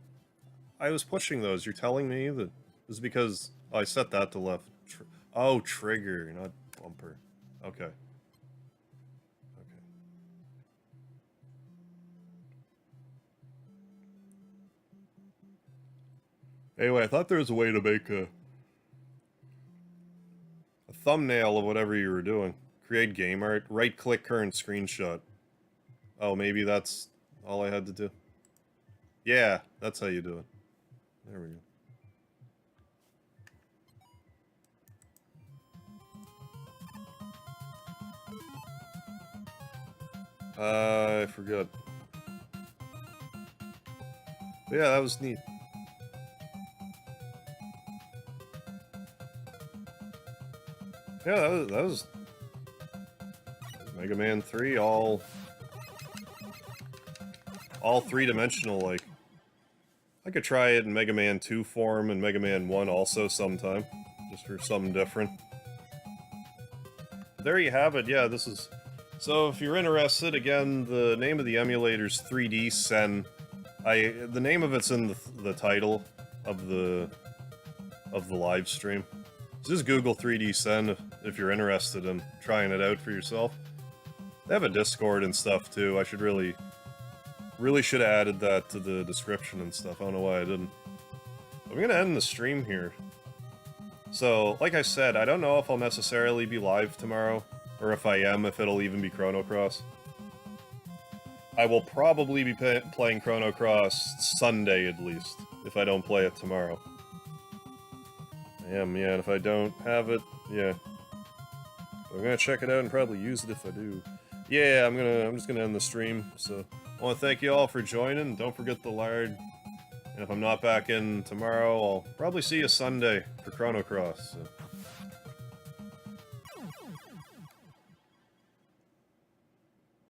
I was pushing those. You're telling me that this is because... oh, I set that to left. Oh, trigger, not bumper. Okay. Anyway, I thought there was a way to make a thumbnail of whatever you were doing. Create game art, right-click current screenshot. Oh, maybe that's all I had to do. Yeah, that's how you do it. There we go. I forgot. But yeah, that was neat. Yeah, that was Mega Man 3, all three-dimensional, like. I could try it in Mega Man 2 form and Mega Man 1 also sometime, just for something different. But there you have it, yeah, this is... So if you're interested, again, the name of the emulator's 3D Sen. The name of it's in the title of the live stream. So just Google 3D Sen if you're interested in trying it out for yourself. They have a Discord and stuff too. I should really should have added that to the description and stuff. I don't know why I didn't. I'm gonna end the stream here. So, like I said, I don't know if I'll necessarily be live tomorrow, or if I am, if it'll even be Chrono Cross. I will probably be playing Chrono Cross Sunday at least, if I don't play it tomorrow. I am, yeah, and if I don't have it, yeah. I'm gonna check it out and probably use it if I do. Yeah, I'm just gonna end the stream, so I want to thank you all for joining. Don't forget the lard. And if I'm not back in tomorrow, I'll probably see you Sunday for Chrono Cross. So.